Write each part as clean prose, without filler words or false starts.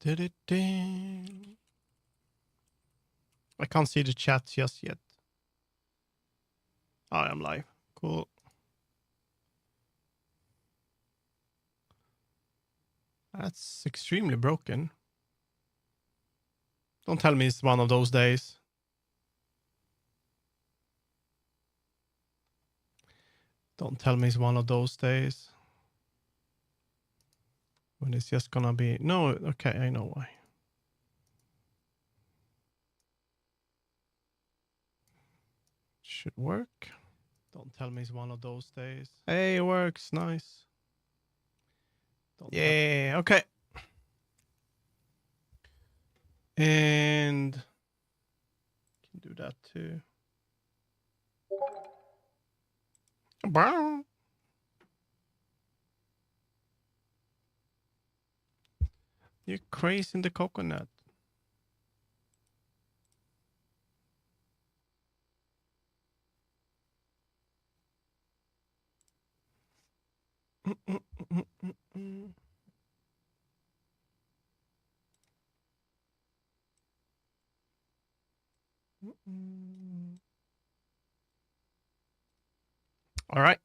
I can't see the chat just yet. I am live. Cool. That's extremely broken. Don't tell me it's one of those days. Don't tell me it's one of those days. When it's just gonna be... No, okay, I know why. Should work. Don't tell me it's one of those days. Hey, it works. Nice. Yeah, okay. And... can do that too. Bow. You're crazy in the coconut. All right.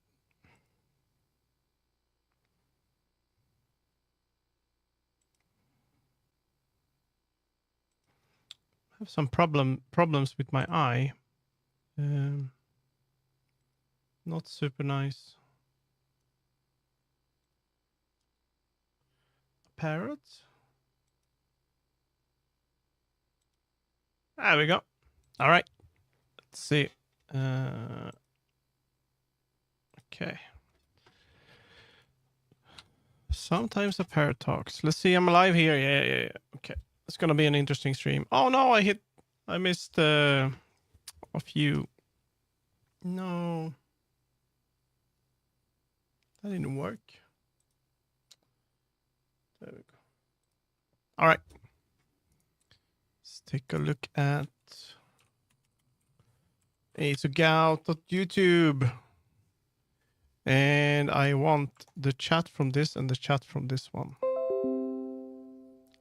I have some problems with my eye. Not super nice. Parrot. There we go. All right. Let's see. Okay. Sometimes a parrot talks. Let's see. I'm alive here. Yeah. Okay. It's gonna be an interesting stream. Oh no! I missed a few. No. That didn't work. There we go. All right. Let's take a look at altough.youtube. And I want the chat from this and the chat from this one.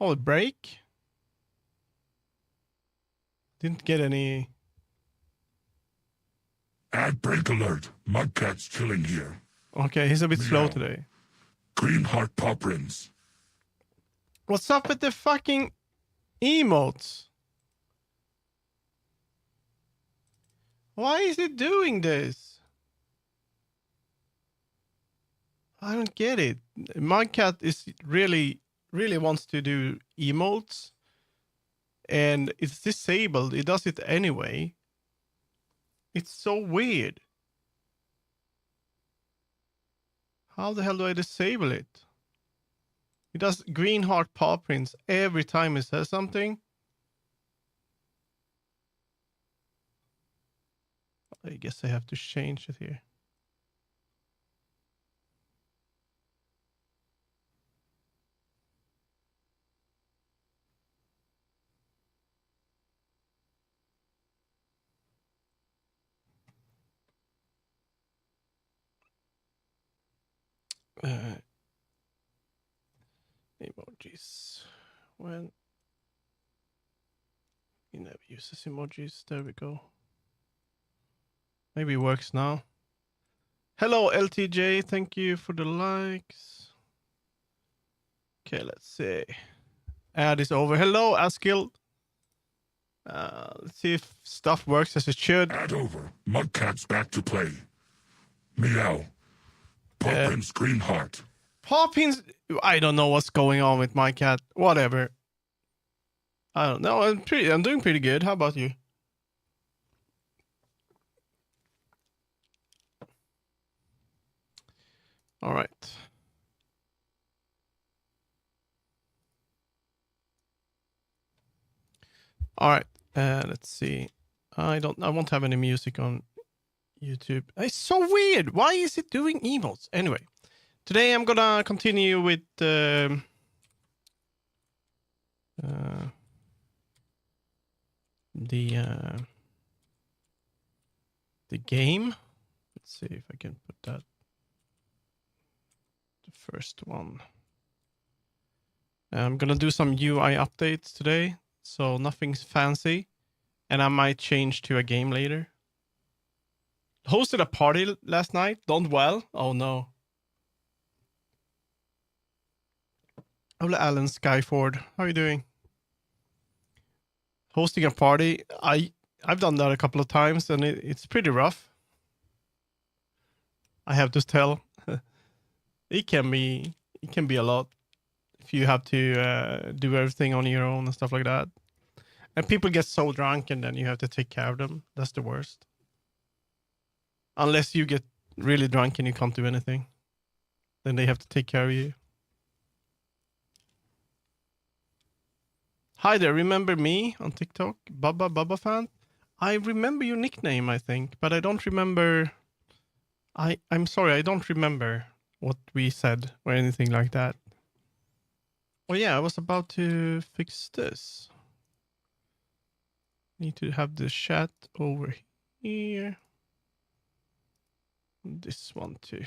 Oh, break? Didn't get any. Ad break alert. Mudcat's chilling here. Okay, he's a bit slow today. Green heart paw prints. What's up with the fucking emotes? Why is it doing this? I don't get it. My cat is really wants to do emotes, and it's disabled. It does it anyway. It's so weird. How the hell do I disable it? It does green heart paw prints every time it says something. I guess I have to change it here. Emojis. When he never uses emojis. There we go. Maybe it works now. Hello, LTJ. Thank you for the likes. Okay, let's see. Ad is over. Hello, Askill. Let's see if stuff works as it should. Ad over. Mudcat's back to play. Meow. Poppin's green heart. Poppins. I don't know what's going on with my cat. Whatever. I don't know. I'm doing pretty good. How about you? All right. All right. Let's see. I won't have any music on YouTube. It's so weird. Why is it doing emotes? Anyway, today I'm gonna continue with the game. Let's see if I can put that. The first one. I'm gonna do some UI updates today, so nothing's fancy, and I might change to a game later. Hosted a party last night. Don't well. Oh no. Hello, Alan Skyford. How are you doing? Hosting a party. I've done that a couple of times, and it's pretty rough. I have to tell. It can be a lot if you have to do everything on your own and stuff like that. And people get so drunk, and then you have to take care of them. That's the worst. Unless you get really drunk and you can't do anything, then they have to take care of you. Hi there, remember me on TikTok? Baba fan? I remember your nickname, I think, but I don't remember. I'm sorry, I don't remember what we said or anything like that. Oh yeah, I was about to fix this. Need to have the chat over here. This one too.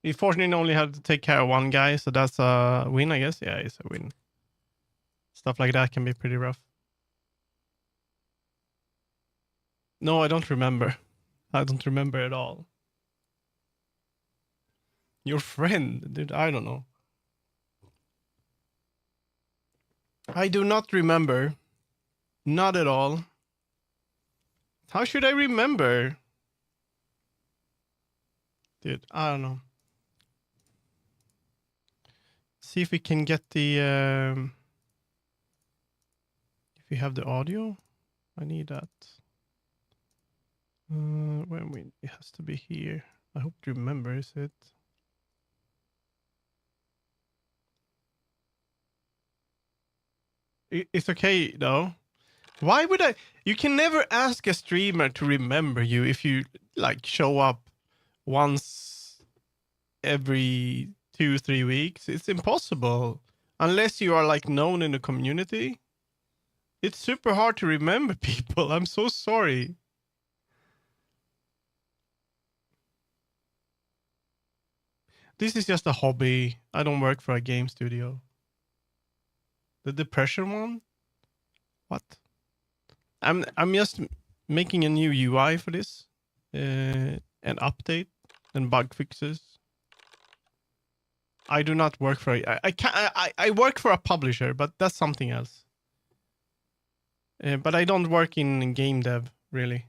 We fortunately only had to take care of one guy, so that's a win, I guess. Yeah, it's a win. Stuff like that can be pretty rough. No, I don't remember. I don't remember at all. Your friend, dude, I don't know. I do not remember. Not at all. How should I remember? Dude, I don't know. See if we can get the... if we have the audio. I need that. It has to be here. I hope you remember, is it? It's okay, though. Why would I? You can never ask a streamer to remember you if you, like, show up once every 2-3 weeks. It's impossible. Unless you are, like, known in the community. It's super hard to remember people. I'm so sorry. This is just a hobby. I don't work for a game studio. The depression one? What? I'm just making a new UI for this. An update and bug fixes. I do not work for I work for a publisher, but that's something else. But I don't work in game dev, really.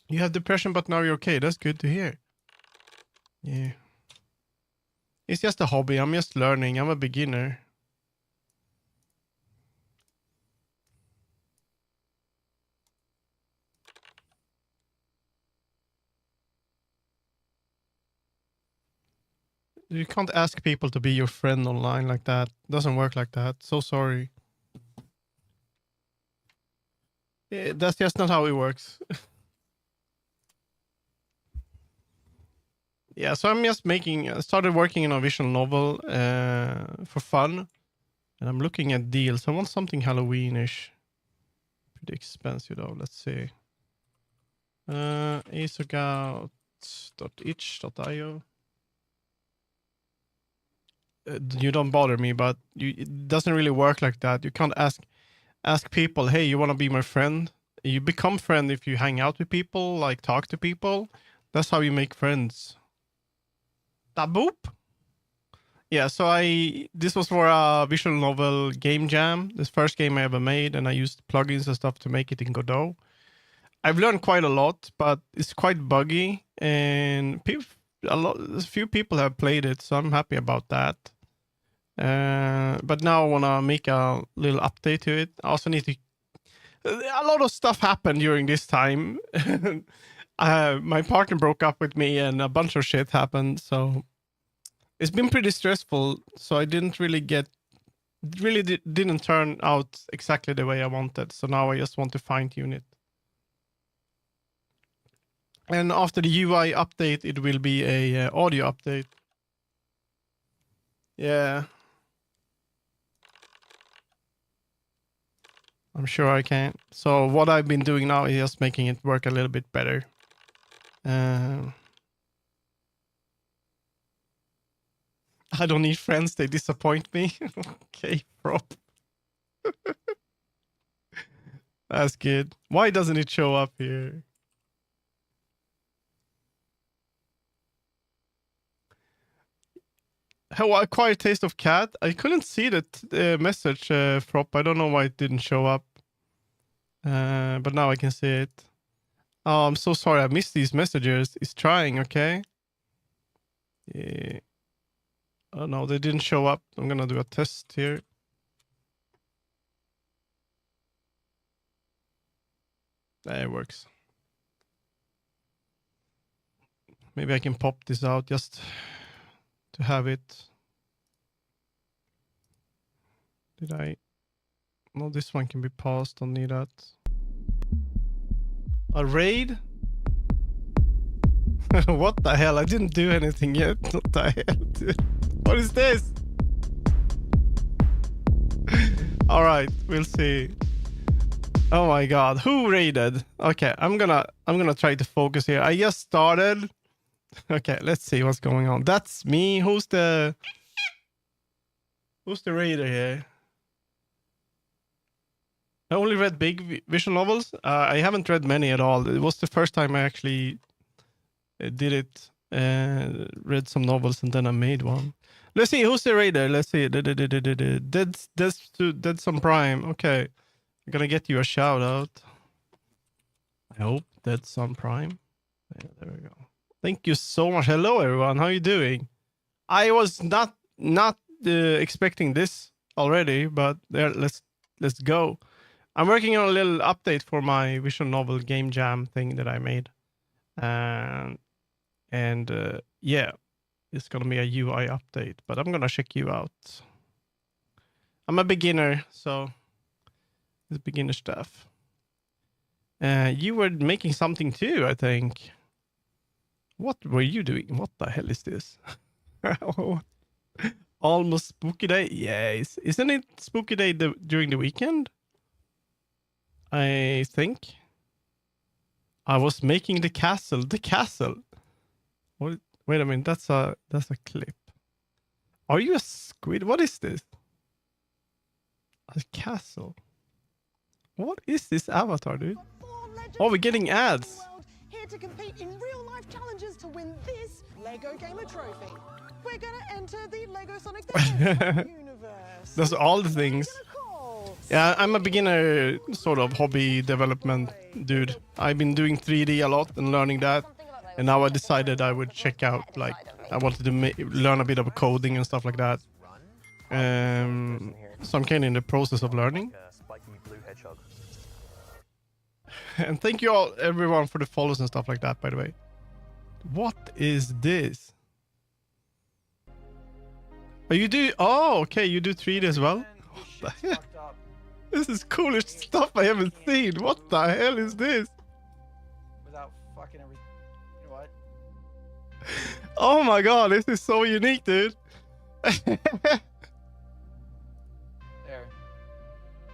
You have depression, but now you're okay. That's good to hear. Yeah. It's just a hobby. I'm just learning. I'm a beginner. You can't ask people to be your friend online like that. It doesn't work like that. So sorry. That's just not how it works. Yeah, so I'm just started working on a visual novel for fun. And I'm looking at deals. I want something Halloweenish. Pretty expensive though. Let's see. asogout.itch.io. You don't bother me, but it doesn't really work like that. You can't ask people, hey, you want to be my friend? You become friend if you hang out with people, like talk to people. That's how you make friends. Da boop. Yeah, so this was for a visual novel game jam. This first game I ever made, and I used plugins and stuff to make it in Godot. I've learned quite a lot, but it's quite buggy, and a few people have played it, so I'm happy about that. But now I want to make a little update to it. I also need to... A lot of stuff happened during this time. My partner broke up with me, and a bunch of shit happened, so... It's been pretty stressful, so I didn't really didn't turn out exactly the way I wanted. So now I just want to fine tune it. And after the UI update, it will be a audio update. Yeah. I'm sure I can. So what I've been doing now is just making it work a little bit better. I don't need friends. They disappoint me. Okay, prop. That's good. Why doesn't it show up here? How acquired taste of cat? I couldn't see that message, prop. I don't know why it didn't show up. But now I can see it. Oh, I'm so sorry. I missed these messages. It's trying, okay? Yeah. Oh no, they didn't show up. I'm gonna do a test here. It works. Maybe I can pop this out just to have it. Did I? No, this one can be paused. Don't need that. A raid? What the hell? I didn't do anything yet. What the hell, dude? What is this? All right, we'll see. Oh my god, who raided? Okay, I'm gonna try to focus here. I just started. Okay, let's see what's going on. That's me. Who's the raider here? I only read big visual novels. I haven't read many at all. It was the first time I actually did it. Read some novels and then I made one. Let's see who's the raider. Let's see. Dead some prime. Okay, I'm gonna get you a shout out. I hope that's some prime. Yeah, there we go. Thank you so much. Hello everyone. How you doing? I was not expecting this already, but there. Let's go. I'm working on a little update for my visual novel game jam thing that I made, and yeah, it's gonna be a UI update. But I'm gonna check you out. I'm a beginner, so it's beginner stuff. You were making something too, I think. What were you doing? What the hell is this? Almost spooky day. Yes, isn't it spooky day during the weekend? I think. I was making the castle. The castle. What? Wait a minute. That's a clip. Are you a squid? What is this? A castle. What is this avatar, dude? Oh, we're getting ads. Here to compete in real life challenges to win this Lego Gamer trophy. We're gonna enter the Lego Sonic the Hedgehog universe. That's all the things. Yeah, I'm a beginner sort of hobby development dude. I've been doing 3D a lot and learning that. And now I decided I would check out, like, I wanted to learn a bit of coding and stuff like that. So I'm kind of in the process of learning. And thank you all, everyone, for the follows and stuff like that, by the way. What is this? Oh, you do? Oh, okay, you do 3D as well? What the hell? This is coolest stuff I haven't seen. What the hell is this? Without fucking everything. You know what? Oh my god, this is so unique, dude. There.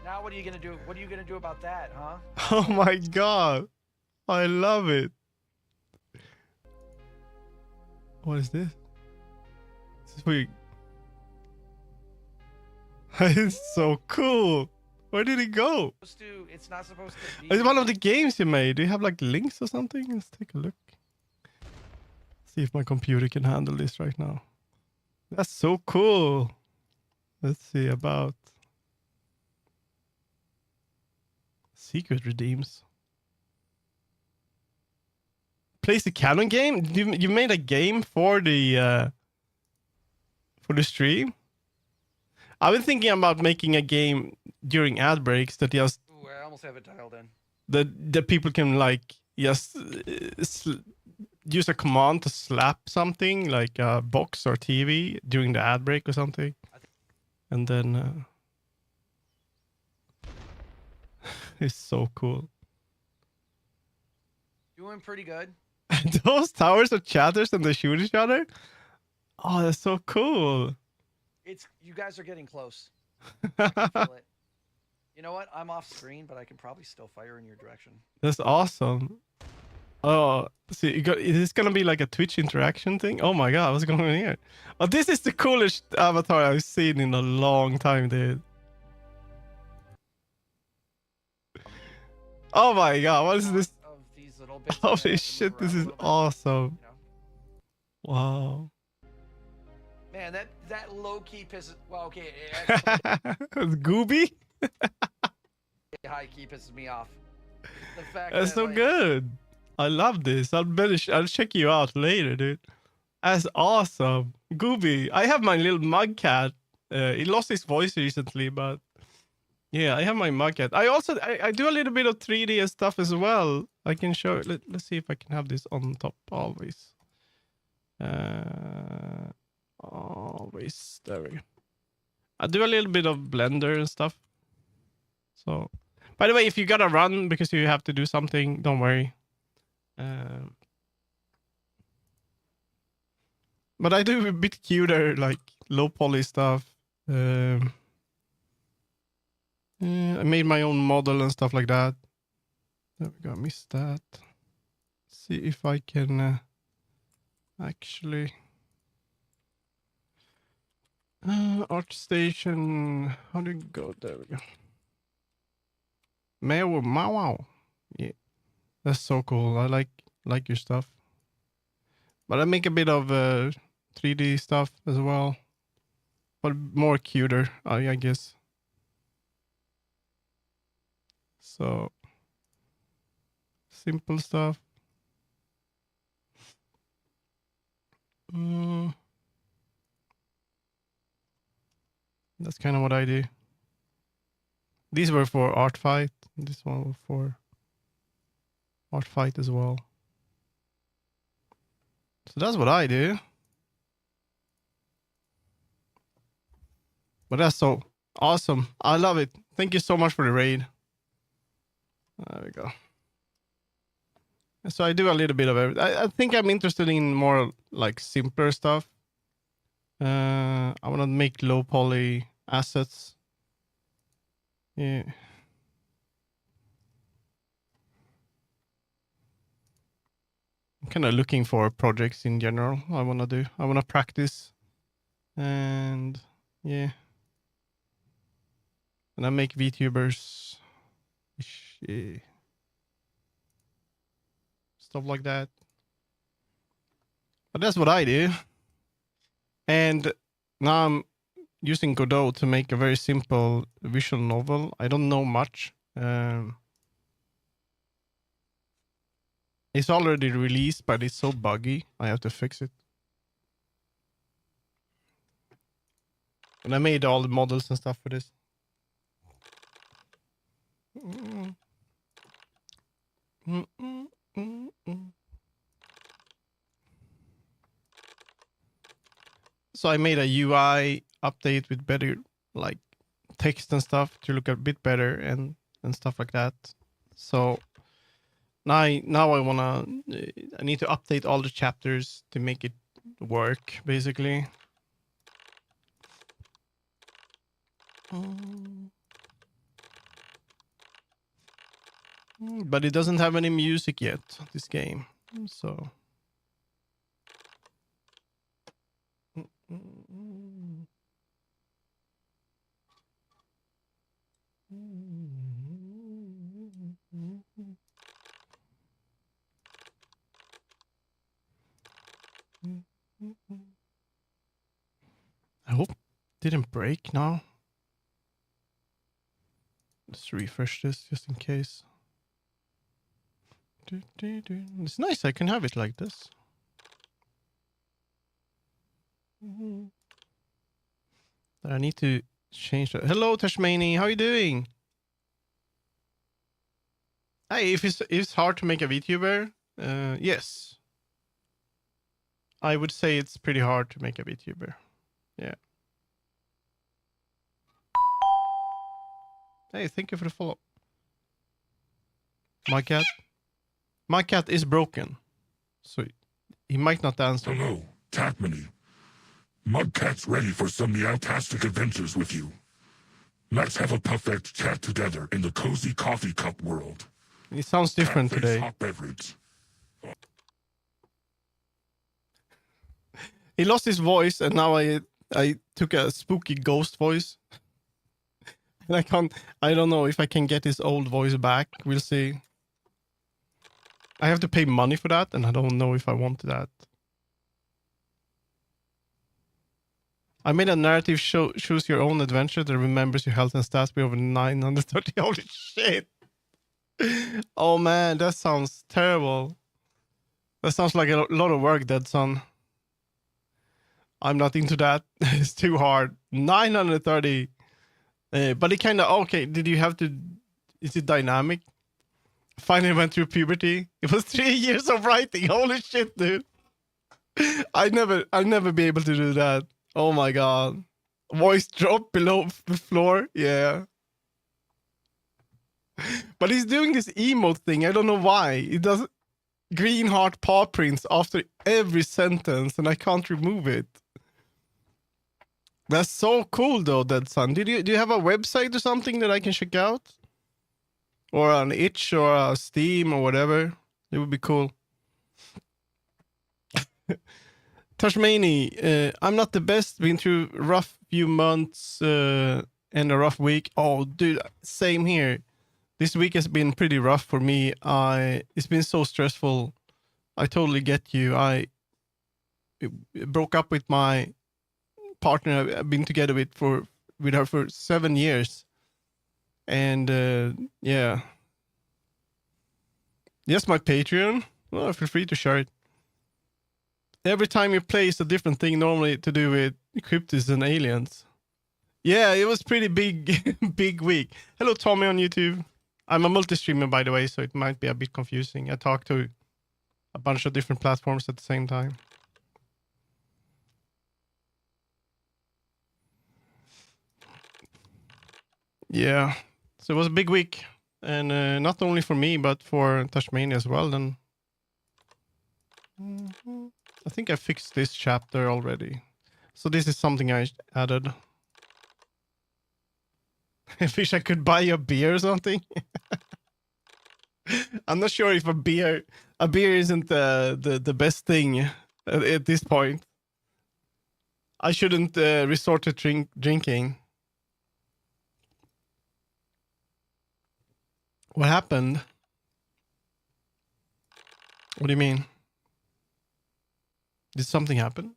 Now what are you gonna do? What are you gonna do about that, huh? Oh my god. I love it. What is this? This is weird. It's so cool. Where did it go? It's not supposed to be. It's one of the games you made. Do you have like links or something? Let's take a look. See if my computer can handle this right now. That's so cool. Let's see about secret redeems. Plays the canon game. You made a game for the stream. I've been thinking about making a game during ad breaks that just Ooh, I almost have it dialed in. that people can like just use a command to slap something like a box or TV during the ad break or something, and then it's so cool. Doing pretty good. Those towers are chatters and they shoot each other. Oh, that's so cool. It's you guys are getting close. I can feel it. You know what? I'm off screen, but I can probably still fire in your direction. That's awesome. Oh, see, is this gonna be like a Twitch interaction thing? Oh my god, what's going on here? Oh, this is the coolest avatar I've seen in a long time, dude. Oh my god, what is this? Of these little bits that I Holy have to move shit, this around a is little bit, awesome. you know? Wow. Man, that low key pisses. Well, okay, It's Gooby? high key pisses me off. The fact That's that, so like, good. I love this. I'll check you out later, dude. That's awesome. Gooby. I have my little mug cat. He lost his voice recently, but yeah, I have my mug cat. I do a little bit of 3D and stuff as well. I can show it. Let's see if I can have this on top always. Always. There we go. I do a little bit of Blender and stuff. So, by the way, if you gotta run because you have to do something, don't worry. But I do a bit cuter, like low poly stuff. I made my own model and stuff like that. There we go. I missed that. See if I can actually. ArtStation. How do you go? There we go. Wow. Yeah, that's so cool. I like your stuff. But I make a bit of 3D stuff as well, but more cuter, I guess. So simple stuff. That's kind of what I do. These were for Art Fight. This one was for Art Fight as well. So that's what I do. But that's so awesome. I love it. Thank you so much for the raid. There we go. So I do a little bit of everything. I think I'm interested in more like simpler stuff. I want to make low poly assets. Yeah. I'm kind of looking for projects in general. I want to practice. And yeah. And I make VTubers. Yeah. Stuff like that. But that's what I do. And now I'm using Godot to make a very simple visual novel. I don't know much. It's already released, but it's so buggy. I have to fix it. And I made all the models and stuff for this. So I made a UI update with better like text and stuff to look a bit better and stuff like that. So now I need to update all the chapters to make it work basically. But it doesn't have any music yet, this game. So I hope it didn't break now. Let's refresh this just in case. It's nice, I can have it like this. I need to change that. Hello, Tashmani, how are you doing? Hey, if it's hard to make a VTuber, yes. I would say it's pretty hard to make a VTuber. Yeah. Hey, thank you for the follow. My cat is broken, so he might not answer. Hello, Tatmany. Mudcat's ready for some meowtastic adventures with you. Let's have a perfect chat together in the cozy coffee cup world. It sounds different Cat face today. hot beverage. He lost his voice, and now I took a spooky ghost voice. And I don't know if I can get his old voice back. We'll see. I have to pay money for that, and I don't know if I want that. I made a narrative choose your own adventure that remembers your health and stats by over 930. Holy shit. Oh man, that sounds terrible. That sounds like a lot of work, Dead Son. I'm not into that. It's too hard. 930. But it kind of, okay, did you have to, is it dynamic? Finally went through puberty. It was 3 years of writing. Holy shit, dude. I'd never be able to do that. Oh my god. Voice drop below the floor. Yeah. But he's doing this emote thing. I don't know why. He does green heart paw prints after every sentence, and I can't remove it. That's so cool though, Dead Son. Do you have a website or something that I can check out? Or an itch or a Steam or whatever? It would be cool. Tashmani, I'm not the best. Been through rough few months and a rough week. Oh, dude, same here. This week has been pretty rough for me. It's been so stressful. I totally get you. I broke up with my partner I've been together with her for 7 years. And yeah. Yes, my Patreon. Well, feel free to share it. Every time you play is a different thing, normally to do with cryptids and aliens. Yeah, it was pretty big, big week. Hello, Tommy on YouTube. I'm a multi-streamer, by the way, so it might be a bit confusing. I talk to a bunch of different platforms at the same time. Yeah, so it was a big week. And not only for me, but for Tashmania as well. Then I think I fixed this chapter already. So this is something I added. I wish I could buy you a beer or something. I'm not sure if a beer isn't the best thing at this point. I shouldn't resort to drinking. What happened? What do you mean? Did something happen?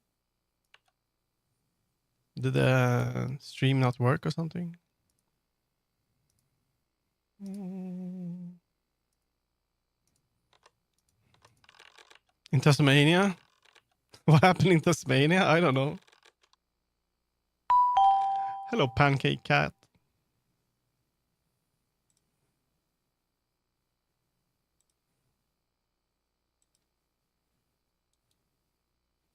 Did the stream not work or something? In Tasmania? What happened in Tasmania? I don't know. Hello, Pancake Cat.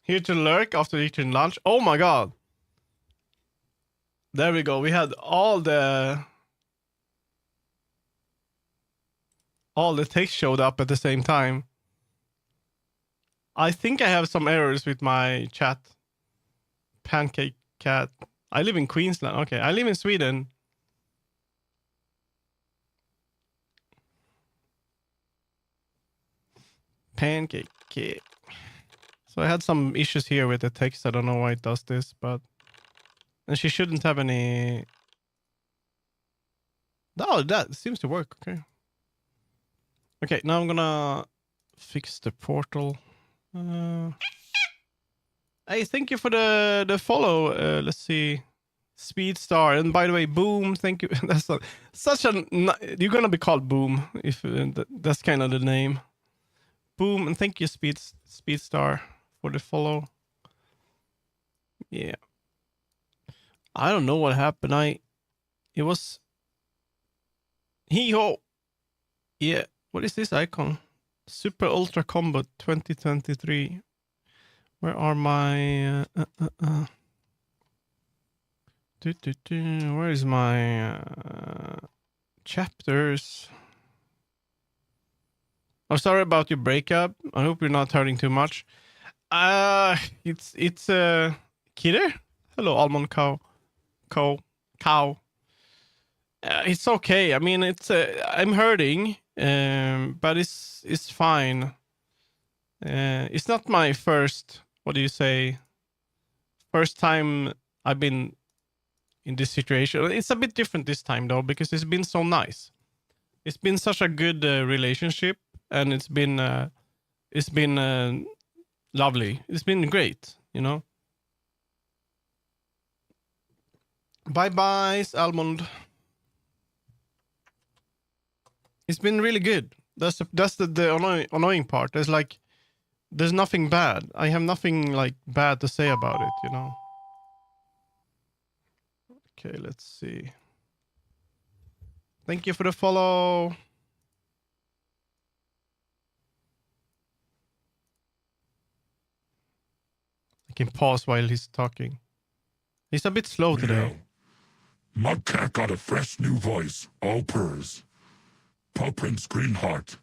Here to lurk after eating lunch. Oh my god. There we go. We had all the text showed up at the same time. I think I have some errors with my chat. Pancake Cat. I live in Queensland. Okay, I live in Sweden. Pancake Cat. So I had some issues here with the text. I don't know why it does this, but... And she shouldn't have any... No, that seems to work. Okay. Okay, now I'm gonna fix the portal. Hey, thank you for the follow. Let's see. Speedstar. And by the way, Boom, thank you. That's such a... You're gonna be called Boom, if that's kind of the name. Boom, and thank you, Speedstar, for the follow. Yeah. I don't know what happened. It was... Hee-ho! Yeah. What is this icon? Super Ultra Combo 2023. Where are my... Where is my chapters? I'm sorry about your breakup. I hope you're not hurting too much. It's Kidder? Hello, almond cow. Cow. It's okay. I mean, it's I'm hurting, but it's fine. It's not my first. What do you say? First time I've been in this situation. It's a bit different this time though because it's been so nice. It's been such a good relationship, and it's been lovely. It's been great, you know. Bye bye, almond. It's been really good. That's the annoying part. There's nothing bad. I have nothing like bad to say about it, you know. Okay, let's see. Thank you for the follow. I can pause while he's talking. He's a bit slow today. My cat got a fresh new voice, all purrs. Paw Prince Green Heart.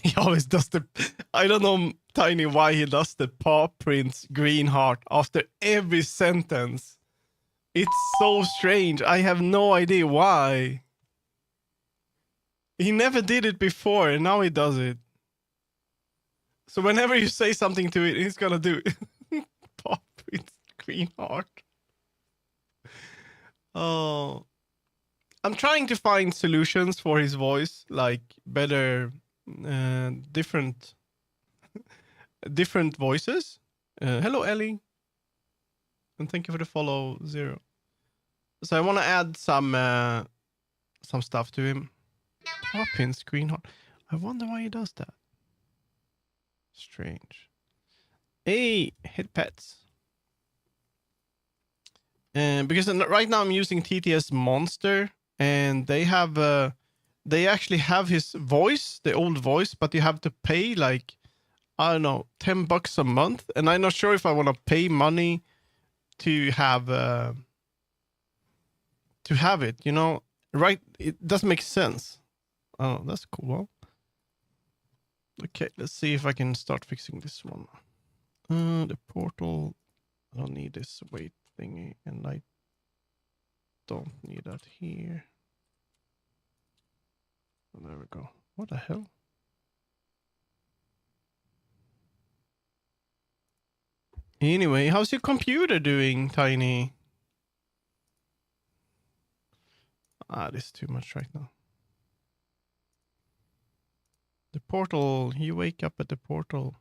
He always does the... I don't know, Tiny, why he does the Paw Prince Green Heart after every sentence. It's so strange. I have no idea why. He never did it before, and now he does it. So whenever you say something to it, he's gonna do it. Paw Prince Green Heart. Oh. I'm trying to find solutions for his voice, like better, different voices. Hello, Ellie, and thank you for the follow, Zero. So I want to add some stuff to him. Paw Prince Green Heart. I wonder why he does that. Strange. Hey, hit pets. Because right now I'm using TTS Monster, and they actually have his voice, the old voice, but you have to pay like, I don't know, $10 a month, and I'm not sure if I want to pay money to have it. You know, right? It doesn't make sense. Oh, that's cool. Well, okay, let's see if I can start fixing this one. The portal. I don't need this weight thingy, and I don't need that here. Oh, there we go. What the hell? Anyway, how's your computer doing, Tiny? This is too much right now. The portal. You wake up at the portal.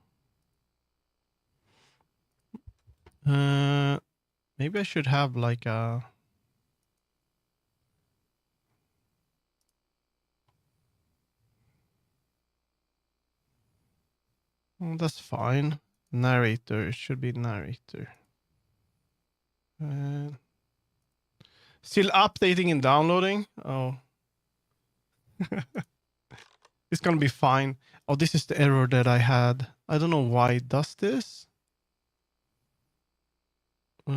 Maybe I should have like a... Oh, that's fine. Narrator. It should be narrator. Still updating and downloading? Oh. It's gonna be fine. Oh, this is the error that I had. I don't know why it does this. It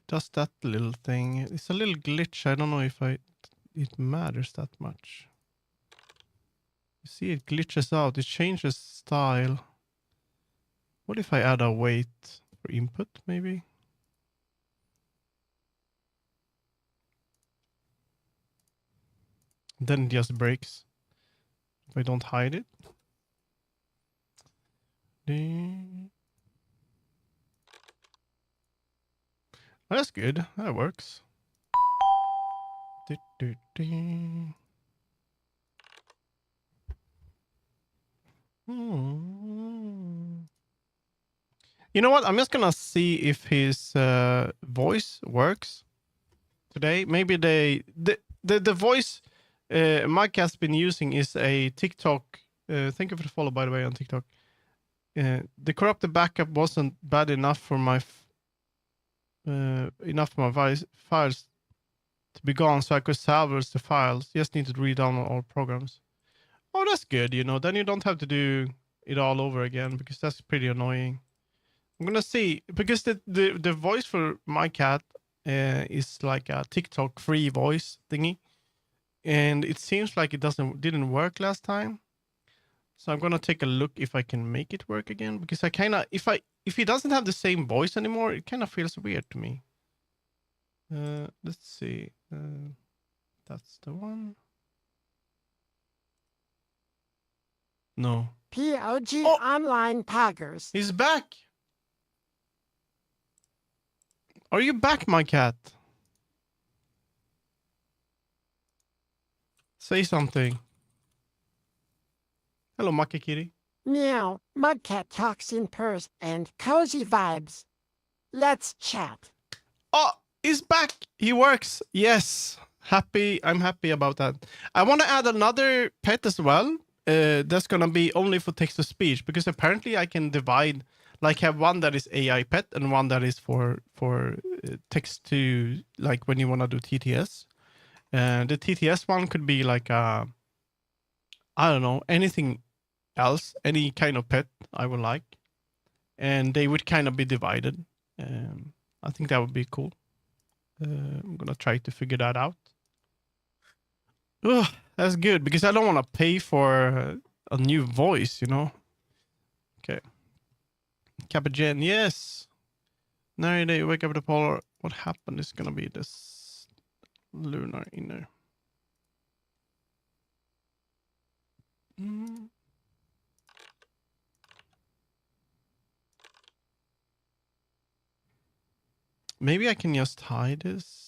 does that little thing. It's a little glitch. I don't know if it matters that much. You see, it glitches out. It changes style. What if I add a weight for input, maybe? Then it just breaks if I don't hide it. Oh, that's good. That works. You know what? I'm just gonna see if his voice works today. Maybe the voice Mike has been using is a TikTok. Thank you for the follow, by the way, on TikTok. The corrupted backup wasn't bad enough for my files to be gone, so I could salvage the files. Just need to re-download all programs. Oh, that's good. You know, then you don't have to do it all over again, because that's pretty annoying. I'm gonna see, because the voice for my cat is like a TikTok free voice thingy, and it seems like it didn't work last time. So I'm gonna take a look if I can make it work again, because I kind of if he doesn't have the same voice anymore, it kind of feels weird to me. Let's see. That's the one. No. POG Oh! Online Poggers. He's back. Are you back, my cat? Say something. Hello, Maki Kitty. Meow. Mudcat talks in purrs and cozy vibes. Let's chat. Oh, he's back. He works. Yes. Happy. I'm happy about that. I want to add another pet as well. That's gonna be only for text to speech, because apparently I can divide, like have one that is AI pet and one that is for text to, like when you want to do TTS. The TTS one could be like I don't know, anything else, any kind of pet I would like, and they would kind of be divided. I think that would be cool. I'm gonna try to figure that out. Ugh, that's good, because I don't want to pay for a new voice, you know. Okay. Capagen, yes. Now they wake up the polar. What happened is gonna be this lunar inner. Maybe I can just hide this.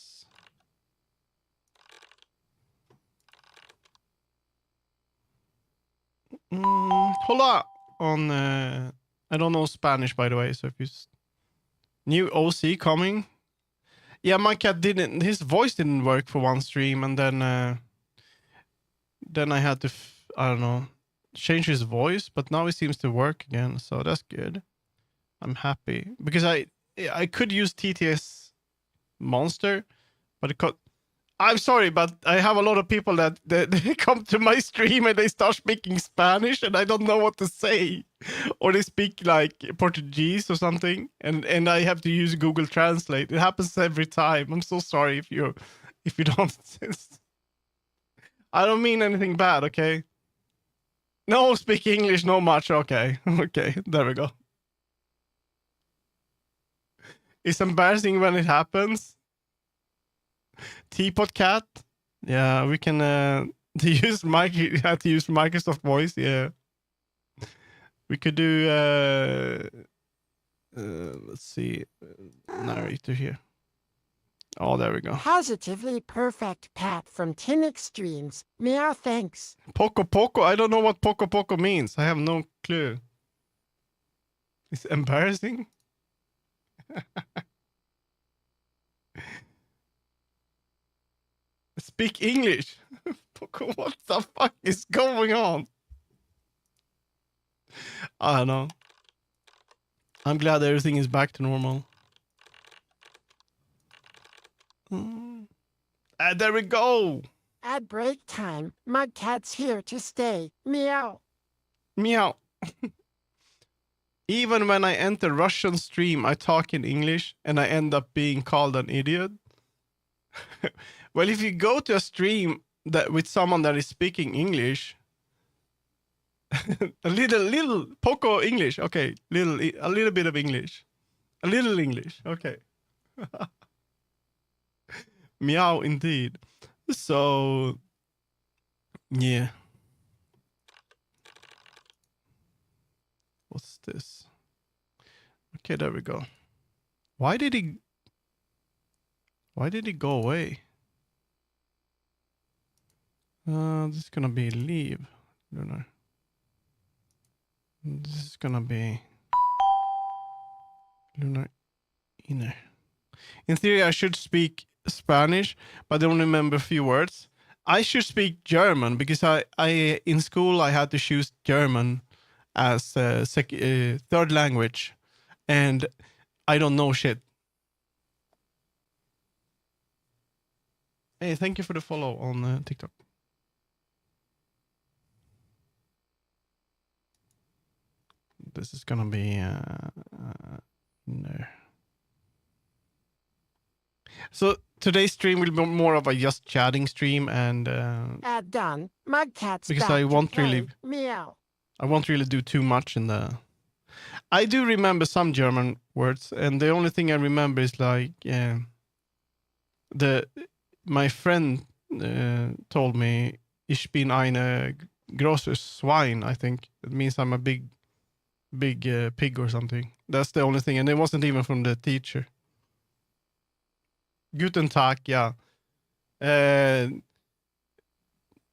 Hola on I don't know Spanish, by the way, so if you new OC coming. Yeah, my cat didn't, his voice didn't work for one stream, and then I had to I don't know, change his voice, but now it seems to work again, so that's good. I'm happy, because I could use TTS monster, but it could. I'm sorry, but I have a lot of people that they come to my stream and they start speaking Spanish, and I don't know what to say, or they speak like Portuguese or something, and I have to use Google Translate. It happens every time. I'm so sorry if you don't. I don't mean anything bad, okay? No, speak English, no much. Okay, okay, there we go. It's embarrassing when it happens. Teapot cat. Yeah, we can to use you have to use Microsoft Voice. Yeah, we could do. Let's see, narrator here. Oh, there we go. Positively perfect Pat from 10 Extremes. Meow, thanks. Poco Poco. I don't know what Poco Poco means. I have no clue. It's embarrassing. Speak English. What the fuck is going on? I don't know. I'm glad everything is back to normal. There we go. At break time, Mudcat's here to stay. Meow. Meow. Even when I enter Russian stream, I talk in English and I end up being called an idiot. Well, if you go to a stream that with someone that is speaking English, a little poco English, okay, a little bit of English, a little English, okay. Meow, indeed. So, yeah. What's this? Okay, there we go. Why did he go away? This is gonna be leave. I don't know. This is gonna be lunar inner. In theory, I should speak Spanish, but I only remember a few words. I should speak German, because I in school I had to choose German as third language, and I don't know shit. Hey, thank you for the follow on TikTok. This is gonna be no. So today's stream will be more of a just chatting stream, and Done. Mugcat's because back I to won't play. really, Meow. I won't really do too much in the. I do remember some German words, and the only thing I remember is like the my friend told me ich bin eine großes Schwein. I think it means I'm a big pig or something. That's the only thing, and it wasn't even from the teacher. Guten Tag, yeah.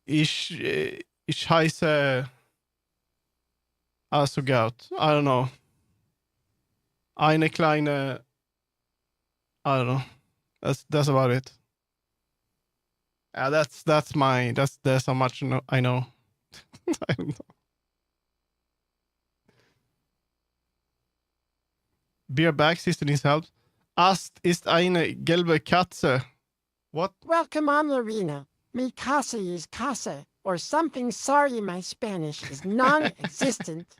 Ich heiße also Gout. I don't know. Eine kleine. I don't know. That's about it. That's how much I know. I don't know. Beer back sister needs help. Ast ist eine gelbe Katze. What? Welcome on, Lorena. Mi casa is casa, or something. Sorry, my Spanish is non-existent.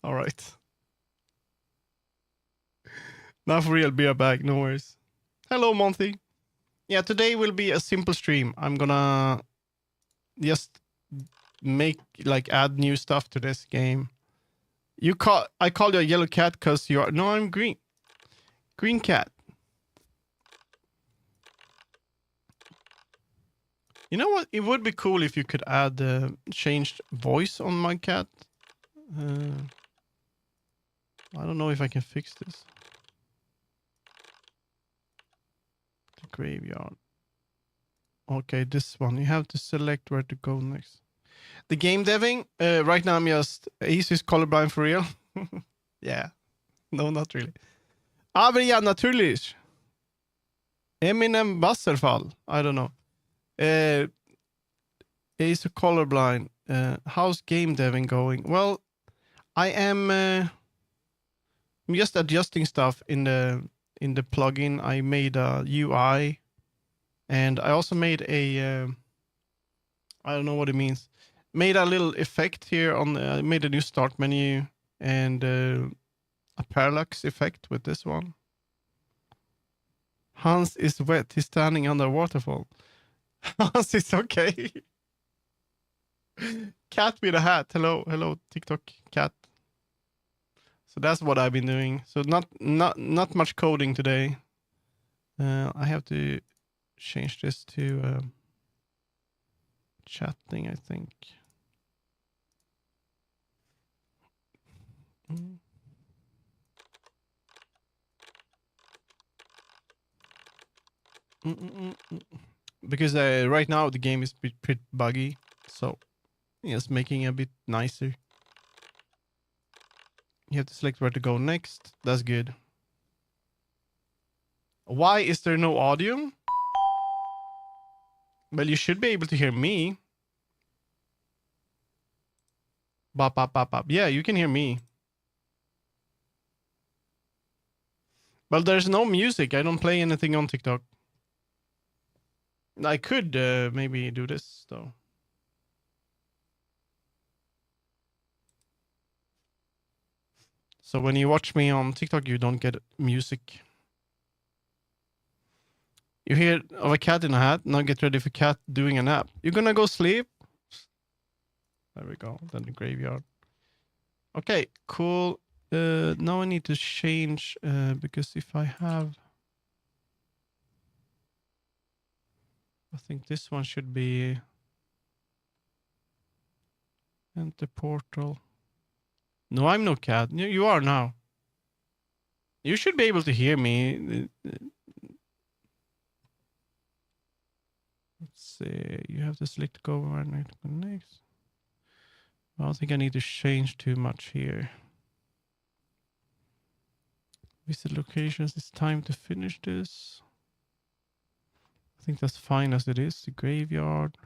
All right. Not for real beer bag, no worries. Hello, Monty. Yeah, today will be a simple stream. I'm gonna just add new stuff to this game. I call you a yellow cat because you are. No, I'm green. Green cat. You know what? It would be cool if you could add changed voice on my cat. I don't know if I can fix this. The graveyard. Okay, this one. You have to select where to go next. The game deving. Right now I'm just... Ace is colorblind for real. Yeah. No, not really. Aber ja, natürlich. Eminem Wasserfall. I don't know. Ace colorblind. How's game deving going? Well, I am I'm just adjusting stuff in the plugin. I made a UI, and I also made a I don't know what it means. Made a little effect here on. I made a new start menu and a parallax effect with this one. Hans is wet. He's standing under a waterfall. Hans is okay. Cat with a hat. Hello, TikTok cat. So that's what I've been doing. So not much coding today. I have to change this to chatting, I think. Because right now the game is pretty buggy, so just making it a bit nicer. You have to select where to go next. That's good. Why is there no audio? Well, you should be able to hear me. Bop, bop, bop, bop. Yeah, you can hear me. Well, there's no music. I don't play anything on TikTok. I could maybe do this, though. So when you watch me on TikTok, you don't get music. You hear of a cat in a hat. Now get ready for cat doing a nap. You're gonna go sleep? There we go. Then the graveyard. Okay, cool. Now I need to change because if I have... I think this one should be... Enter portal. No, I'm no cat. You are now. You should be able to hear me. Let's see. You have to select go where I need to connect. I don't think I need to change too much here. Visit locations. It's time to finish this. I think that's fine as it is. The graveyard.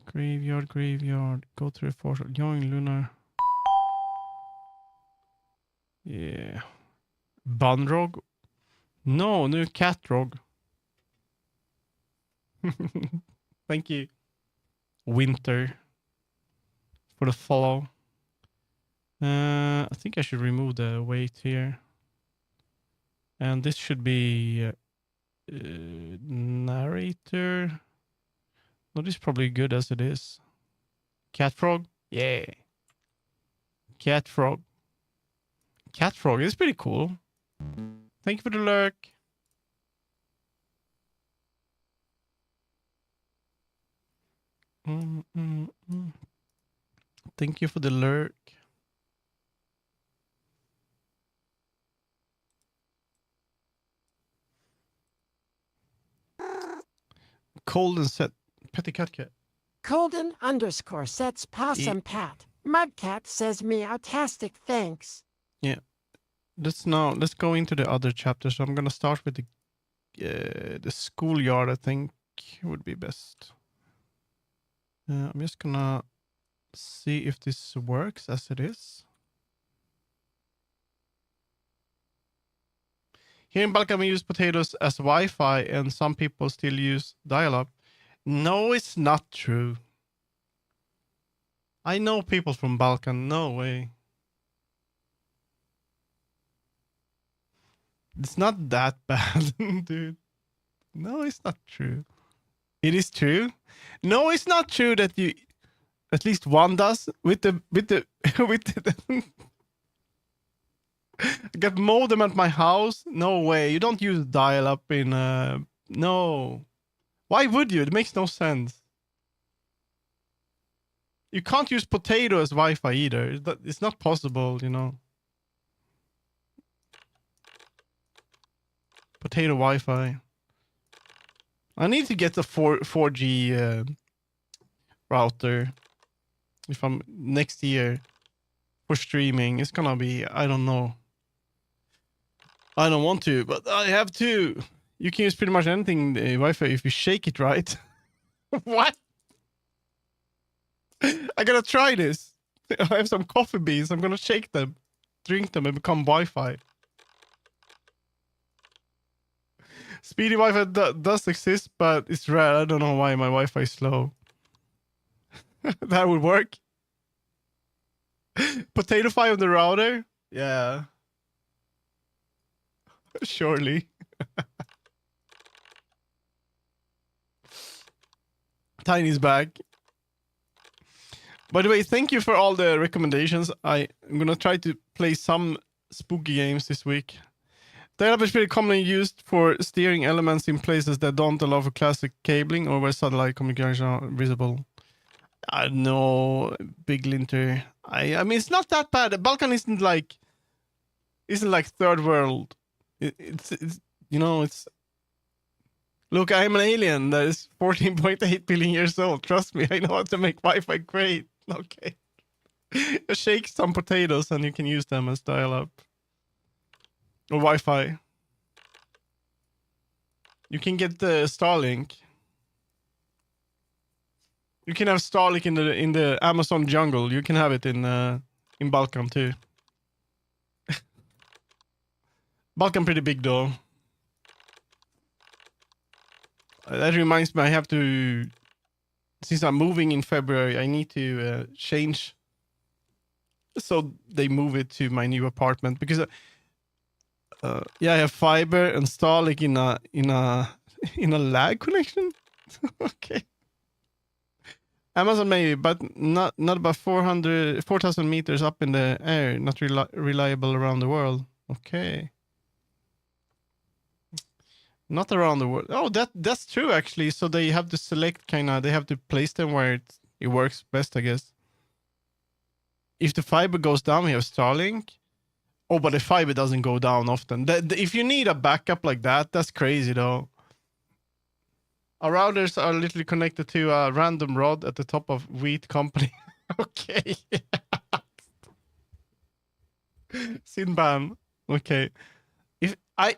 Graveyard. Go to the portal. Join Lunar. Yeah. Bunrog? No, new Catrog. Thank you. Winter. For the follow. I think I should remove the weight here. And this should be narrator. Not is probably good as it is. Cat frog? Yeah. Cat frog. Cat frog is pretty cool. Thank you for the lurk. Thank you for the lurk. Colden set Petty Cat Cat. Colden _ sets possum pat. Mudcat says meowtastic thanks. Yeah. Let's go into the other chapter. So I'm gonna start with the schoolyard. I think would be best. I'm just gonna see if this works as it is. Here in Balkan, we use potatoes as Wi-Fi, and some people still use dial-up. No, it's not true. I know people from Balkan. No way. It's not that bad, dude. No, it's not true. It is true. No, it's not true that you. At least one does with the with the. I got modem at my house. No way. You don't use dial-up in. No. Why would you? It makes no sense. You can't use potato as Wi-Fi either. It's not possible, you know. Potato Wi-Fi. I need to get a 4G router if I'm next year for streaming. It's gonna be, I don't know. I don't want to, but I have to. You can use pretty much anything Wi-Fi if you shake it right. What? I gotta try this. I have some coffee beans. I'm gonna shake them, drink them, and become Wi-Fi. Speedy Wi-Fi does exist, but it's rare. I don't know why my Wi-Fi is slow. That would work. Potato-Fi on the router? Yeah. Surely. Tiny's back. By the way, thank you for all the recommendations. I'm gonna try to play some spooky games this week. Dial-up is very commonly used for steering elements in places that don't allow for classic cabling or where satellite communication are visible. I know, Big Linter. I mean, it's not that bad. The Balkan isn't like third world. It's you know, it's. Look, I'm an alien that is 14.8 billion years old. Trust me, I know how to make Wi-Fi great. Okay. Shake some potatoes and you can use them as dial-up. Or Wi-Fi. You can get the Starlink. You can have Starlink in the Amazon jungle. You can have it in Balkan too. Balkan pretty big though. That reminds me, I have to. Since I'm moving in February, I need to change. So they move it to my new apartment because, yeah, I have fiber and Starlink in a lag connection. Okay. Amazon maybe, but not about 4,000 meters up in the air. Not reliable around the world. Okay. Not around the world. Oh, that's true actually. So they have to select they have to place them where it works best, I guess. If the fiber goes down, we have Starlink. Oh, but the fiber doesn't go down often. If you need a backup like that, that's crazy though. Our routers are literally connected to a random rod at the top of wheat company. Okay. Sinbam. Okay. If I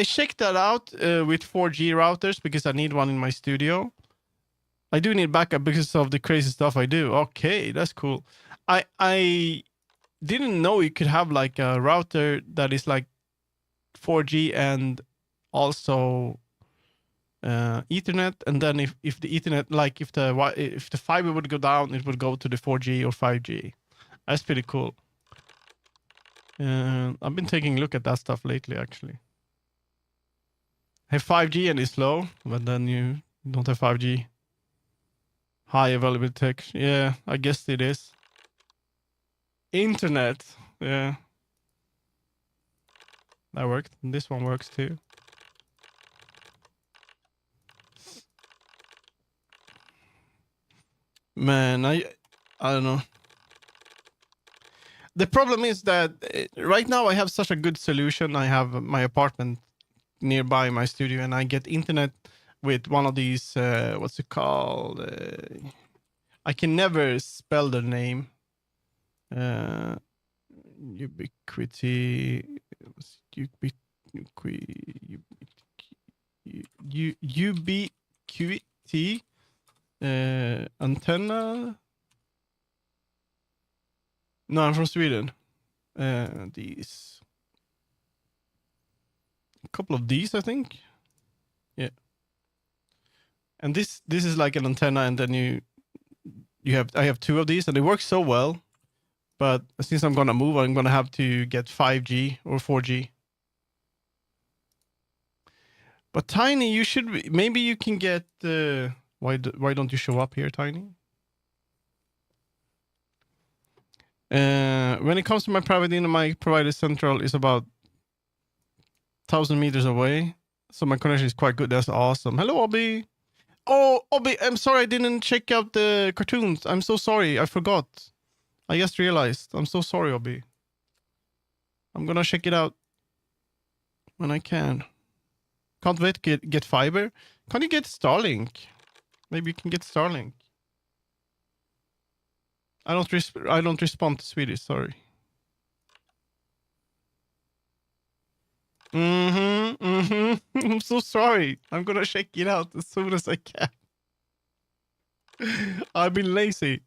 checked that out with 4G routers because I need one in my studio. I do need backup because of the crazy stuff I do. Okay, that's cool. I didn't know you could have like a router that is like 4G and also Ethernet, and then if the Ethernet, like if the fiber would go down, it would go to the 4G or 5G. That's pretty cool. I've been taking a look at that stuff lately, actually. have 5G and it's slow, but then you don't have 5G. High availability tech. Yeah, I guess it is. Internet. Yeah. That worked. And this one works too. Man, I don't know. The problem is that right now I have such a good solution. I have my apartment nearby my studio, and I get internet with one of these. What's it called? I can never spell the name. Ubiquity. Ubiquity. Antenna. No, I'm from Sweden. These. A couple of these, I think. Yeah. And this is like an antenna, and then I have two of these, and it works so well. But since I'm gonna move, I'm gonna have to get 5G or 4G. But Tiny, you should maybe you can get. Why don't you show up here, Tiny? When it comes to my private internet, my provider central is about 1,000 meters away, so my connection is quite good. That's awesome. Hello, Obi. Oh, Obi, I'm sorry I didn't check out the cartoons. I'm so sorry. I forgot. I just realized. I'm so sorry, Obi. I'm gonna check it out when I can. Can't wait to get fiber. Can't you get Starlink? Maybe you can get Starlink. I don't respond to Swedish. Sorry. I'm so sorry. I'm gonna check it out as soon as I can. I've been lazy.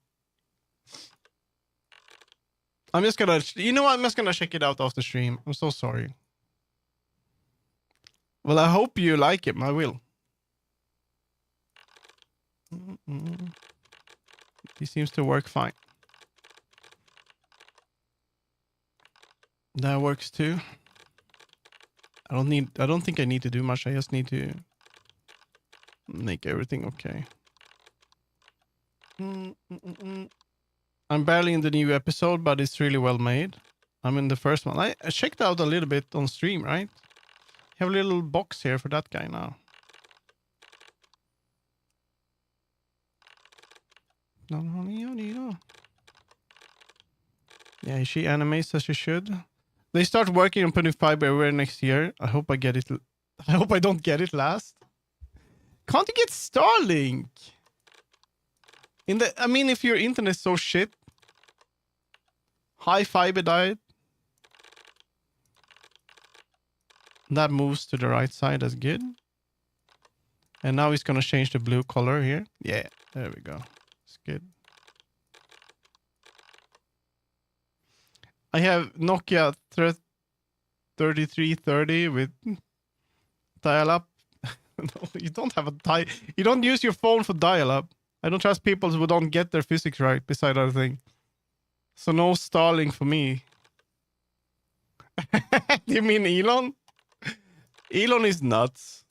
I'm just gonna, I'm just gonna check it out after stream. I'm so sorry. Well, I hope you like it. I will. He seems to work fine. That works too. I don't think I need to do much. I just need to make everything okay. I'm barely in the new episode, but it's really well made. I'm in the first one. I checked out a little bit on stream, right? Have a little box here for that guy now. Yeah, she animates as she should. They start working on putting fiber everywhere next year. I hope I get it. I hope I don't get it last. Can't you get Starlink? I mean, if your internet's so shit, high fiber diet. That moves to the right side. That's good. And now he's gonna change the blue color here. Yeah, there we go. It's good. I have Nokia 3330 with dial-up. No, you don't have you don't use your phone for dial-up. I don't trust people who don't get their physics right, beside other thing. So no Starlink for me. You mean Elon? Elon is nuts.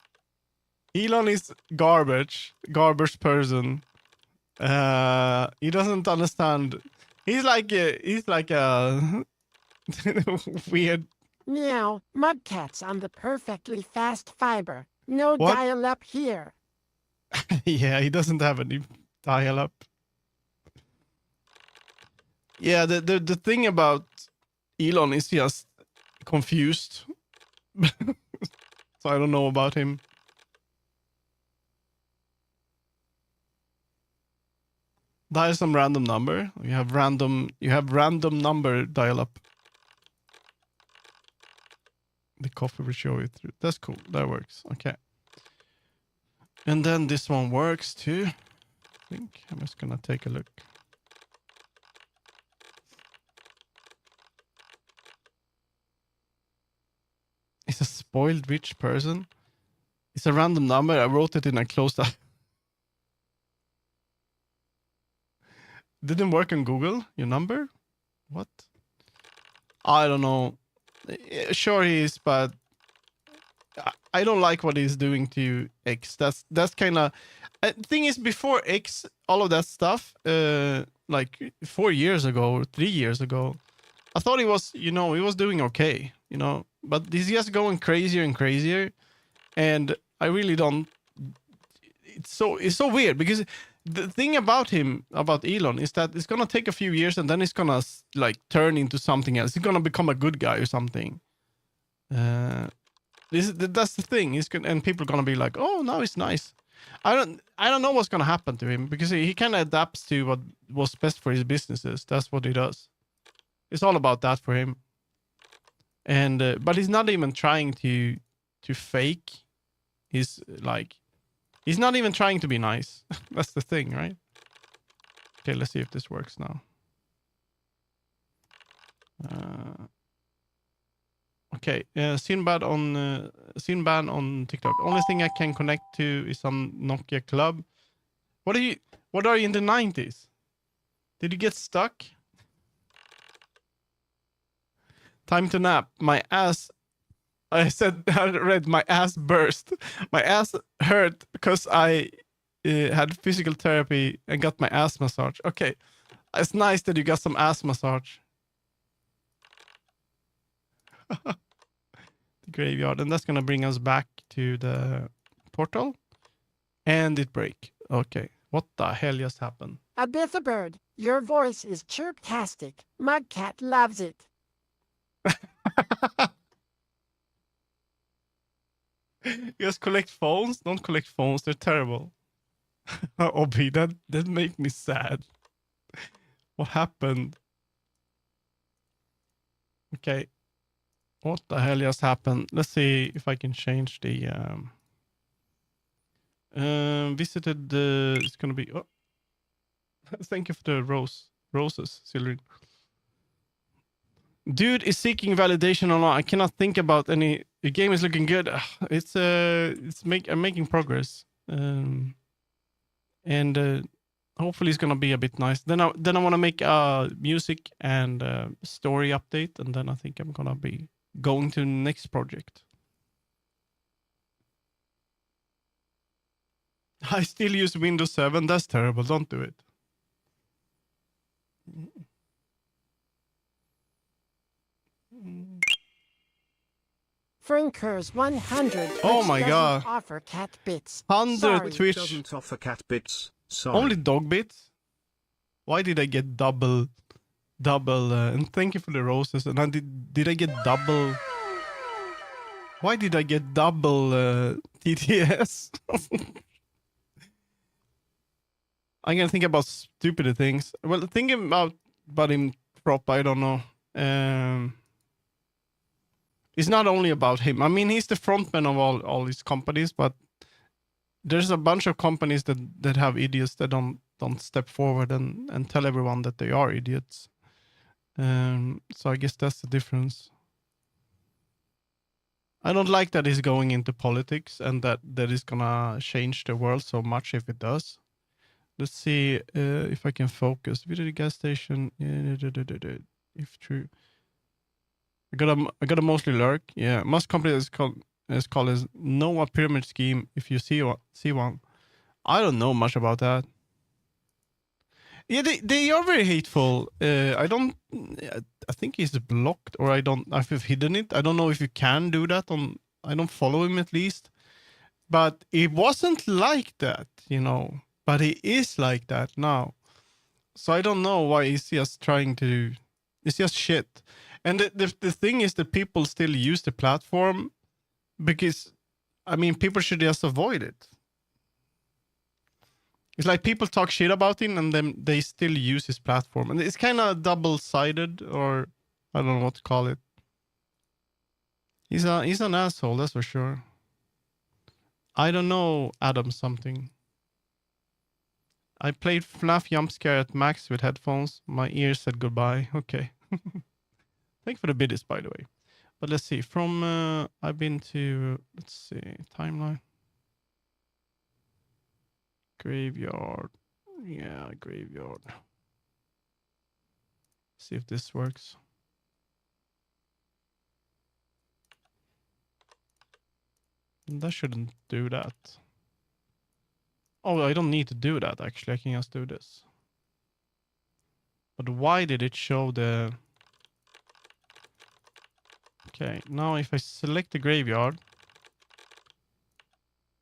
Elon is garbage. Garbage person. He doesn't understand. He's like a weird. Meow, Mudcat's on the perfectly fast fiber. No What? dial-up here. Yeah, he doesn't have any dial-up. Yeah, the thing about Elon is just confused. So I don't know about him. Dial some random number. You have random number dial-up. The coffee will show it through. That's cool. That works. Okay. And then this one works too. I think I'm just gonna take a look. It's a spoiled rich person. It's a random number. I wrote it in a closed up. Didn't work on Google, your number? What? I don't know. Sure he is, but I don't like what he's doing to X. That's kind of thing is before X, all of that stuff, like 4 years ago or 3 years ago, I thought he was, he was doing okay, but he's just going crazier and crazier, and I really don't. It's so weird because the thing about Elon, is that it's gonna take a few years and then it's gonna like turn into something else. He's gonna become a good guy or something. That's the thing. And people are gonna be like, oh, now it's nice. I don't know what's gonna happen to him because he kind of adapts to what was best for his businesses. That's what he does. It's all about that for him. And but he's not even trying to fake. He's not even trying to be nice. That's the thing, right? Okay, let's see if this works now. Okay, Sinbad on TikTok. Only thing I can connect to is some Nokia Club. What are you in the 90s? Did you get stuck? Time to nap. My ass. I read my ass burst. My ass hurt because I had physical therapy and got my ass massage. Okay, it's nice that you got some ass massage. The graveyard, and that's gonna bring us back to the portal, and it break. Okay, what the hell just happened? Abytha Bird, your voice is chirptastic. Mudcat loves it. Just collect phones. Don't collect phones. They're terrible. Obi, that make me sad. What happened? Okay. What the hell just happened? Let's see if I can change the visited the. It's gonna be. Oh, thank you for the roses, Sylvie. Dude is seeking validation or not. I cannot think about any. The game is looking good. I'm making progress. And hopefully it's gonna be a bit nice. Then I want to make a music and story update, and then I think I'm gonna be going to the next project. I still use Windows 7. That's terrible. Don't do it. Frinkers 100. Oh my which God. doesn't offer cat bits. 100 Sorry. Twitch. Doesn't offer cat bits. Sorry. Only dog bits? Why did I get double and thank you for the roses. And did I get double? Why did I get double TTS? I'm gonna think about stupider things. Well, thinking about him prop, I don't know. It's not only about him. I mean, he's the frontman of all these companies, but there's a bunch of companies that have idiots that don't step forward and tell everyone that they are idiots. So I guess that's the difference. I don't like that he's going into politics and that is gonna change the world so much if it does. Let's see if I can focus. Video the gas station. If true. I gotta mostly lurk. Yeah, most companies is called know a pyramid scheme if you see one. I don't know much about that. Yeah, they are very hateful. I think he's blocked, or I've hidden it. I don't know if you can do that I don't follow him at least. But it wasn't like that, But he is like that now. So I don't know why he's just trying to. It's just shit. And the thing is that people still use the platform because, I mean, people should just avoid it. It's like people talk shit about him and then they still use his platform. And it's kind of double-sided, or I don't know what to call it. He's an asshole, that's for sure. I don't know, Adam something. I played FNAF Jump Scare at max with headphones. My ears said goodbye. Okay. Thank you for the biddies, by the way. But let's see. From I've been to, let's see, timeline. Graveyard. Yeah, graveyard. See if this works. That shouldn't do that. Oh, I don't need to do that, actually. I can just do this. But why did it show the... Okay, now if I select the graveyard,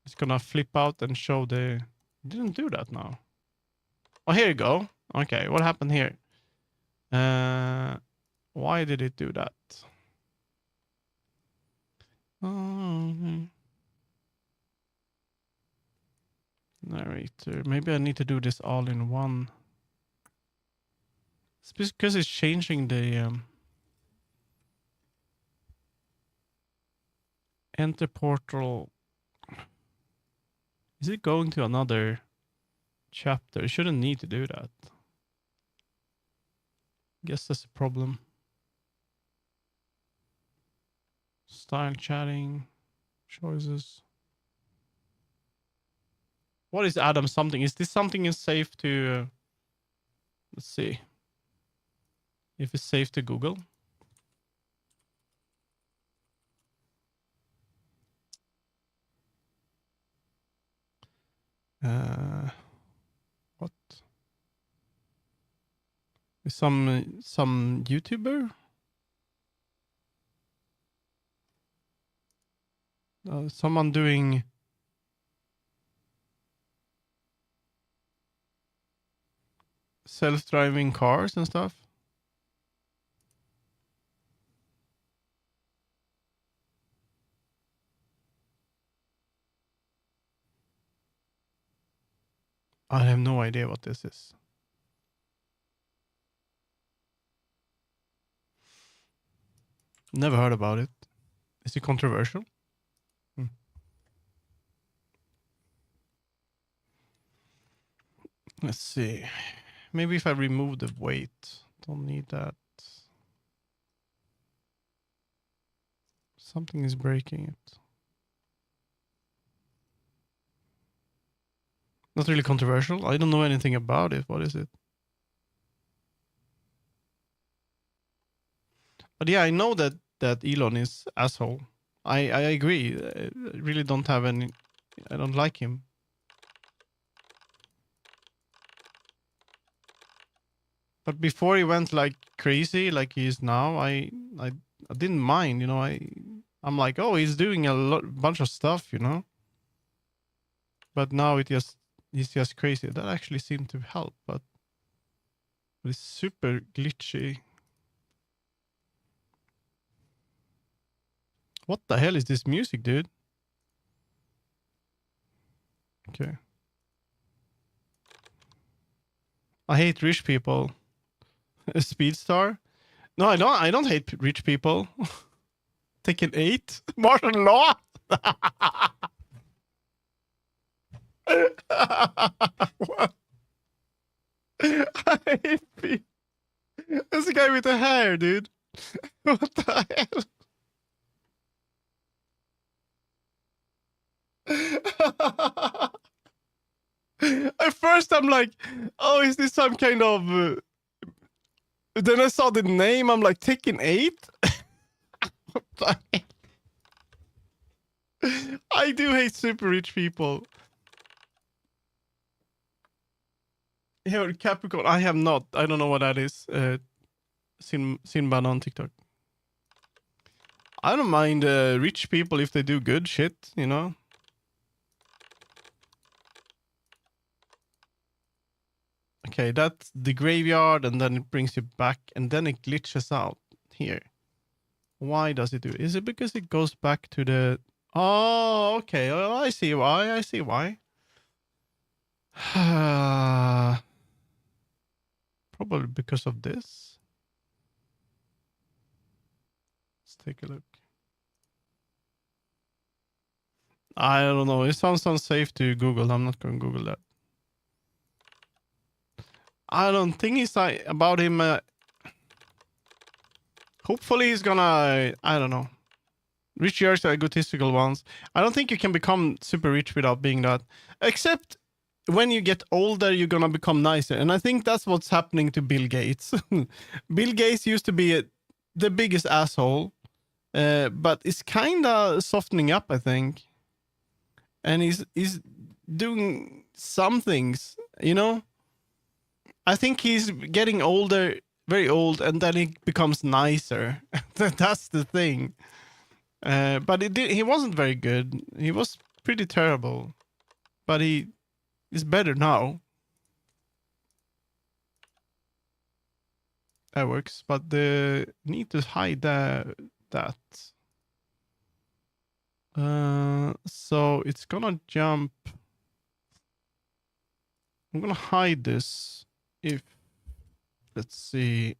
it's gonna flip out and show the... It didn't do that now. Oh, here you go. Okay, what happened here? Why did it do that? Narrator. Maybe I need to do this all in one. It's because it's changing the enter portal. Is it going to another chapter? It shouldn't need to do that. Guess that's a problem. Style chatting. Choices. What is Adam something? Is this something is safe to... let's see. If it's safe to Google. What? Is some YouTuber? Someone doing... self-driving cars and stuff? I have no idea what this is. Never heard about it. Is it controversial? Let's see. Maybe if I remove the weight. Don't need that. Something is breaking it. Not really controversial. I don't know anything about it. What is it? But yeah, I know that Elon is asshole. I agree. I really don't have any... I don't like him. But before he went like crazy, like he is now, I didn't mind, you know. I'm like, oh, he's doing a bunch of stuff, you know. But now he's just crazy. That actually seemed to help, but it's super glitchy. What the hell is this music, dude? Okay. I hate rich people. A speed star? No, I don't hate rich people. Taking 8? Martial law? What? I hate people. That's the guy with the hair, dude. What the hell? At first I'm like, oh, is this some kind of... Then I saw the name, I'm like, Taking 8? What the hell? I do hate super rich people. Here, Capricorn, I have not. I don't know what that is. Sinbad on TikTok. I don't mind rich people if they do good shit, you know? Okay, that's the graveyard, and then it brings you back, and then it glitches out here. Why does it do it? Is it because it goes back to the... Oh, okay. Oh, I see why. I see why. Probably because of this. Let's take a look. I don't know. It sounds unsafe to Google. I'm not going to Google that. I don't think it's about him. Hopefully he's gonna, I don't know. Rich years are egotistical ones. I don't think you can become super rich without being that. Except when you get older, you're gonna become nicer. And I think that's what's happening to Bill Gates. Bill Gates used to be the biggest asshole. But it's kind of softening up, I think. and he's doing some things, you know. I think he's getting older, very old, and then he becomes nicer. That's the thing. But he wasn't very good. He was pretty terrible, but he is better now. That works, but the need to hide that. So it's gonna jump. I'm gonna hide this if, let's see,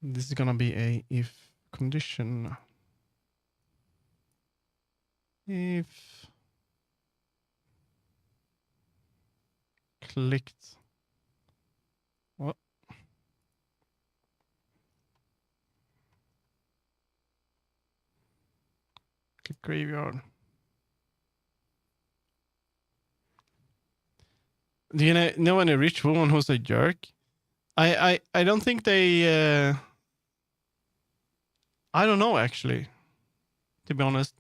this is gonna be a if condition. If clicked. What? Click graveyard. Do you know any rich woman who's a jerk? I don't think they. I don't know actually. To be honest,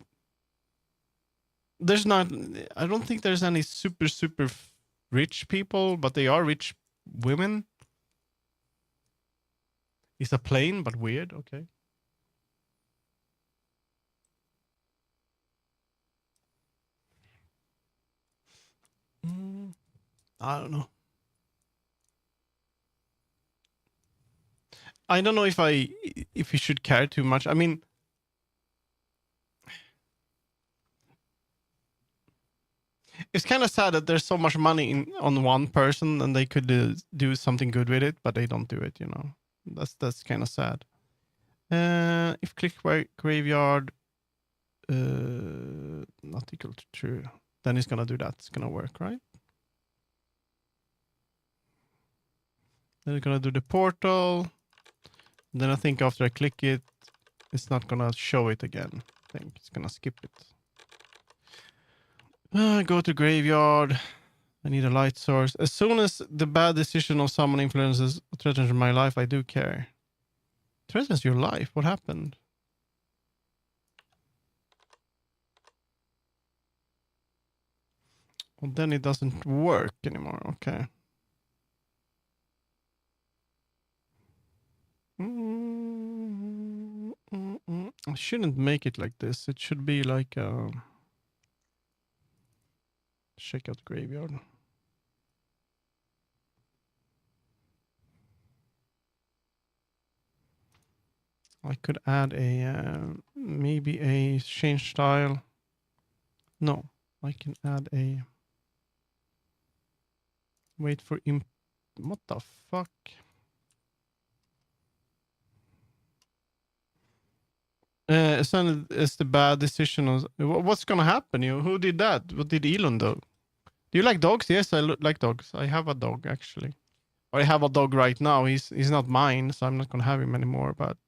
there's not. I don't think there's any super rich people, but they are rich women. It's a plane, but weird. Okay. I don't know. I don't know if you should care too much. I mean, it's kind of sad that there's so much money on one person and they could do something good with it, but they don't do it. You know, that's kind of sad. If click graveyard not equal to true, then it's gonna do that. It's gonna work, right? Then it's gonna do the portal. Then I think after I click it, it's not gonna show it again. I think it's gonna skip it. Go to graveyard. I need a light source. As soon as the bad decision of someone influences threatens my life, I do care. Threatens your life? What happened? Well, then it doesn't work anymore. Okay. I shouldn't make it like this. It should be like check out graveyard. I could add a maybe a change style. No, I can add a wait for what the fuck? So it's the bad decision. What's gonna happen? Who did that? What did Elon do? Do you like dogs? Yes, I like dogs. I have a dog actually. Or I have a dog right now. He's not mine, so I'm not gonna have him anymore. But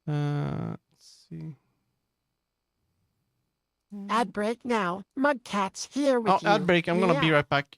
let's see. Ad break now. Mugcat's here with you. Ad break. I'm gonna be Yeah. right back.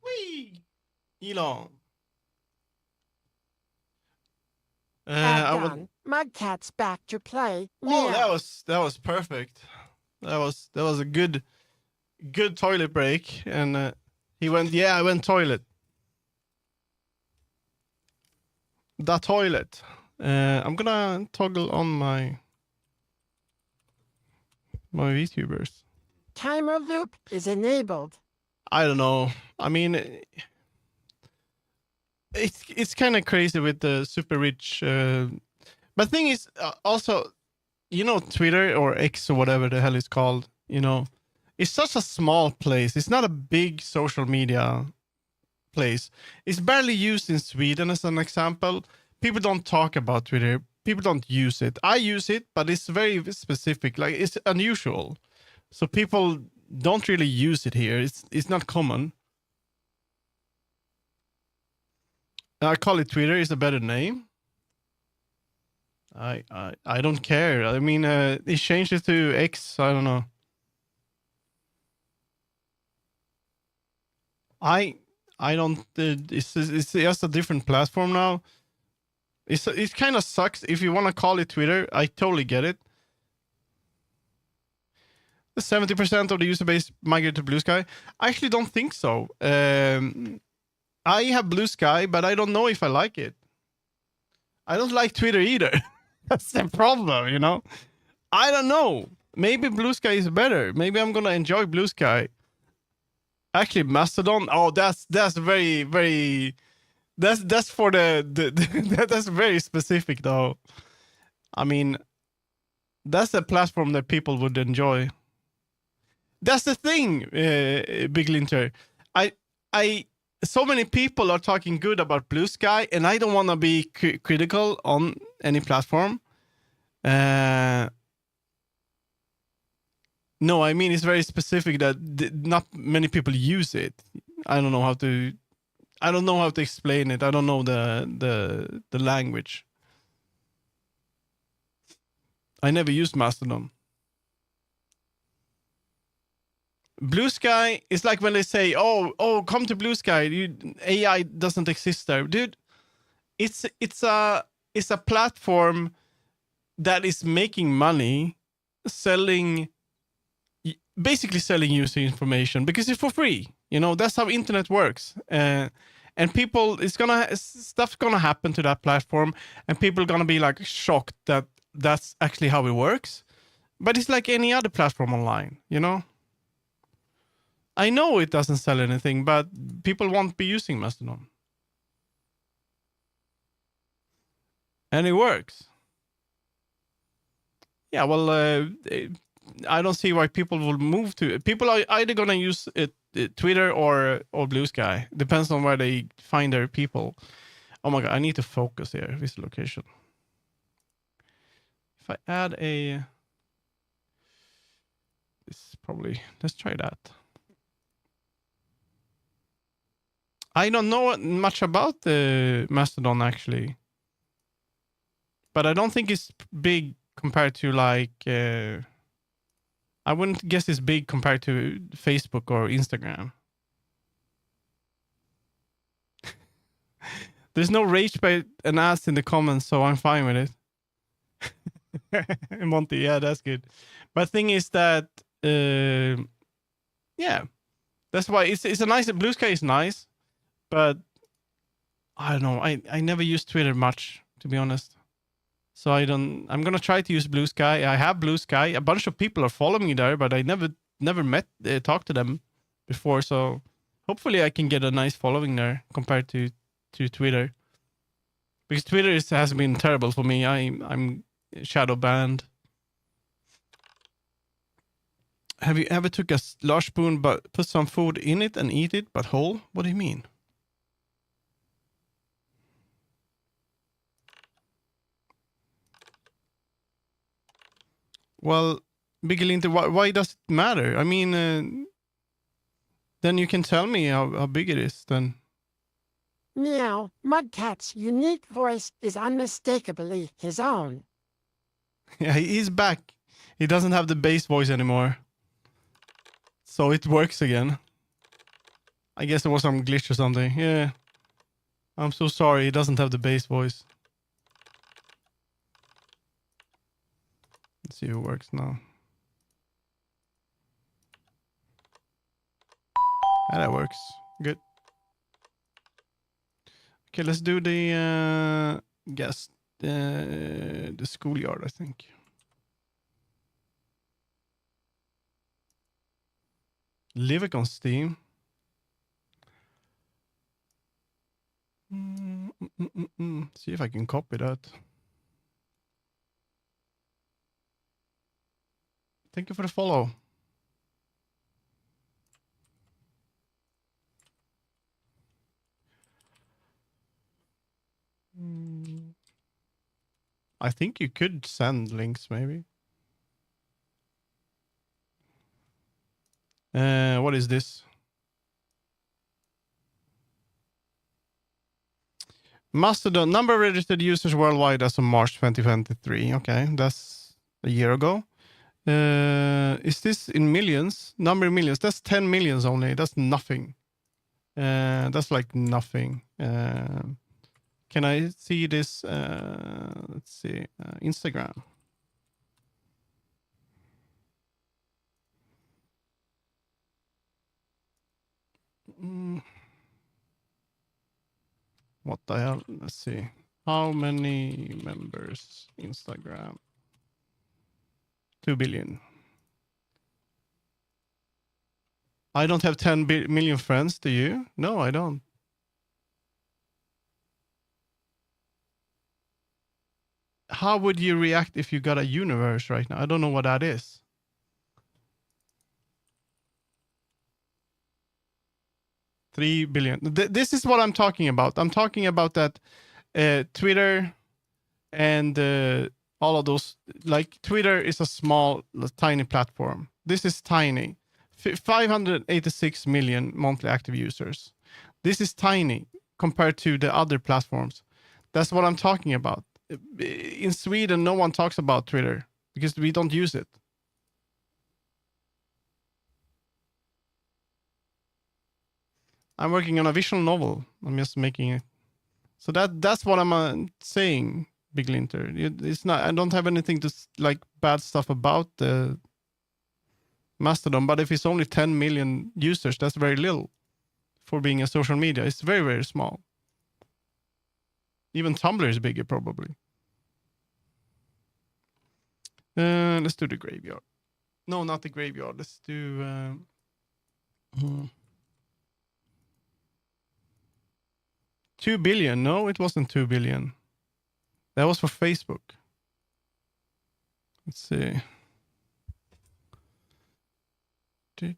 Whee! Elon. I would. Done. Mudcat's back to play. Oh, Meow. that was perfect. That was a good toilet break, and he went. Yeah, I went toilet. The toilet. I'm gonna toggle on my VTubers. Timer loop is enabled. I don't know. I mean, it's kind of crazy with the super rich. But thing is, also, Twitter or X or whatever the hell it's called. It's such a small place. It's not a big social media place. It's barely used in Sweden, as an example. People don't talk about Twitter. People don't use it. I use it, but it's very specific. Like, it's unusual. So people don't really use it here. It's not common. I call it Twitter. It's a better name. I don't care. I mean, they changed it to X. I don't know. I don't. It's just a different platform now. It kind of sucks. If you want to call it Twitter, I totally get it. 70% of the user base migrated to Blue Sky. I actually don't think so. I have Blue Sky, but I don't know if I like it. I don't like Twitter either. That's the problem, I don't know. Maybe Blue Sky is better. Maybe I'm gonna enjoy Blue Sky. Actually, Mastodon. Oh, that's very, very. That's for that's very specific though. I mean, that's a platform that people would enjoy. That's the thing, Big Linter. So many people are talking good about Blue Sky, and I don't want to be critical on any platform. No, I mean, it's very specific that not many people use it. I don't know how to explain it. I don't know the language. I never used Mastodon. Blue Sky is like when they say, "Oh, come to Blue Sky. AI doesn't exist there, dude." It's a platform that is making money, basically selling user information because it's for free. That's how internet works. And stuff's gonna happen to that platform, and people are gonna be like shocked that that's actually how it works. But it's like any other platform online, I know it doesn't sell anything, but people won't be using Mastodon. And it works. Yeah, well, I don't see why people will move to it. People are either going to use Twitter or Blue Sky. Depends on where they find their people. Oh my God, I need to focus here, this location. If I add let's try that. I don't know much about the Mastodon actually, but I don't think it's big compared to I wouldn't guess it's big compared to Facebook or Instagram. There's no rage bait and ads in the comments, so I'm fine with it. Monty, yeah, that's good. But thing is that, yeah, that's why it's a nice. Blue Sky is nice. But I don't know. I never use Twitter much, to be honest. So I'm gonna try to use Blue Sky. I have Blue Sky. A bunch of people are following me there, but I never talked to them before. So hopefully I can get a nice following there compared to Twitter. Because Twitter has been terrible for me. I'm shadow banned. Have you ever took a large spoon but put some food in it and eat it but whole? What do you mean? Well, Big Linter, why does it matter? I mean, then you can tell me how big it is then. Meow. Mudcat's unique voice is unmistakably his own. Yeah, he's back. He doesn't have the bass voice anymore. So it works again. I guess there was some glitch or something. Yeah. I'm so sorry. He doesn't have the bass voice. Let's see who works now. That works. Good. Okay, let's do the guest, the schoolyard, I think. Livic on Steam. See if I can copy that. Thank you for the follow. I think you could send links, maybe. What is this? Mastodon number of registered users worldwide as of March 2023. Okay, that's a year ago. Is this in millions? Number of millions? That's 10 millions only. That's nothing. That's like nothing. Can I see this? Let's see. Instagram. What the hell? Let's see. How many members? Instagram. 2 billion. I don't have 10 million friends. Do you? No, I don't. How would you react if you got a universe right now? I don't know what that is. $3 billion. This is what I'm talking about. I'm talking about that Twitter and all of those. Like Twitter is a small, tiny platform. This is tiny. 586 million monthly active users. This is tiny compared to the other platforms. That's what I'm talking about. In Sweden, no one talks about Twitter because we don't use it. I'm working on a visual novel. I'm just making it. So that's what I'm saying, Big Linter. It's not. I don't have anything to like bad stuff about the Mastodon, but if it's only 10 million users, that's very little for being a social media. It's very, very small. Even Tumblr is bigger, probably. Let's do the graveyard. No, not the graveyard. Let's do... 2 billion. No, it wasn't 2 billion. That was for Facebook. Let's see. It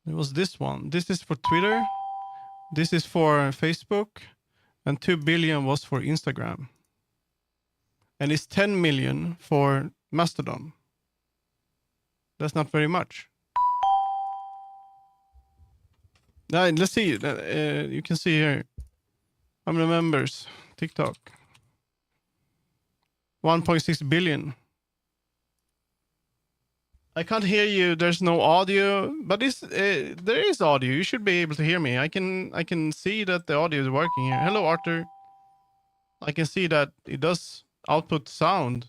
was this one. This is for Twitter. This is for Facebook. And 2 billion was for Instagram. And it's 10 million for Mastodon. That's not very much. Now, let's see. You can see here. How many members? TikTok. 1.6 billion. I can't hear you. There's no audio, but there is audio. You should be able to hear me. I can see that the audio is working here. Hello, Arthur. I can see that it does output sound.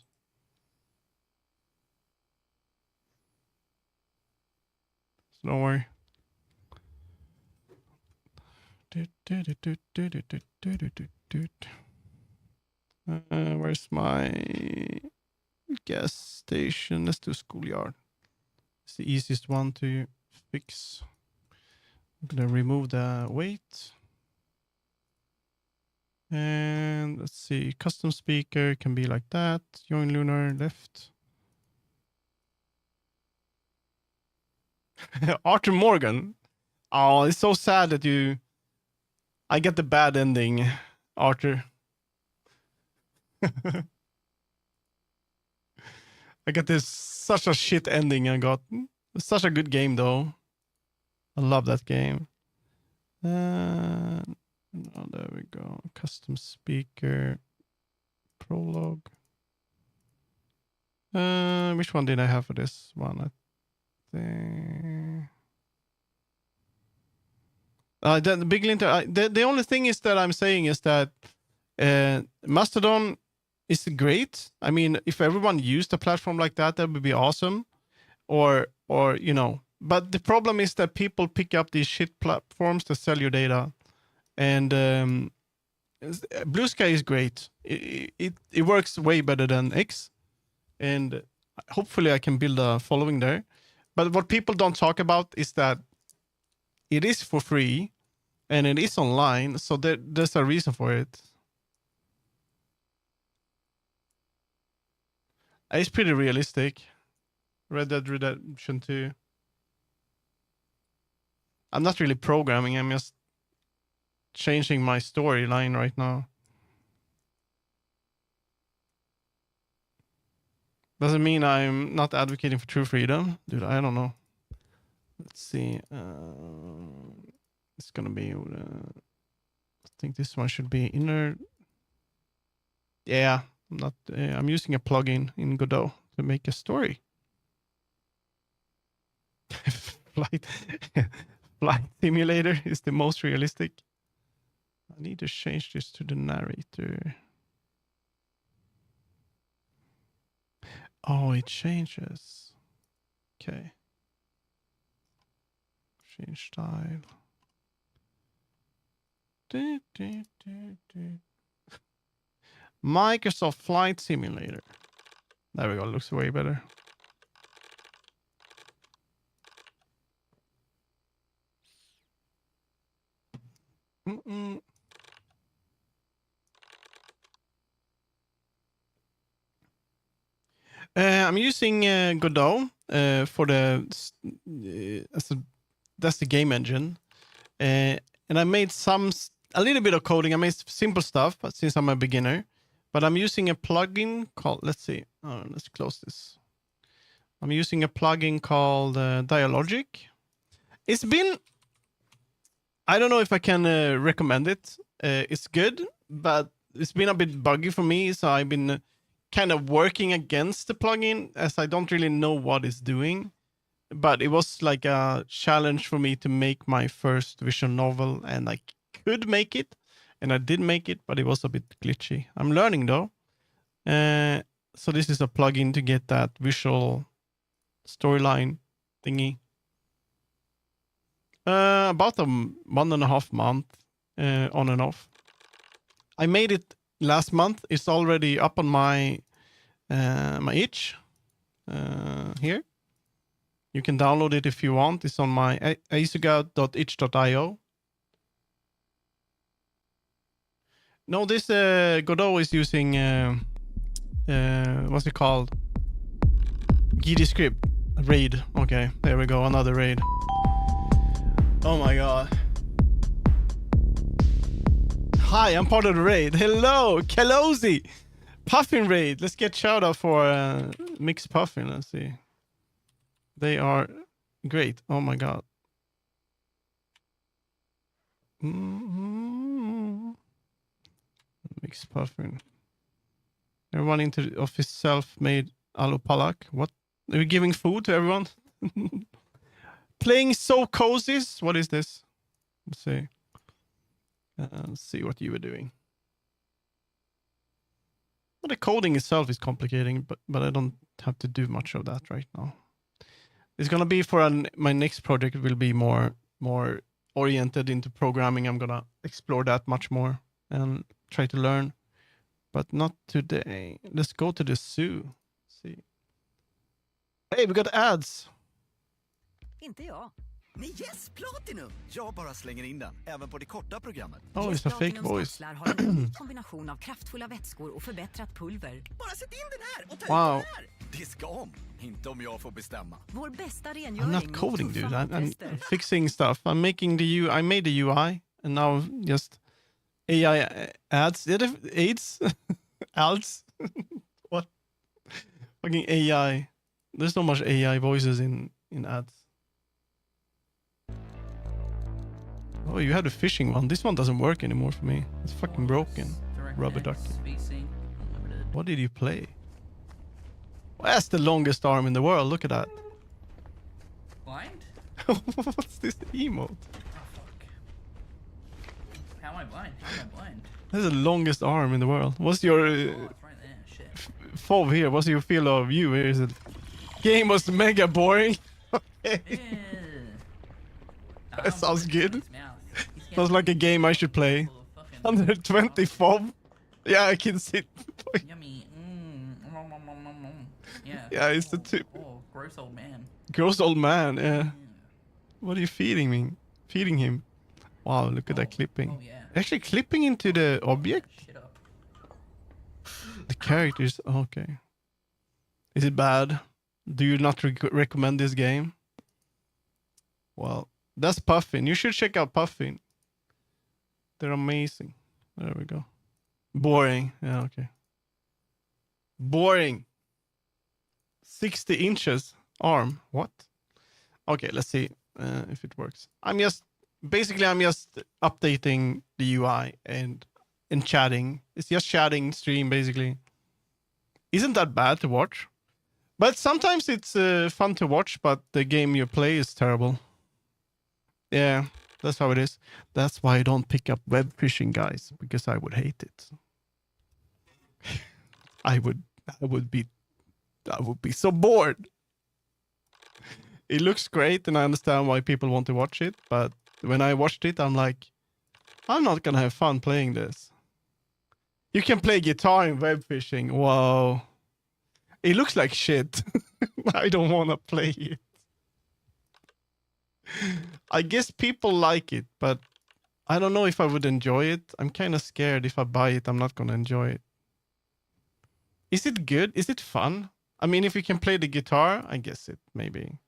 So don't worry. Where's my gas station? Let's do schoolyard. It's the easiest one to fix. I'm gonna remove the weight. And let's see, custom speaker can be like that. Join Lunar left. Arthur Morgan. Oh, it's so sad that I get the bad ending, Arthur. I got this such a shit ending I got. It's such a good game though. I love that game. Oh, there we go. Custom speaker. Prologue. Which one did I have for this one? I think... the Big Linter. The only thing is that I'm saying is that Mastodon is great. I mean, if everyone used a platform like that, that would be awesome. Or you know, but the problem is that people pick up these shit platforms to sell your data, and Blue Sky is great. It works way better than X, and hopefully I can build a following there. But what people don't talk about is that it is for free, and it is online, so there's a reason for it. It's pretty realistic. Red Dead Redemption 2. I'm not really programming, I'm just changing my storyline right now. Doesn't mean I'm not advocating for true freedom. Dude, I don't know. Let's see. It's gonna be... I think this one should be inner... Yeah, I'm using a plugin in Godot to make a story. Flight simulator is the most realistic. I need to change this to the narrator. Oh, it changes. Okay. Change style. Microsoft Flight Simulator. There we go. Looks way better. I'm using Godot for that's the game engine, and I made a little bit of coding. I made simple stuff, but since I'm a beginner, but I'm using a plugin called. Let's see. Let's close this. I'm using a plugin called Dialogic. It's been. I don't know if I can recommend it. It's good, but it's been a bit buggy for me, so I've been kind of working against the plugin as I don't really know what it's doing. But it was like a challenge for me to make my first visual novel, and I could make it, and I did make it, but it was a bit glitchy. I'm learning though. So this is a plugin to get that visual storyline thingy. About 1.5 month on and off. I made it last month. It's already up on my my itch here. You can download it if you want. It's on my isuga.itch.io. No, this Godot is using what's it called? GD script raid. Okay, there we go. Another raid. Oh my god. Hi, I'm part of the raid. Hello, Kalozi. Puffin raid. Let's get shout out for Mixed Puffin. Let's see. They are great. Oh my god. Mixed Puffin. Everyone into the office self-made Alu Palak. What? Are you giving food to everyone? Playing so cozy. What is this? Let's see. Let's see what you were doing. Well, the coding itself is complicating, but I don't have to do much of that right now. It's gonna be for my next project. Will be more oriented into programming. I'm gonna explore that much more and try to learn, but not today. Let's go to the zoo. See. Hey, we got ads. Inte jag. Nej, yes, Platinum! Jag bara slänger in den, även på det korta programmet. Oh, it's a fake Platinums voice. kapslar har en unik kombination av kraftfulla vätskor och förbättrat pulver. Bara sätt in den här och ta Wow. ut den här! Det ska om, inte om jag får bestämma. Vår bästa I'm rengöring not coding, mot dude. tuffa I'm mattester. fixing stuff. I'm making I made the UI, and now just AI ads. AIDS? Ads? What? Fucking AI. There's so much AI voices in ads. Oh, you had a fishing one. This one doesn't work anymore for me. It's fucking broken. Rubber duck. What did you play? Well, that's the longest arm in the world. Look at that. Blind? What's this emote? Oh fuck. How am I blind? How am I blind? That's the longest arm in the world. What's your Oh, it's right there. Shit. FOV here? What's your feel of view here? Is it game was mega boring? Okay. That sounds good. Sounds like a game I should play. 120 FOV? Yeah, I can see. Yummy. Yeah. Yeah, it's the tip. Oh, gross old man. Gross old man, yeah. What are you feeding me? Feeding him? Wow, look at that clipping. Oh, yeah. Actually clipping into the object? Shit up. The characters, okay. Is it bad? Do you not recommend this game? Well, that's Puffin. You should check out Puffin. They're amazing. There we go. Boring. Yeah, okay. Boring. 60 inches arm. What? Okay, let's see if it works. I'm just updating the UI and chatting. It's just chatting stream basically. Isn't that bad to watch? But sometimes it's fun to watch, but the game you play is terrible. Yeah, that's how it is. That's why I don't pick up web fishing, guys, because I would hate it. I would be so bored. It looks great, and I understand why people want to watch it, but when I watched it, I'm like, I'm not gonna have fun playing this. You can play guitar in web fishing. Whoa. It looks like shit. I don't want to play it. I guess people like it, but I don't know if I would enjoy it. I'm kind of scared if I buy it, I'm not going to enjoy it. Is it good? Is it fun? I mean, if you can play the guitar, I guess it maybe.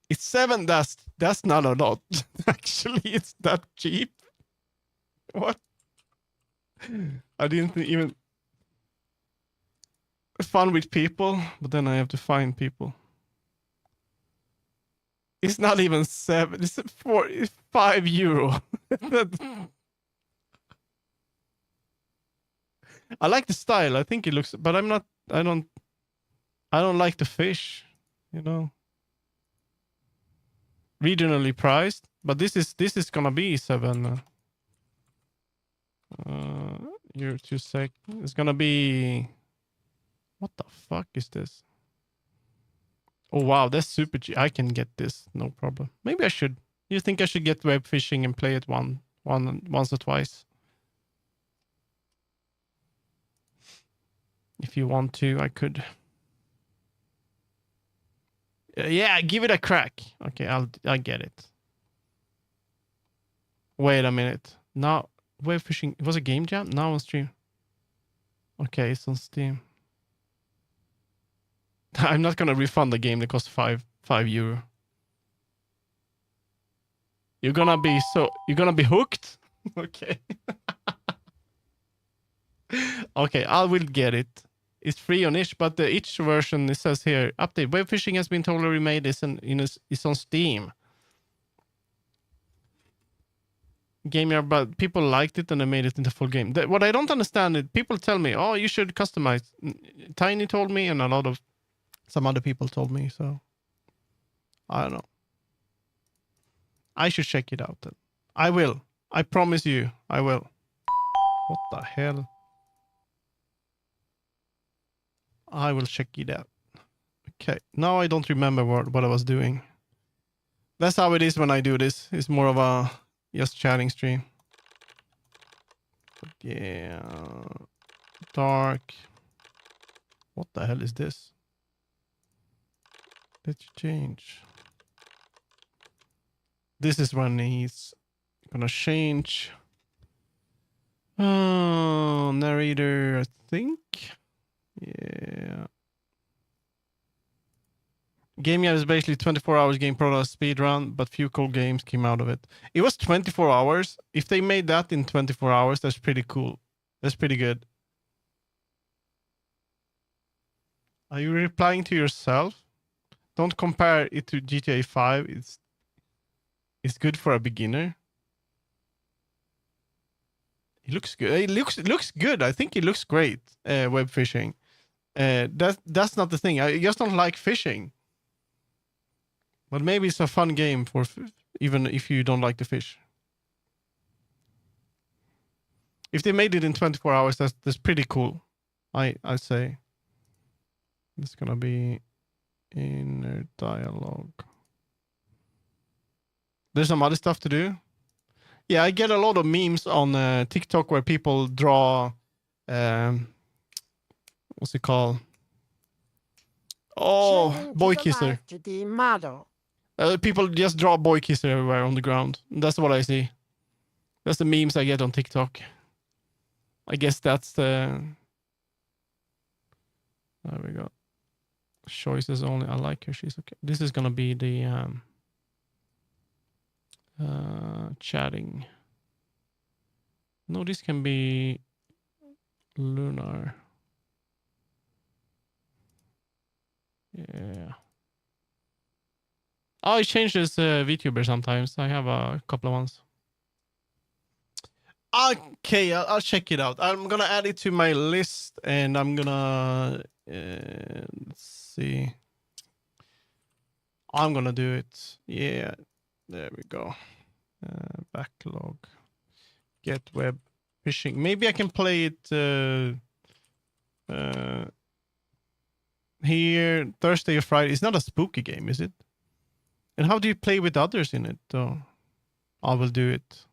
It's 7. That's not a lot. Actually, it's that cheap. What? I didn't even fun with people, but then I have to find people. It's not even 7. It's 4. It's €5. I like the style. I think it looks, but I'm not. I don't like the fish. You know. Regionally priced, but this is gonna be 7. You're 2 sec. It's gonna be. What the fuck is this? Oh wow, that's super cheap. I can get this, no problem. Maybe I should. You think I should get web fishing and play it once or twice? If you want to, I could. Yeah, give it a crack. Okay, I'll get it. Wait a minute. Now web fishing. It was a game jam. Now on stream. Okay, it's on Steam. I'm not gonna refund the game that costs €5. You're gonna be hooked? Okay. Okay, I will get it. It's free on itch, but the itch version, it says here, update. Web fishing has been totally remade. It's on Steam. Game, but people liked it and they made it into full game. What I don't understand is people tell me, oh, you should customize. Tiny told me, and some other people told me, so I don't know. I should check it out then. I will. I promise you, I will. What the hell? I will check it out. Okay, now I don't remember what I was doing. That's how it is when I do this. It's more of a just chatting stream. But yeah. Dark. What the hell is this? Let's change. This is when he's gonna change. Narrator, I think. Yeah. Game Jam is basically 24 hours game product speedrun, but few cool games came out of it. It was 24 hours. If they made that in 24 hours, that's pretty cool. That's pretty good. Are you replying to yourself? Don't compare it to GTA 5. It's good for a beginner. It looks good. It looks good. I think it looks great. Web fishing. That's not the thing. I just don't like fishing. But maybe it's a fun game for even if you don't like the fish. If they made it in 24 hours, that's pretty cool. I say. It's gonna be inner dialogue. There's some other stuff to do. Yeah, I get a lot of memes on TikTok where people draw, what's it called? Oh, Chained boy to the kisser. life to the model. People just draw boy kisser everywhere on the ground. That's what I see. That's the memes I get on TikTok. I guess that's the... There we go. Choices only. I like her. She's okay. This is gonna be the chatting. No, this can be lunar. Yeah. Oh, it changes VTuber sometimes. I have a couple of ones. Okay, I'll check it out. I'm gonna add it to my list, and I'm gonna let's see. I'm gonna do it. Yeah, there we go. Backlog. Get web fishing. Maybe I can play it here Thursday or Friday. It's not a spooky game, is it? And how do you play with others in it? Though I will do it.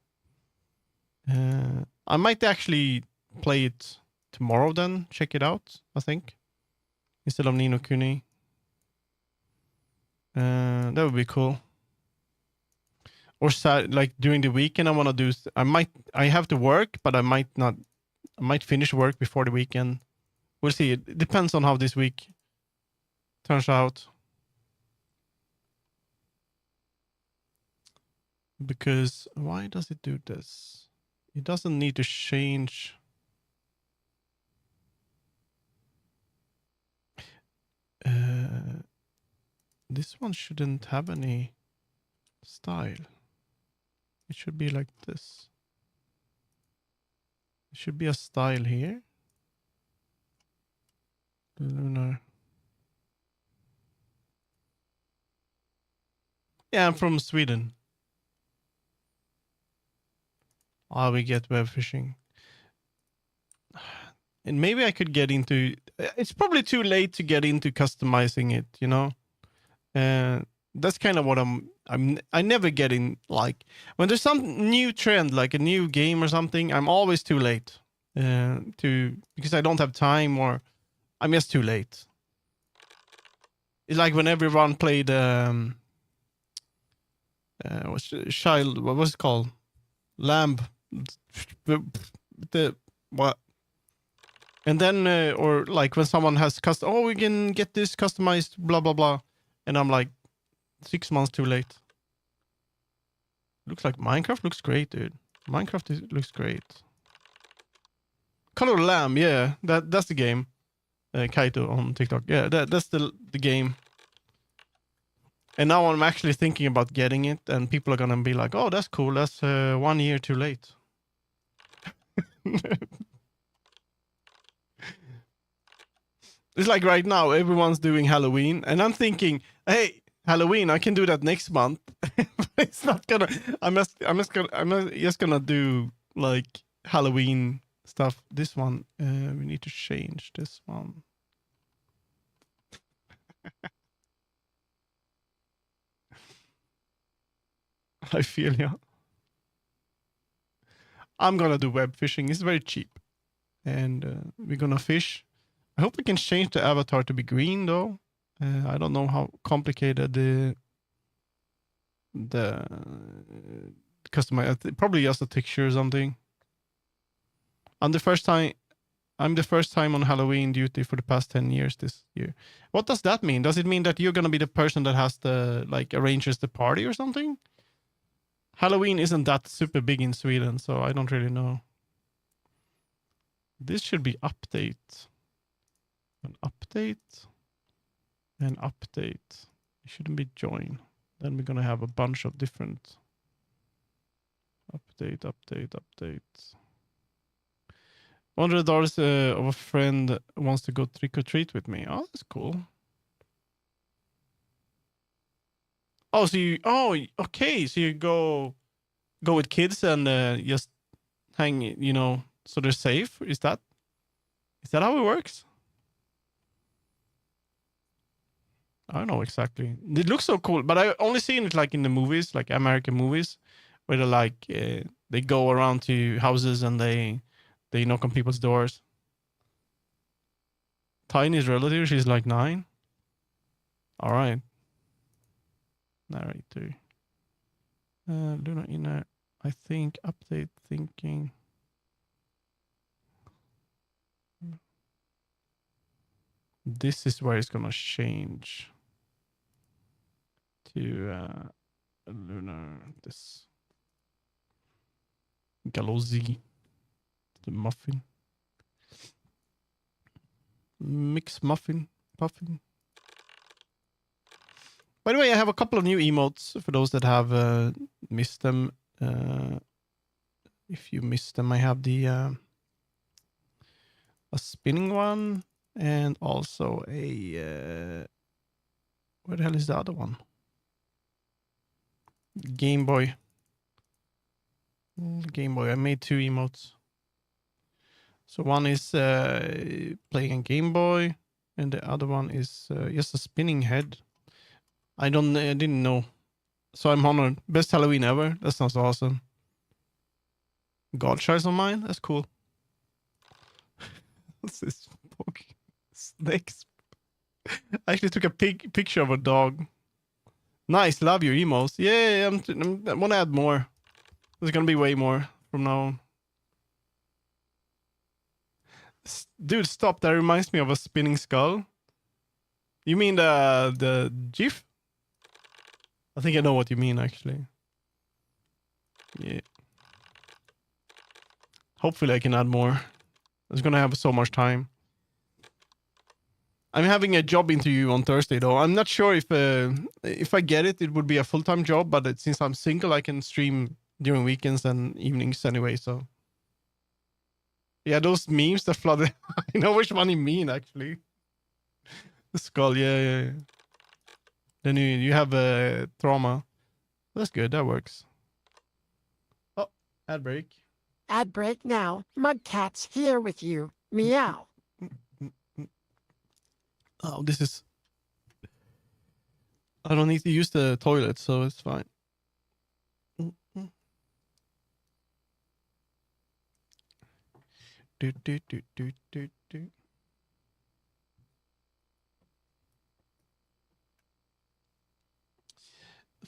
I might actually play it tomorrow. Then check it out. I think instead of Nino Kuni. That would be cool. Or like during the weekend, I want to do. I have to work, but I might not. I might finish work before the weekend. We'll see. It depends on how this week turns out. Because why does it do this? It doesn't need to change. This one shouldn't have any style. It should be like this. There should be a style here. Lunar. Yeah, I'm from Sweden. We get web fishing. And maybe I could get into... It's probably too late to get into customizing it, you know? That's kind of what I never get in, like... When there's some new trend, like a new game or something, I'm always too late. Because I don't have time, or I'm just too late. It's like when everyone played... what was it called? Lamb. What? And then, or like when someone has we can get this customized, blah, blah, blah. And I'm like, 6 months too late. Looks like Minecraft looks great, dude. Minecraft looks great. Color Lamb, yeah. That's the game. Kaito on TikTok. Yeah, that's the game. And now I'm actually thinking about getting it, and people are gonna be like, oh, that's cool. That's 1 year too late. It's like right now, everyone's doing Halloween, and I'm thinking, hey, Halloween, I can do that next month. It's not gonna. I'm just gonna do like Halloween stuff. This one, we need to change this one. I feel ya. I'm gonna do web fishing. It's very cheap, and we're gonna fish. I hope we can change the avatar to be green, though. I don't know how complicated the customize. Probably just a texture or something. I'm the first time on Halloween duty for the past 10 years this year. What does that mean? Does it mean that you're gonna be the person that has arranges the party or something? Halloween isn't that super big in Sweden, so I don't really know. This should be update. An update. An update. It shouldn't be join. Then we're gonna have a bunch of different update. $100 of a friend wants to go trick or treat with me. Oh, that's cool. Oh, okay. So you go with kids and just hang, so they're safe. Is that how it works? I don't know exactly. It looks so cool, but I only seen it like in the movies, like American movies, where they like they go around to houses and they knock on people's doors. Tiny's relative, she's like 9. All right. Narrator. Luna Inner. I think update thinking. This is where it's gonna change to Luna. This Galozi, the muffin, mix muffin, puffin. By the way, I have a couple of new emotes for those that have missed them. If you missed them, I have the a spinning one and also a where the hell is the other one? Game Boy. Game Boy. I made 2 emotes. So one is playing a Game Boy, and the other one is just a spinning head. I didn't know. So I'm honored. Best Halloween ever. That sounds awesome. God tries on mine? That's cool. What's this? Snakes. I actually took a picture of a dog. Nice. Love your emos. Yeah, I want to add more. There's going to be way more from now on. Dude, stop. That reminds me of a spinning skull. You mean the GIF? I think I know what you mean, actually. Yeah. Hopefully I can add more. I was gonna have so much time. I'm having a job interview on Thursday, though. I'm not sure if I get it, it would be a full-time job, but since I'm single, I can stream during weekends and evenings anyway, so. Yeah, those memes that flooded. I know which one you mean, actually. The skull, yeah. Then you have a trauma. That's good. That works. Oh, ad break. Ad break now. Mudcat's here with you. Meow. Oh, this is. I don't need to use the toilet, so it's fine. Do.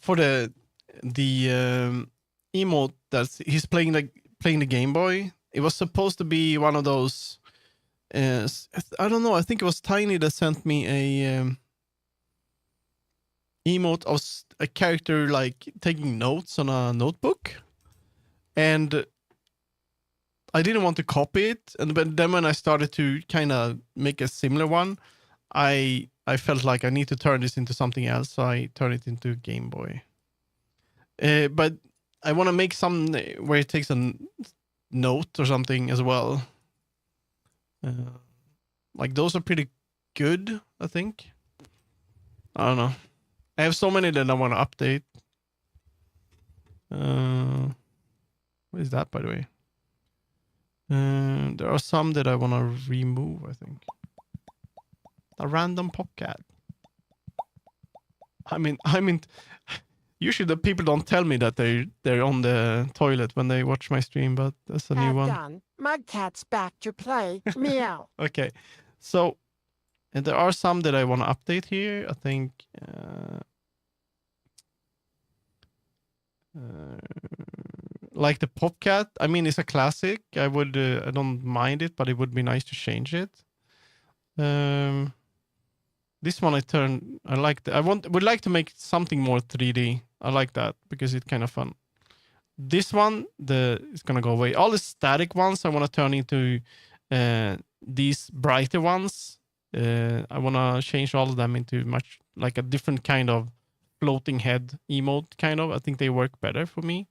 For the emote that he's playing the Game Boy, it was supposed to be one of those. I don't know. I think it was Tiny that sent me a emote of a character like taking notes on a notebook, and I didn't want to copy it. But then when I started to kind of make a similar one, I felt like I need to turn this into something else, so I turned it into Game Boy. But I want to make some where it takes a note or something as well. Like those are pretty good, I think. I don't know. I have so many that I want to update. What is that, by the way? There are some that I want to remove, I think. A random popcat. I mean, usually the people don't tell me that they're on the toilet when they watch my stream, but that's a new one. Done. Mudcat's back to play. Meow. Okay, so and there are some that I want to update here. I think like the popcat. I mean, it's a classic. I don't mind it, but it would be nice to change it. This one I like. Would like to make something more 3D. I like that because it's kind of fun. This one, it's gonna go away. All the static ones I want to turn into these brighter ones. I want to change all of them into much like a different kind of floating head emote kind of. I think they work better for me.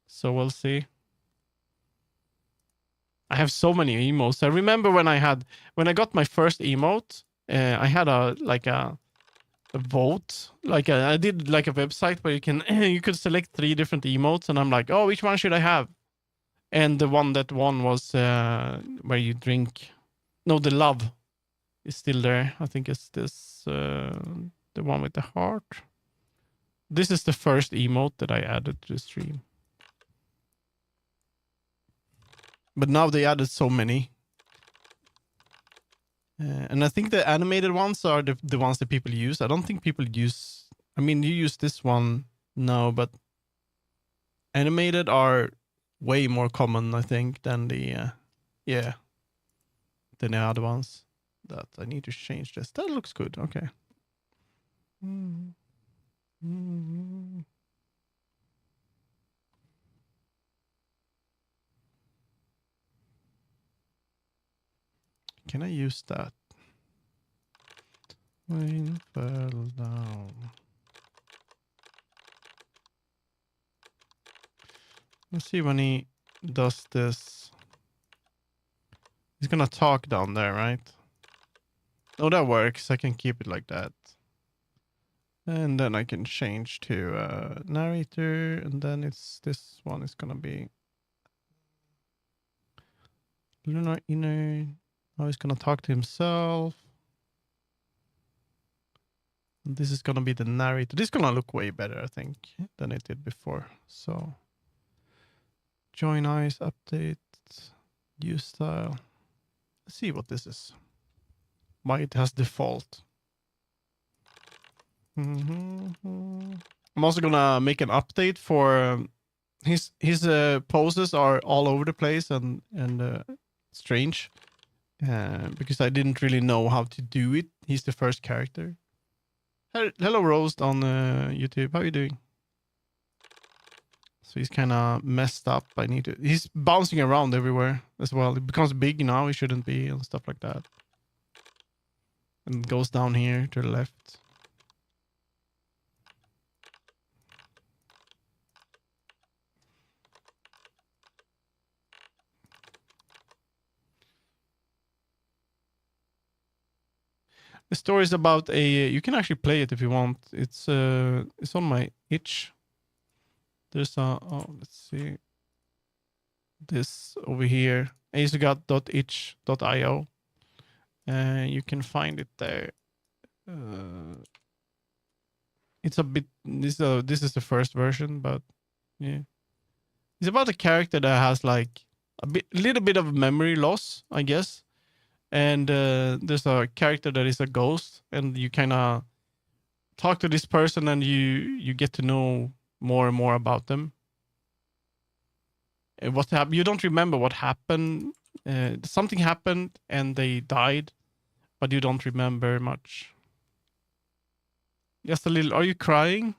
So we'll see. I have so many emotes. I remember when I got my first emote, I had a vote. I did like a website where you could select 3 different emotes, and I'm like, oh, which one should I have? And the one that won was where you drink. No, the love is still there. I think it's this, the one with the heart. This is the first emote that I added to the stream. But now they added so many. And I think the animated ones are the ones that people use. I don't think people use... I mean, you use this one now, but animated are way more common, I think, than the... than the other ones. That I need to change this. That looks good. Okay. Can I use that? Rain fell down. Let's see when he does this. He's gonna talk down there, right? Oh, that works. I can keep it like that. And then I can change to narrator, and then it's this one is gonna be Lunar Inner. Now he's gonna talk to himself. And this is gonna be the narrator. This is gonna look way better, I think, than it did before. So join eyes, update, use style. Let's see what this is. Why it has default. I'm also gonna make an update for his poses are all over the place and strange because I didn't really know how to do it. He's the first character. Hello, Roast on YouTube. How are you doing? So he's kind of messed up. He's bouncing around everywhere as well. It becomes big now. He shouldn't be and stuff like that. And goes down here to the left. The story is about you can actually play it if you want. It's on my itch. There's let's see. This over here, azugat.itch.io. You can find it there. It's a bit. This is the first version, but yeah, it's about a character that has like little bit of memory loss, I guess. And there's a character that is a ghost, and you kind of talk to this person, and you get to know more and more about them. And what happened? You don't remember what happened. Something happened, and they died, but you don't remember much. Just a little. Are you crying?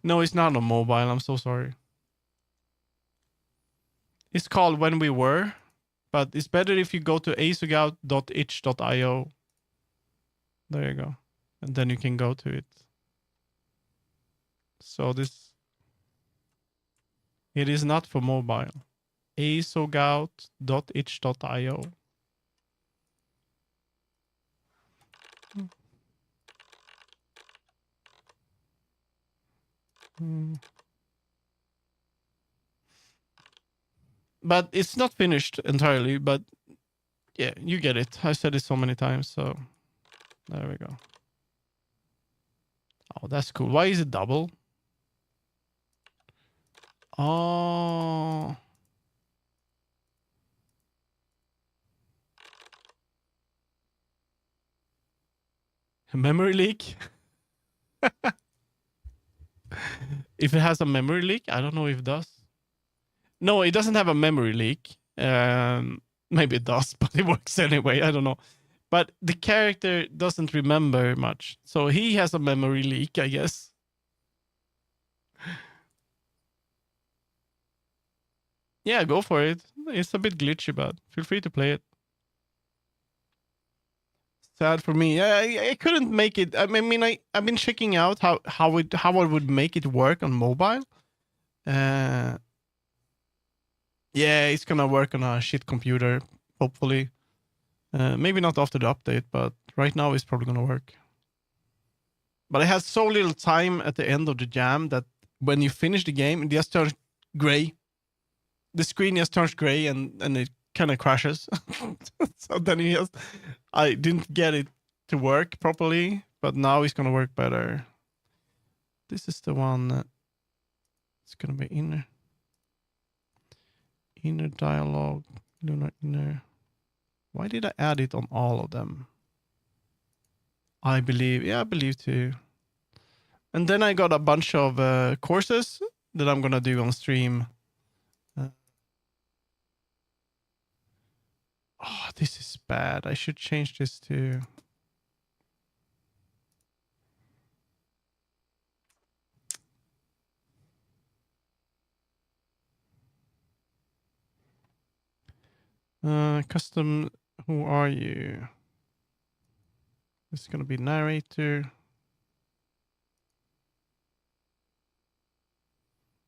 No, it's not on mobile. I'm so sorry. It's called When We Were, but it's better if you go to azugat.itch.io. There you go. And then you can go to it. So it is not for mobile. azugat.itch.io. But it's not finished entirely, but yeah, you get it. I said it so many times, so there we go. Oh, that's cool. Why is it double? Oh. A memory leak? If it has a memory leak, I don't know if it does. No, it doesn't have a memory leak. Maybe it does, but it works anyway. I don't know. But the character doesn't remember much. So he has a memory leak, I guess. Yeah, go for it. It's a bit glitchy, but feel free to play it. Sad for me. I couldn't make it. I mean, I've been checking out how I would make it work on mobile. Yeah, it's gonna work on a shit computer, hopefully. Maybe not after the update, but right now it's probably gonna work. But I had so little time at the end of the jam that when you finish the game, it just turns gray. The screen just turns gray and it kind of crashes. So then I didn't get it to work properly, but now it's gonna work better. This is the one that it's gonna be inner dialogue, lunar inner. Why did I add it on all of them? I believe too. And then I got a bunch of courses that I'm gonna do on stream. Oh, this is bad. I should change this to... custom, who are you? This is gonna be narrator.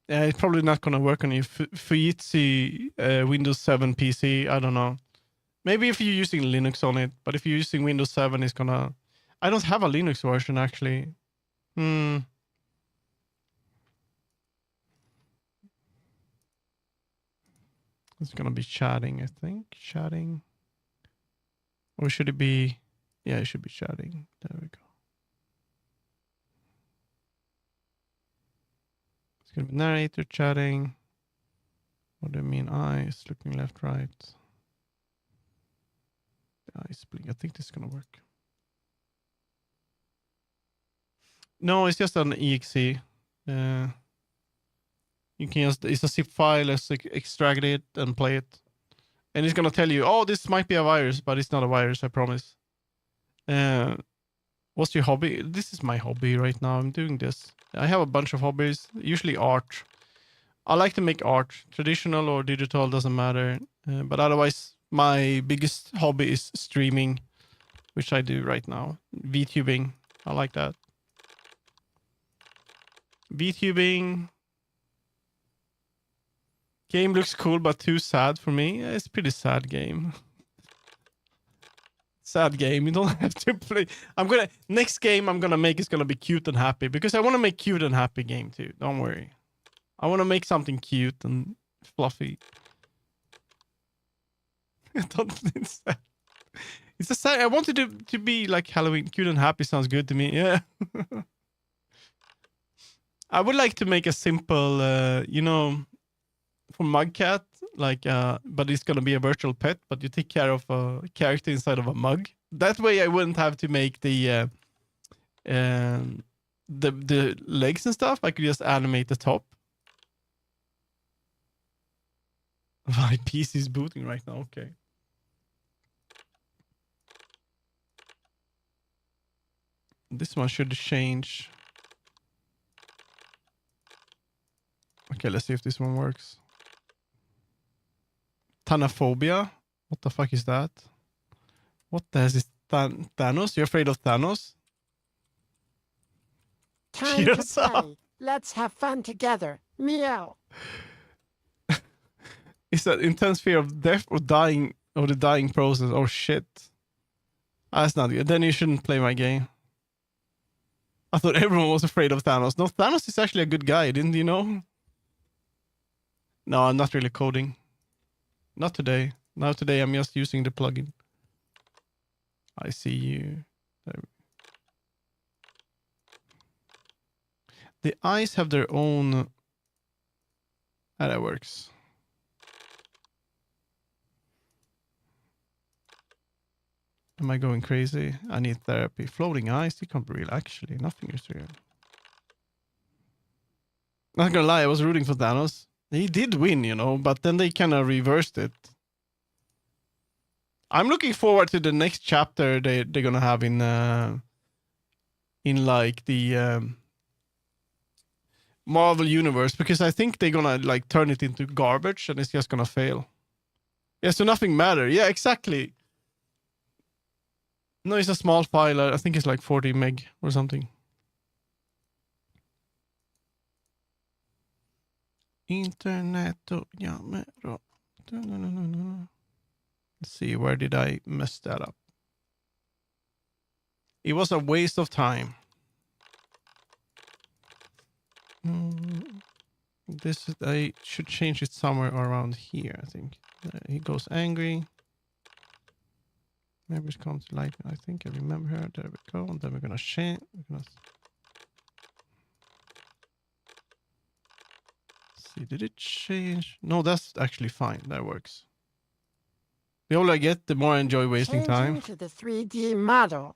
Yeah, it's probably not gonna work on you. Fujitsu Windows 7 PC, I don't know. Maybe if you're using Linux on it, but if you're using Windows 7, it's gonna... I don't have a Linux version, actually. It's gonna be chatting, I think. Chatting. Or should it be... Yeah, it should be chatting. There we go. It's gonna be narrator chatting. What do you mean? Eyes looking left, right. Eyes blink. I think this is gonna work. No, it's just an exe. You can just, it's a zip file, let's extract it and play it. And it's gonna tell you, oh, this might be a virus, but it's not a virus, I promise. What's your hobby? This is my hobby right now. I'm doing this. I have a bunch of hobbies, usually art. I like to make art, traditional or digital, doesn't matter. But otherwise, my biggest hobby is streaming, which I do right now. VTubing, I like that. VTubing. Game looks cool, but too sad for me. Yeah, it's a pretty sad game. Sad game. You don't have to play. Next game I'm gonna make is gonna be cute and happy, because I want to make cute and happy game too. Don't worry. I want to make something cute and fluffy. It's a sad. I wanted to be like Halloween. Cute and happy sounds good to me. Yeah. I would like to make a simple, for Mugcat, like, but it's gonna be a virtual pet, but you take care of a character inside of a mug. That way, I wouldn't have to make the legs and stuff. I could just animate the top. My PC is booting right now. Okay. This one should change. Okay, let's see if this one works. Thanophobia? What the fuck is that? What the hell is this? Thanos? You're afraid of Thanos? Time to play. Let's have fun together. Meow. Is that intense fear of death or dying, or the dying process? Oh shit. That's not good. Then you shouldn't play my game. I thought everyone was afraid of Thanos. No, Thanos is actually a good guy, didn't you know? No, I'm not really coding. Not today. Now today I'm just using the plugin. I see you. There. The eyes have their own... How that works. Am I going crazy? I need therapy. Floating eyes, they can't be real. Actually, nothing is real. Not gonna lie, I was rooting for Thanos. He did win, but then they kind of reversed it. I'm looking forward to the next chapter they're gonna have in like the Marvel universe, because I think they're gonna like turn it into garbage and it's just gonna fail. Yeah, so nothing matter. Yeah, exactly. No, it's a small file. I think it's like 40 meg or something. Internet. Yeah, let's see, where did I mess that up? It was a waste of time. This I should change it somewhere around here. I think he goes angry. Members come to life. I think I remember her. There we go. And then we're gonna change. See, did it change? No, that's actually fine. That works. The older I get, the more I enjoy wasting time. Changing to the 3D model.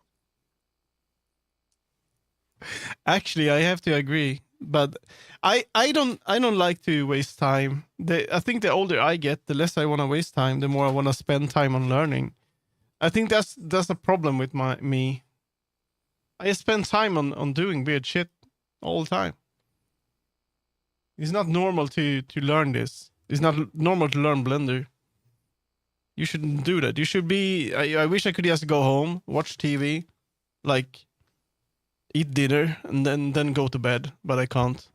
Actually, I have to agree, but I don't like to waste time. I think the older I get, the less I want to waste time, the more I want to spend time on learning. I think that's a problem with me. I spend time on doing weird shit all the time. It's not normal to learn this. It's not normal to learn Blender. You shouldn't do that. You should be. I wish I could just go home, watch TV, like eat dinner, and then go to bed. But I can't.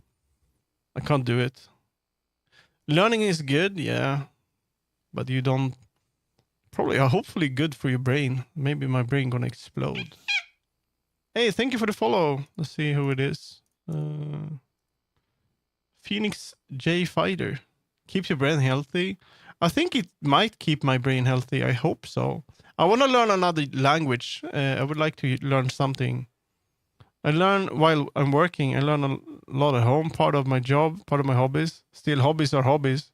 I can't do it. Learning is good, yeah, but you don't. Probably, hopefully, good for your brain. Maybe my brain gonna explode. Hey, thank you for the follow. Let's see who it is. Phoenix J Fighter. Keeps your brain healthy. I think it might keep my brain healthy. I hope so. I want to learn another language. I would like to learn something. I learn while I'm working. I learn a lot at home. Part of my job, part of my hobbies. Still, hobbies are hobbies.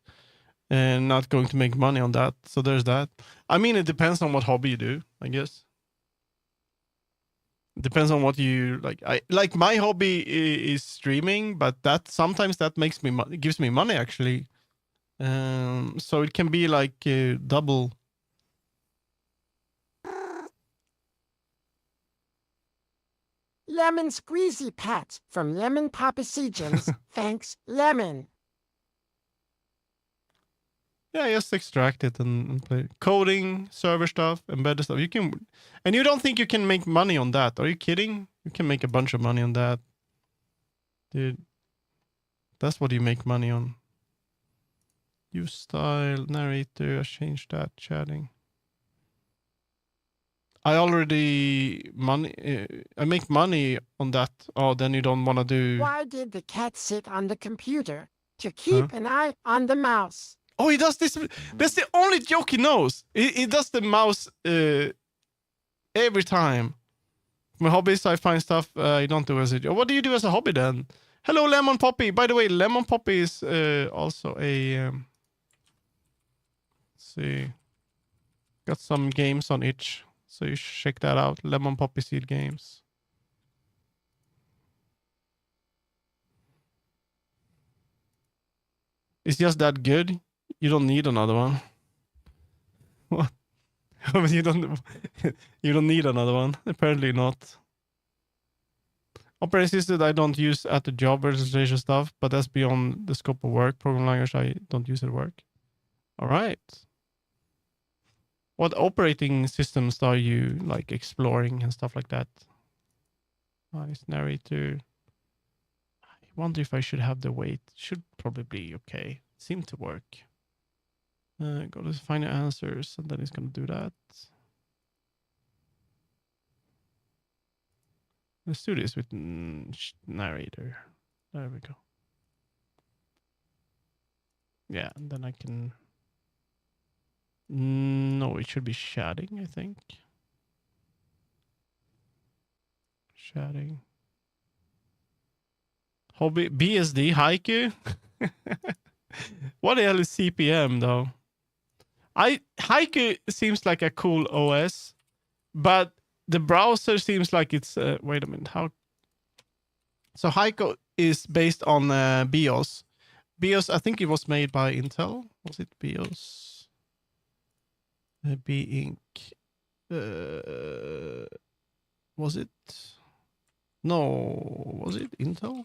And not going to make money on that. So there's that. I mean, it depends on what hobby you do, I guess. It depends on what you like. I like my hobby is streaming, but that sometimes that makes me gives me money actually. So it can be like double. Lemon squeezy pat from Lemon Papa Seagins. Thanks, Lemon. Yeah, just extract it and play coding, server stuff, embedded stuff. You can, and you don't think you can make money on that? Are you kidding? You can make a bunch of money on that, dude. That's what you make money on. Use style, narrator. I changed that. Chatting. I already I make money on that. Oh, then you don't want to do. Why did the cat sit on the computer? To keep an eye on the mouse. Oh, he does this. That's the only joke he knows. He does the mouse every time. My hobbies, I find stuff I don't do as a job. What do you do as a hobby then? Hello, Lemon Poppy. By the way, Lemon Poppy is also a. Let's see. Got some games on itch. So you should check that out. Lemon Poppy Seed Games. It's just that good. You don't need another one. What? you don't need another one. Apparently not. Operating system I don't use at the job registration stuff, but that's beyond the scope of work. Program language I don't use at work. All right. What operating systems are you like exploring and stuff like that? Nice narrator. I wonder if I should have the weight. Should probably be okay. Seem to work. Go to find the answers, and then it's gonna do that. Let's do this with narrator. There we go. Yeah, and then I can. No, it should be shading, I think. Shading. Hobby BSD haiku. What the hell is CPM though? Haiku seems like a cool OS, but the browser seems like it's wait a minute, how? So Haiku is based on BIOS. BIOS, I think it was made by Intel. Was it BIOS? B Inc. Was it? No, was it Intel?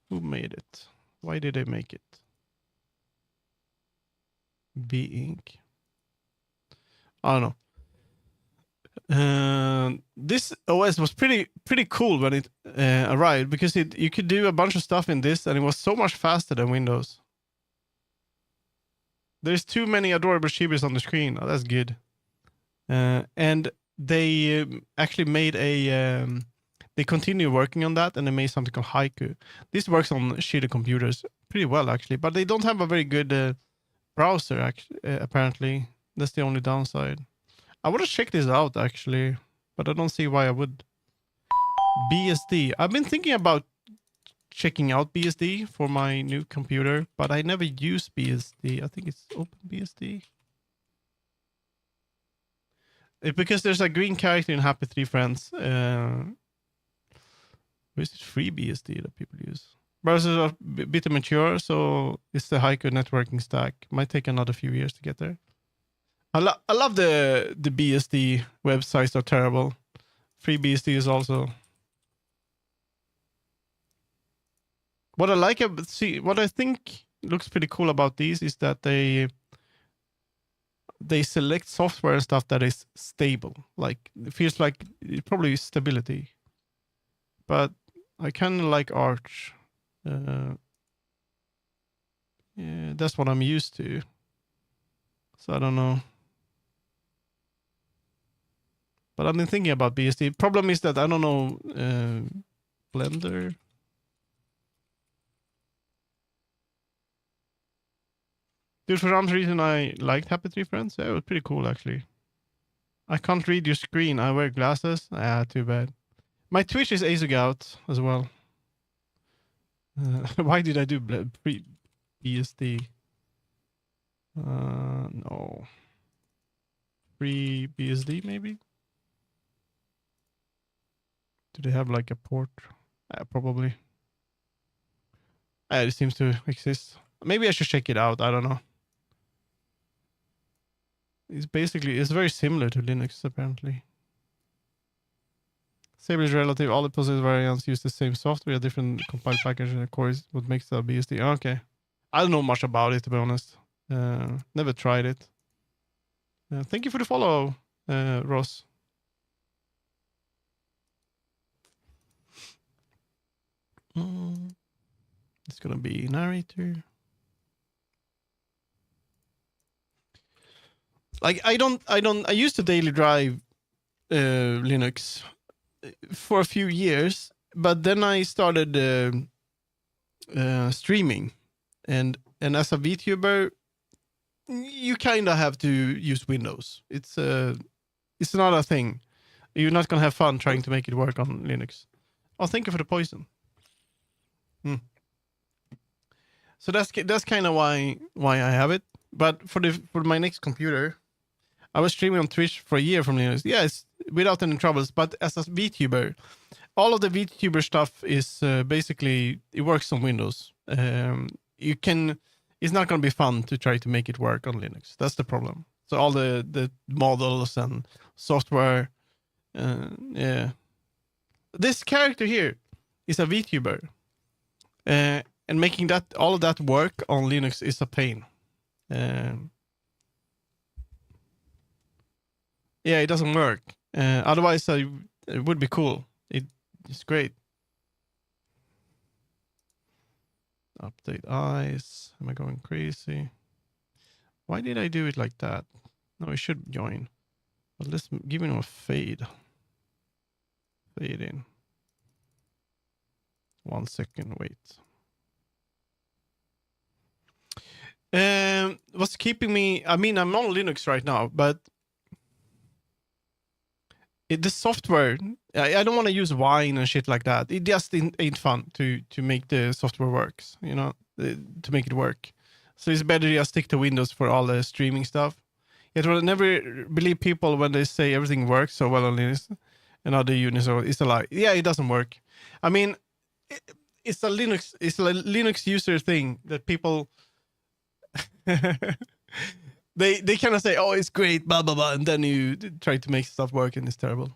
Who made it? Why did they make it? B Inc. I don't know. This OS was pretty cool when it arrived because you could do a bunch of stuff in this, and it was so much faster than Windows. There's too many adorable chibis on the screen. Oh, that's good. And they actually made a they continue working on that, and they made something called Haiku. This works on shitty computers pretty well, actually, but they don't have a very good browser, actually, apparently. That's the only downside. I want to check this out, actually, but I don't see why I would. BSD. I've been thinking about checking out BSD for my new computer, but I never use BSD. I think it's OpenBSD. Because there's a green character in Happy Tree Friends. Or is it FreeBSD that people use? Browsers are a bit immature, so it's the Haiku networking stack. Might take another few years to get there. I love the BSD websites are terrible. FreeBSD is also. What I like about what I think looks pretty cool about these is that they select software and stuff that is stable. Like it feels like it probably is stability. But I kind of like Arch. Yeah, that's what I'm used to. So I don't know. But I've been thinking about BSD. Problem is that I don't know Blender. Dude, for some reason I liked Happy Tree Friends. Yeah, it was pretty cool, actually. I can't read your screen. I wear glasses. Ah, too bad. My Twitch is Azug out as well. Why did I do BSD? No. Free BSD, maybe? Do they have like a port? Probably. It seems to exist. Maybe I should check it out. I don't know. It's very similar to Linux, apparently. Stable is relative. All the positive variants use the same software, a different compiled package, and of course, what makes the BSD. Okay. I don't know much about it, to be honest. Never tried it. Thank you for the follow, Ross. It's gonna be narrator. Like I used to daily drive Linux for a few years, but then I started streaming, and as a VTuber, you kind of have to use Windows. It's not a thing. You're not gonna have fun trying to make it work on Linux. Oh, thank you for the poison. So that's kind of why I have it. But for my next computer, I was streaming on Twitch for a year from Linux. Yes, without any troubles. But as a VTuber, all of the VTuber stuff is basically it works on Windows. It's not going to be fun to try to make it work on Linux. That's the problem. So all the models and software, yeah. This character here is a VTuber, and making all of that work on Linux is a pain. Yeah, it doesn't work. Otherwise, it would be cool. It's great. Update eyes. Am I going crazy? Why did I do it like that? No, it should join. But let's give him a fade. Fade in. 1 second, wait. What's keeping me? I mean, I'm on Linux right now, but the software. I don't want to use Wine and shit like that. It just ain't fun to make the software works. You know, to make it work. So it's better just stick to Windows for all the streaming stuff. Yet I never believe people when they say everything works so well on Linux and other units. So it's a lie. Yeah, it doesn't work. I mean, it's a Linux user thing that people. they kind of say, oh, it's great, blah blah blah, and then you try to make stuff work and it's terrible.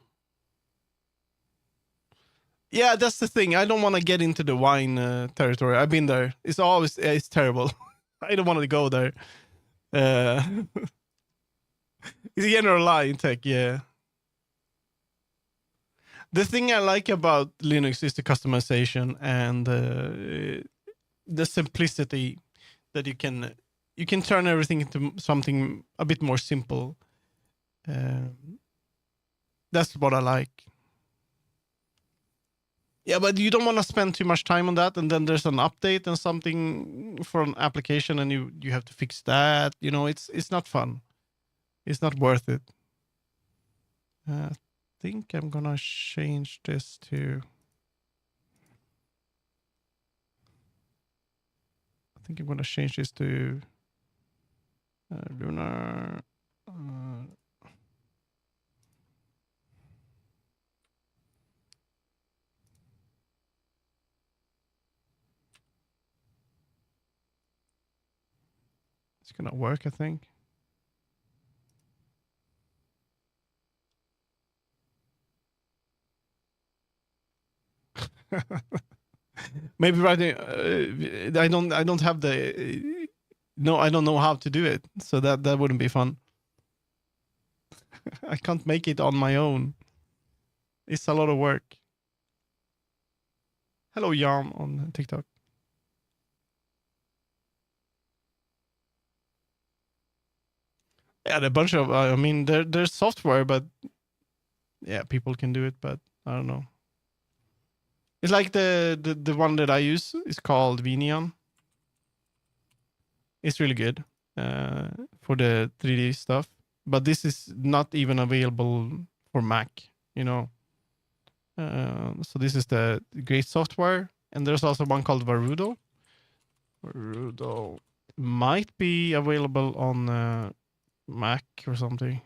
Yeah, that's the thing. I don't want to get into the Wine territory. I've been there. It's terrible. I don't want to go there. It's a general lie in tech, yeah. The thing I like about Linux is the customization and the simplicity that you can turn everything into something a bit more simple. That's what I like. Yeah, but you don't want to spend too much time on that, and then there's an update and something for an application, and you have to fix that. You know, it's not fun. It's not worth it. I think I'm gonna change this to. I think I'm gonna change this to Lunar. It's gonna work, I think. Maybe writing. I don't have the. No, I don't know how to do it, so that wouldn't be fun. I can't make it on my own. It's a lot of work. Hello, Yam on TikTok. Yeah, a bunch of. I mean, there's software, but yeah, people can do it, but I don't know. It's like the one that I use is called Vinion. It's really good for the 3D stuff, but this is not even available for Mac. You know, so this is the great software, and there's also one called Varudo. Varudo might be available on Mac or something,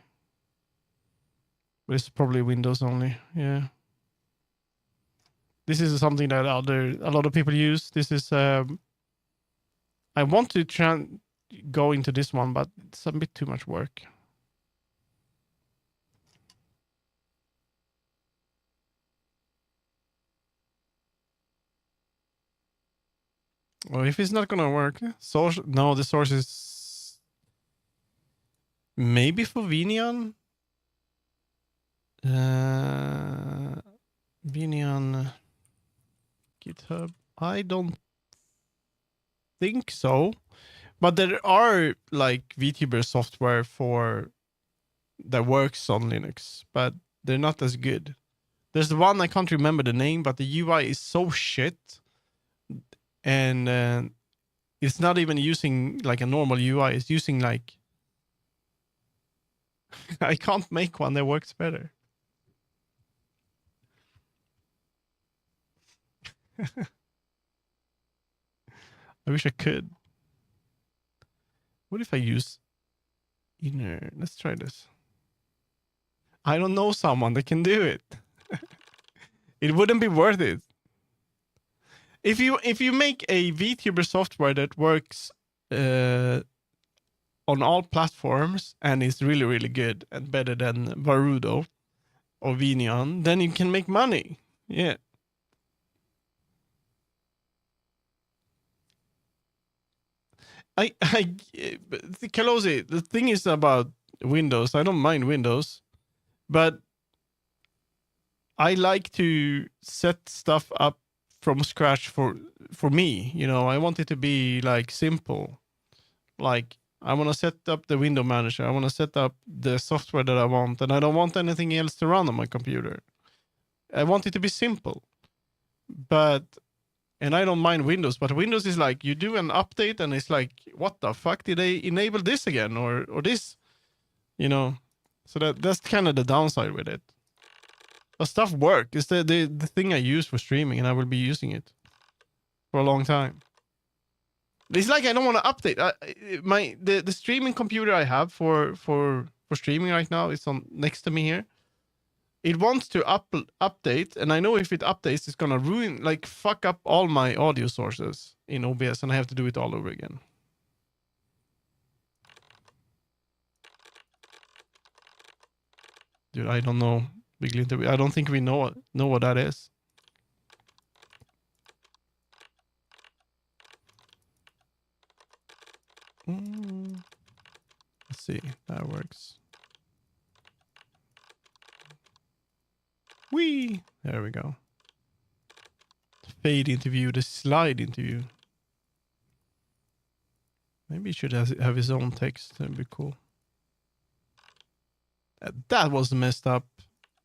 but it's probably Windows only. Yeah. This is something that a lot of people use. This is I want to go into this one, but it's a bit too much work. Well, if it's not gonna work, source. No, the source is maybe for Vinion. Vinion GitHub. I don't think so, but there are like VTuber software for that works on Linux, but they're not as good. There's the one I can't remember the name, but the UI is so shit, and it's not even using like a normal UI. It's using like I can't make one that works better. I wish I could. What if I use inner? Let's try this. I don't know someone that can do it. It wouldn't be worth it. If you make a VTuber software that works on all platforms and is really, really good and better than Varudo or Vinion, then you can make money. Yeah. Kalosi, the thing is about Windows. I don't mind Windows, but I like to set stuff up from scratch for me. You know, I want it to be like simple. Like I want to set up the window manager. I want to set up the software that I want, and I don't want anything else to run on my computer. I want it to be simple, and I don't mind Windows, but Windows is like you do an update and it's like, what the fuck did they enable this again or this? You know, so that's kind of the downside with it. But stuff work. It's the thing I use for streaming, and I will be using it for a long time. It's like I don't want to update. The streaming computer I have for streaming right now is on next to me here. It wants to update, and I know if it updates, it's gonna ruin, like, fuck up all my audio sources in OBS, and I have to do it all over again. Dude, I don't know. Big interview. I don't think we know what that is. Let's see. That works. Whee! There we go. Fade interview, the slide interview. Maybe he should have his own text. That'd be cool. That was messed up.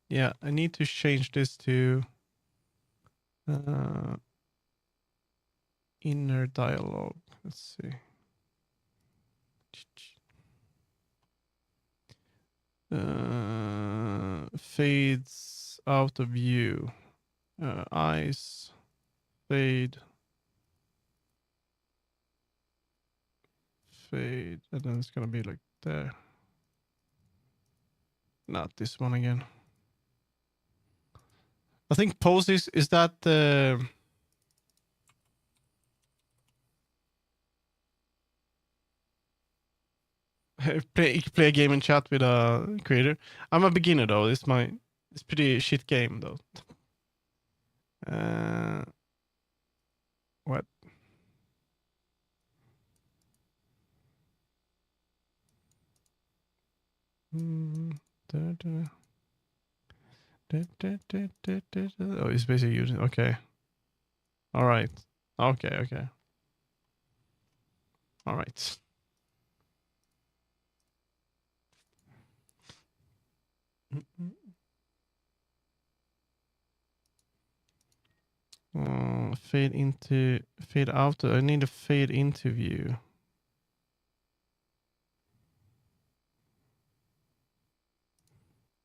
Yeah, I need to change this to Inner dialogue. Let's see. Fades out of view. Eyes fade. Fade. And then it's gonna be like there. Not this one again. I think poses is that play a game and chat with a creator. I'm a beginner though. It's pretty shit game though. What? Oh, it's basically using. Okay. All right. Okay. All right. Fade out. I need a fade into view.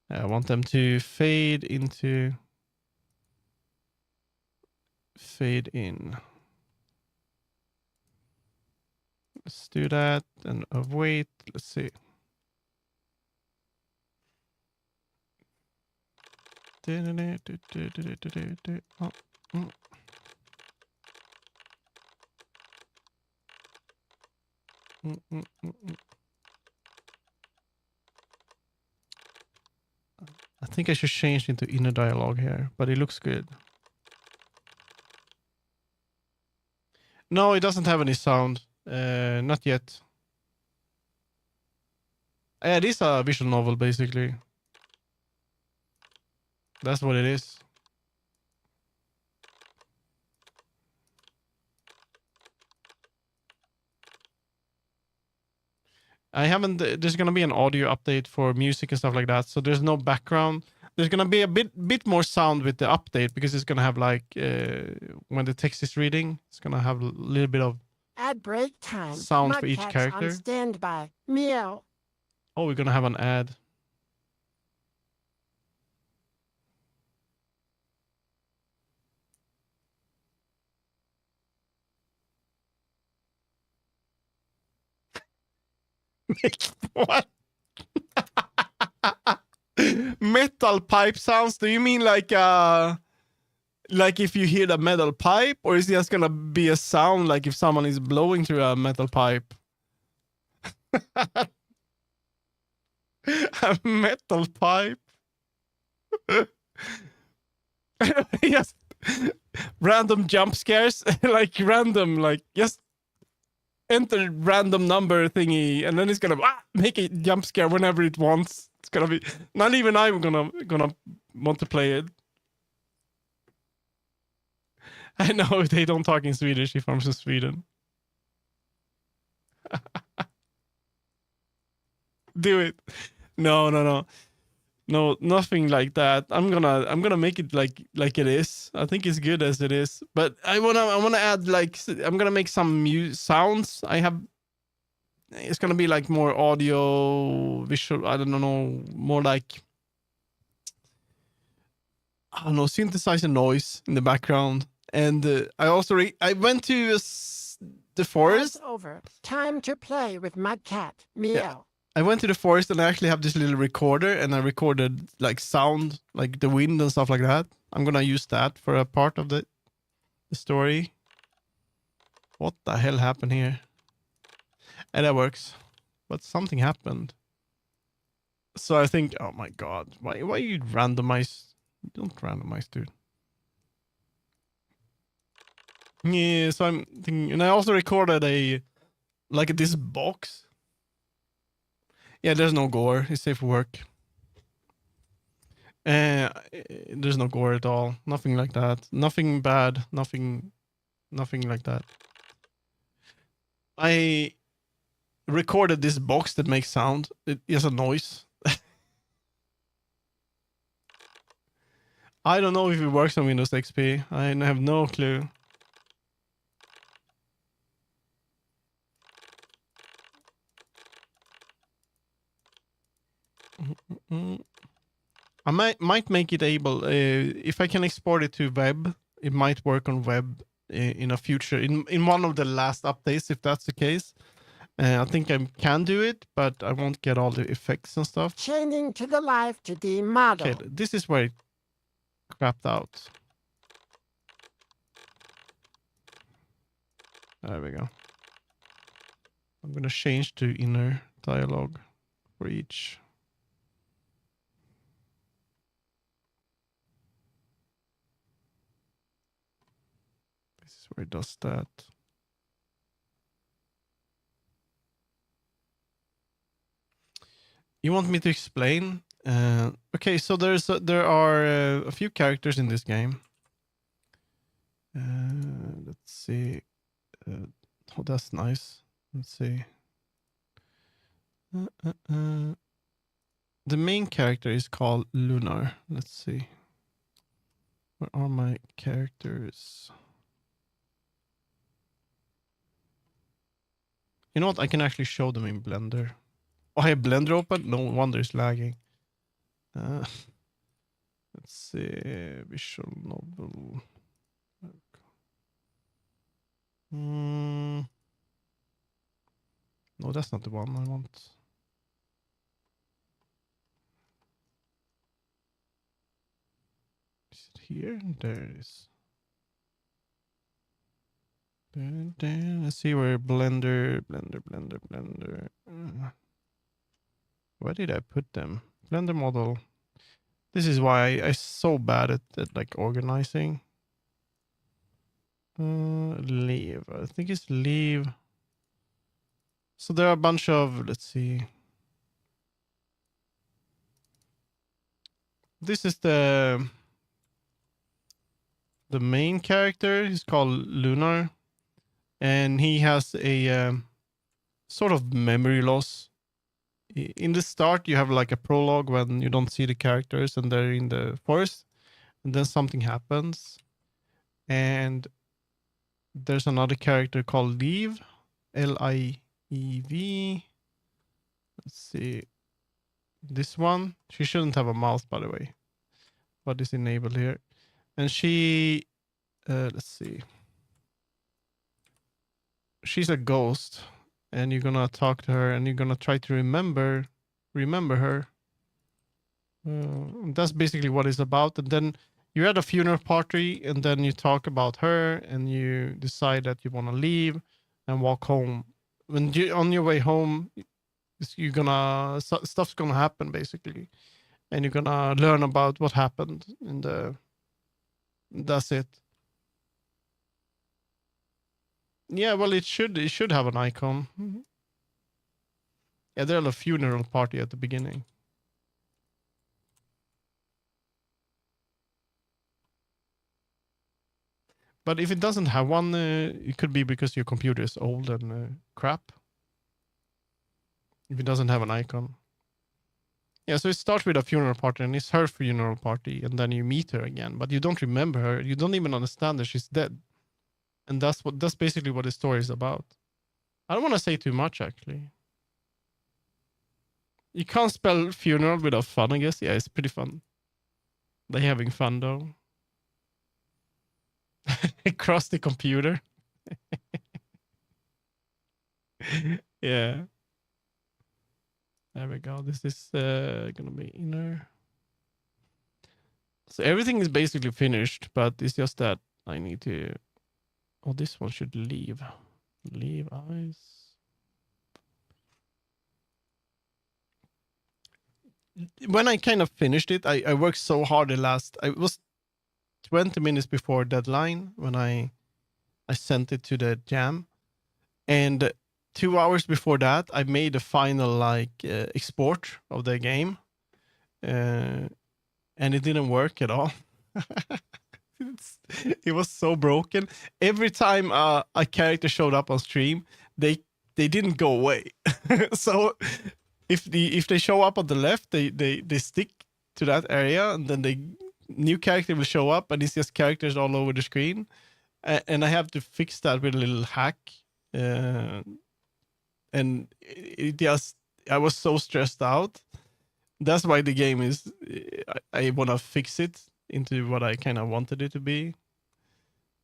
I want them to fade into, fade in. Let's do that and wait. Let's see. Oh. I think I should change into inner dialogue here, but it looks good. No, it doesn't have any sound. Not yet. It is a visual novel, basically. That's what it is. I haven't. There's gonna be an audio update for music and stuff like that, so there's no background. There's gonna be a bit more sound with the update because it's gonna have like when the text is reading, it's gonna have a little bit of Ad break time. sound for each Mudcat's character. on standby. Meow. Oh, we're gonna have an ad. What? Metal pipe sounds? Do you mean like if you hear the metal pipe, or is it just gonna be a sound like if someone is blowing through a metal pipe? A metal pipe? Yes. Random jump scares, like random, like just enter random number thingy, and then it's gonna make a jump scare whenever it wants. It's gonna be not even I'm gonna want to play it. I know they don't talk in Swedish if I'm from Sweden. Do it. No, nothing like that. I'm gonna make it like it is. I think it's good as it is. But I wanna add like I'm gonna make some sounds. It's gonna be like more audio, visual. I don't know, more like I don't know, synthesizer noise in the background. And I also I went to the forest. It's over. Time to play with Mudcat. Meow. Yeah. I went to the forest and I actually have this little recorder, and I recorded like sound, like the wind and stuff like that. I'm gonna use that for a part of the story. What the hell happened here? And that works, but something happened. So I think, oh my god, why you randomize? Don't randomize, dude. Yeah, so I'm thinking, and I also recorded this box. Yeah, there's no gore. It's safe for work. There's no gore at all. Nothing like that. Nothing bad. Nothing like that. I recorded this box that makes sound. It is a noise. I don't know if it works on Windows XP. I have no clue. I might make it able if I can export it to web. It might work on web in a future in one of the last updates if that's the case. I think I can do it, but I won't get all the effects and stuff. Changing to the live 2D model. Okay, this is where it crapped out. There we go. I'm gonna change to inner dialogue for each. This is where it does that. You want me to explain? Okay, so there are a few characters in this game. Let's see. Oh, that's nice. Let's see. The main character is called Lunar. Let's see. Where are my characters? You know what? I can actually show them in Blender. Oh, I have Blender open? No wonder it's lagging. Let's see. Visual novel. No, that's not the one I want. Is it here? There it is. Let's see where Blender. Where did I put them? Blender model. This is why I'm so bad at like organizing. Leave. I think it's leave. So there are a bunch of, let's see. This is the main character. He's called Lunar. And he has a sort of memory loss. In the start, you have like a prologue when you don't see the characters and they're in the forest. And then something happens. And there's another character called Leave. L-I-E-V. Let's see. This one. She shouldn't have a mouth, by the way. But it's enabled here. And she... let's see. She's a ghost. And you're gonna talk to her and you're gonna try to remember her. That's basically what it's about. And then you're at a funeral party and then you talk about her and you decide that you want to leave and walk home. When you on your way home, you're gonna stuff's gonna happen basically, and you're gonna learn about what happened in the. That's it. Yeah, well, it should have an icon. Mm-hmm. Yeah, there's a funeral party at the beginning. But if it doesn't have one, it could be because your computer is old and crap. If it doesn't have an icon. Yeah, so it starts with a funeral party and it's her funeral party and then you meet her again. But you don't remember her. You don't even understand that she's dead. And that's basically what the story is about. I don't want to say too much, actually. You can't spell funeral without fun, I guess. Yeah, it's pretty fun. They're having fun, though. Across the computer. Yeah. There we go. This is gonna be inner. So everything is basically finished, but it's just that I need to... Oh, this one should leave. Leave eyes. When I kind of finished it, I worked so hard the last... I was 20 minutes before deadline when I sent it to the jam. And 2 hours before that, I made a final export of the game. And it didn't work at all. It was so broken. Every time a character showed up on stream, they didn't go away. So if they show up on the left, they stick to that area and then they new character will show up and it's just characters all over the screen, and I have to fix that with a little hack. And it just, I was so stressed out. That's why the game is, I want to fix it into what I kind of wanted it to be.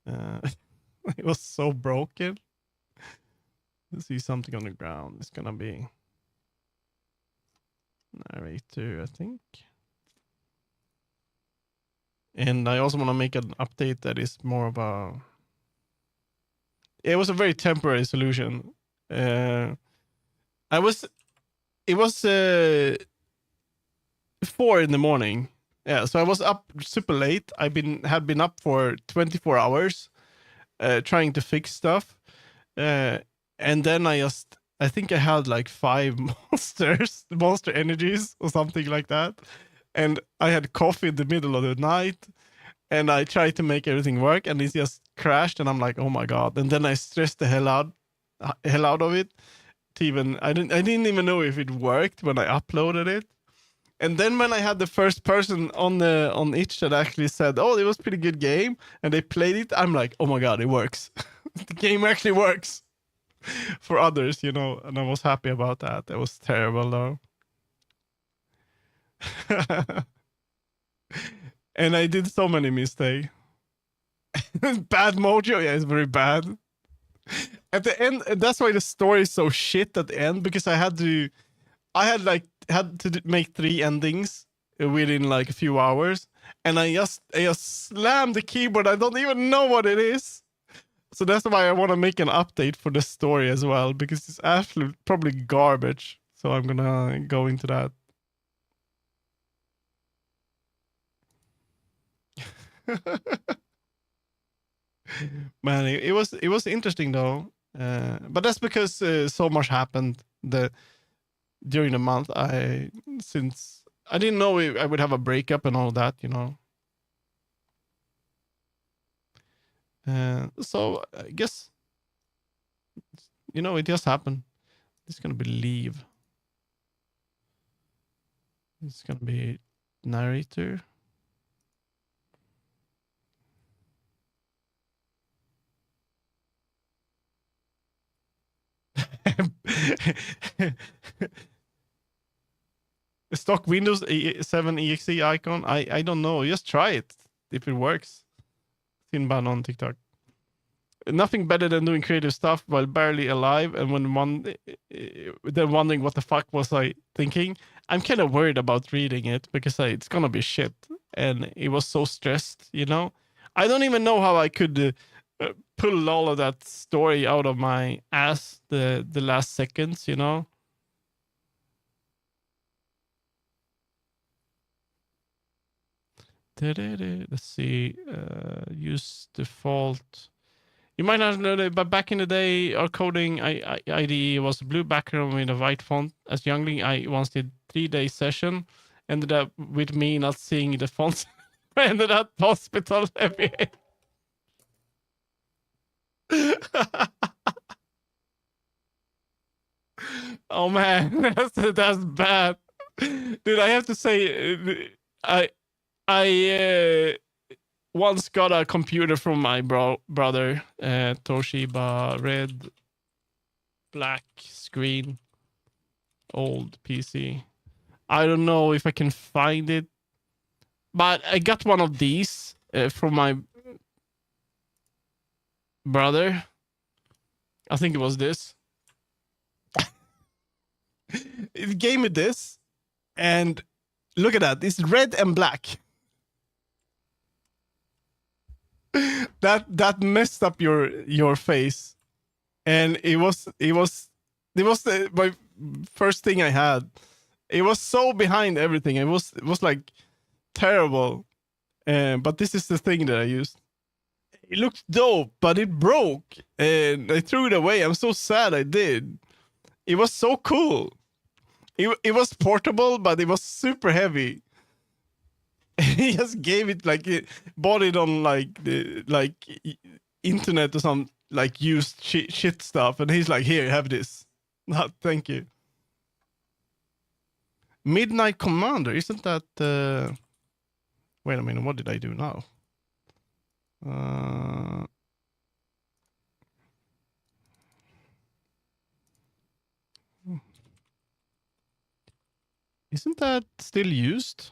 It was so broken. Let's see something on the ground. It's gonna be narrator, I think. And I also want to make an update that is more of a, it was a very temporary solution. It was 4 in the morning. Yeah, so I was up super late. Had been up for 24 hours, trying to fix stuff. And then I think I had like 5 monster energies or something like that. And I had coffee in the middle of the night, and I tried to make everything work, and it just crashed. And I'm like, oh my god! And then I stressed the hell out of it. I didn't even know if it worked when I uploaded it. And then when I had the first person on itch that actually said, "Oh, it was a pretty good game," and they played it, I'm like, "Oh my god, it works! The game actually works for others, you know." And I was happy about that. It was terrible though. And I did so many mistakes. Bad mojo, yeah, it's very bad. At the end, that's why the story is so shit at the end, because I had to make 3 endings within like a few hours, and I just slammed the keyboard. I don't even know what it is. So that's why I want to make an update for the story as well, because it's absolutely probably garbage. So I'm gonna go into that. Man, it was interesting though, but that's because so much happened during the month. Since I didn't know I would have a breakup and all that, you know. So I guess, you know, it just happened. It's gonna be leave. It's gonna be narrator. Stock Windows 7 exe icon. I don't know. Just try it if it works. Sinban on TikTok. Nothing better than doing creative stuff while barely alive, and then wondering what the fuck was I thinking. I'm kind of worried about reading it because it's gonna be shit, and it was so stressed. You know, I don't even know how I could pull all of that story out of my ass the last seconds, you know. Let's see. Use default. You might not know that, but back in the day, our coding IDE was a blue background with a white font. As youngling, I once did 3-day session. Ended up with me not seeing the fonts. I ended up hospital every day. Oh man, that's bad, dude. I have to say, I once got a computer from my brother, Toshiba, red, black screen, old PC. I don't know if I can find it, but I got one of these from my brother. I think it was this. It gave me this, and look at that. It's red and black. That messed up your face, and it was my first thing I had. It was so behind everything. It was like terrible. But this is the thing that I used. It looked dope, but it broke, and I threw it away. I'm so sad I did. It was so cool. It was portable, but it was super heavy. He just gave it bought it on internet or some used shit stuff, and he's like, "Here, have this." No, thank you. Midnight Commander, isn't that? Wait a minute, what did I do now? Isn't that still used?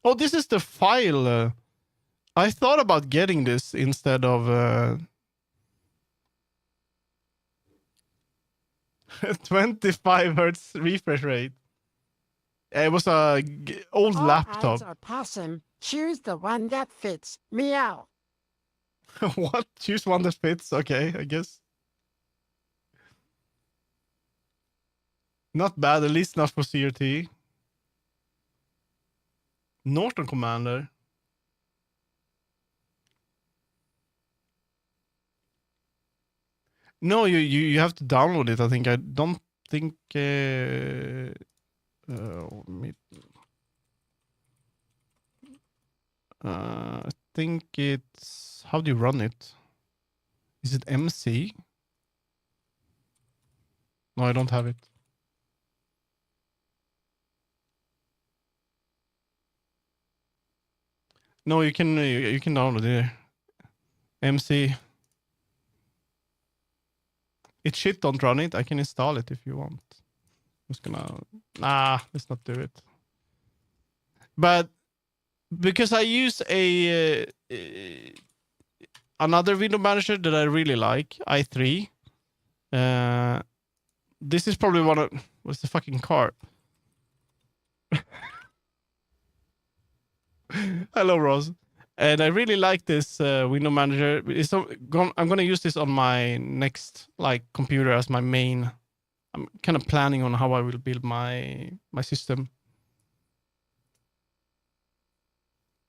Oh, this is the file. I thought about getting this instead of 25 hertz refresh rate. It was a old All laptop. eyes are possum. Choose the one that fits. Meow. What? Choose one that fits. Okay, I guess. Not bad, at least not for CRT. Norton Commander. No, you have to download it. I think. I don't think. I think it's. How do you run it? Is it MC? No, I don't have it. No, you can download it. MC. It shit, don't run it. I can install it if you want. I'm just gonna. Nah, let's not do it. But because I use another window manager that I really like, i3. This is probably one of. What's the fucking car? Hello, Rose. And I really like this window manager. I'm gonna use this on my next computer as my main. I'm kind of planning on how I will build my system.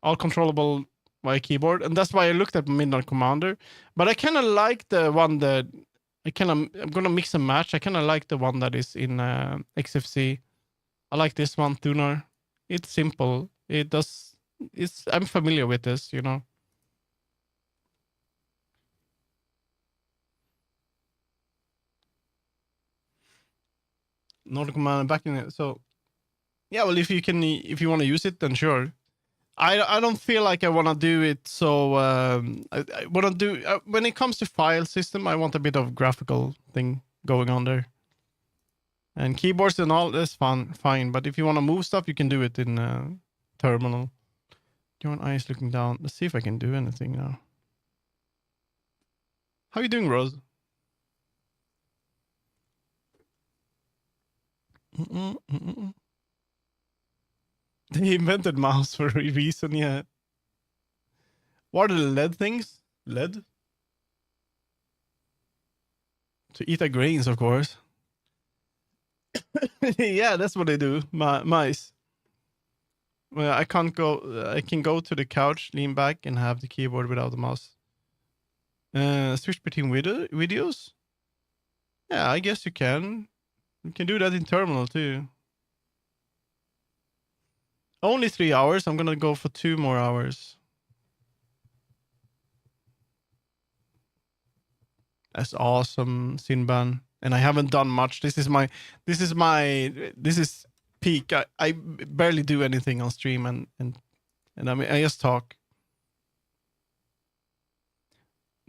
All controllable by keyboard, and that's why I looked at Midnight Commander. But I kind of like the one that I'm gonna mix and match. I kind of like the one that is in XFC. I like this one, Tuner. It's simple. It does. I'm familiar with this, you know. Norton Commander back in it. So yeah, well, if you want to use it, then sure. I don't feel like I want to do it. So I want to do when it comes to file system, I want a bit of graphical thing going on there. And keyboards and all that's fine. But if you want to move stuff, you can do it in terminal. Your eyes looking down. Let's see if I can do anything now. How you doing, Rose? They invented mouse for a reason, yeah. What are the LED things? LED? To eat the grains, of course. Yeah, that's what they do. Mice. Well, I can't go. I can go to the couch, lean back, and have the keyboard without the mouse. Switch between videos? Yeah, I guess you can. You can do that in terminal too. Only 3 hours. I'm gonna go for 2 more hours. That's awesome, Sinban. And I haven't done much. This is peak. I barely do anything on stream, and I mean I just talk.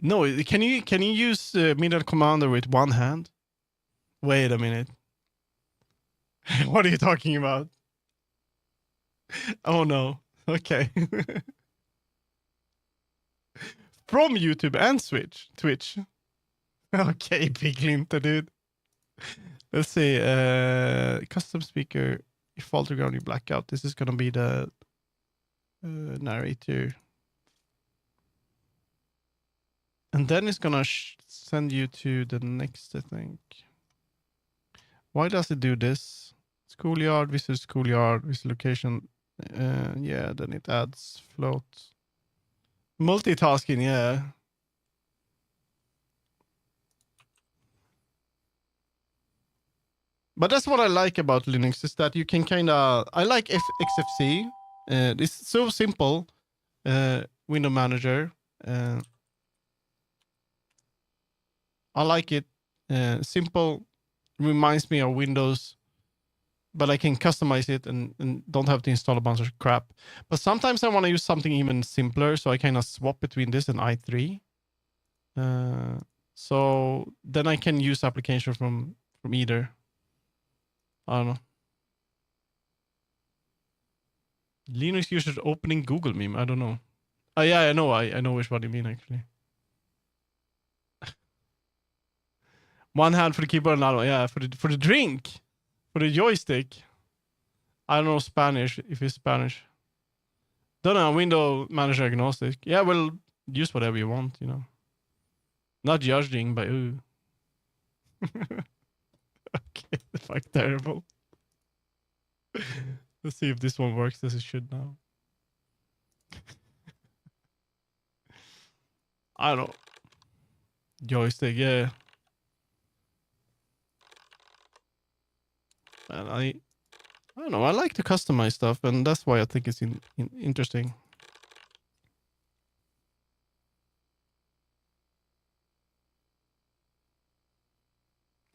No, can you use Midnight Commander with one hand? Wait a minute. What are you talking about? Oh no. Okay. From YouTube and Twitch. Okay, Big Linter, dude. Let's see. Custom speaker. If fall to ground, you blackout. This is gonna be the narrator. And then it's gonna send you to the next, I think. Why does it do this? Schoolyard, visit schoolyard, visit location. Yeah, then it adds float. Multitasking, yeah. But that's what I like about Linux, is that you can kind of... I like XFC. It's so simple. Window manager. I like it. Simple. Reminds me of Windows. but I can customize it and don't have to install a bunch of crap. But sometimes I want to use something even simpler, so I kind of swap between this and i3. So then I can use application from either. I don't know. Linux users opening Google meme. I don't know. Oh yeah, I know. I know which one you mean actually. One hand for the keyboard, another one. Yeah, for the drink, for the joystick. I don't know Spanish if it's Spanish. Don't know. Window manager agnostic. Yeah, well, use whatever you want. You know, not judging by ooh. Okay, fuck terrible. Let's see if this one works as it should now. I don't know. Joystick, yeah. And I don't know. I like to customize stuff, and that's why I think it's interesting.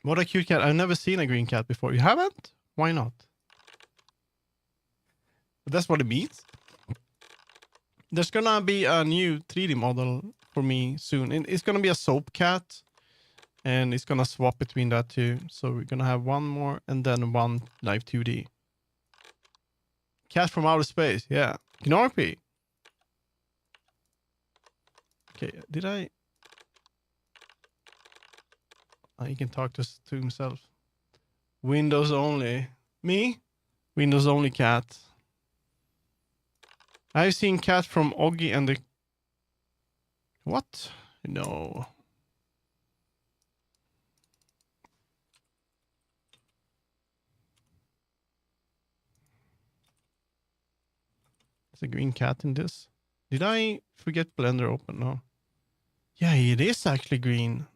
What a cute cat. I've never seen a green cat before. You haven't? Why not? But that's what it means. There's gonna be a new 3D model for me soon. And it's gonna be a soap cat. And it's gonna swap between that two. So we're gonna have one more and then one live 2D. Cat from outer space, yeah. Gnarpy. Okay, did I? Oh, he can talk to himself. Windows only. Me? Windows only cat. I've seen cat from Oggy and the... What? No. There's a green cat in this. Did I forget Blender open? No. Yeah, it is actually green.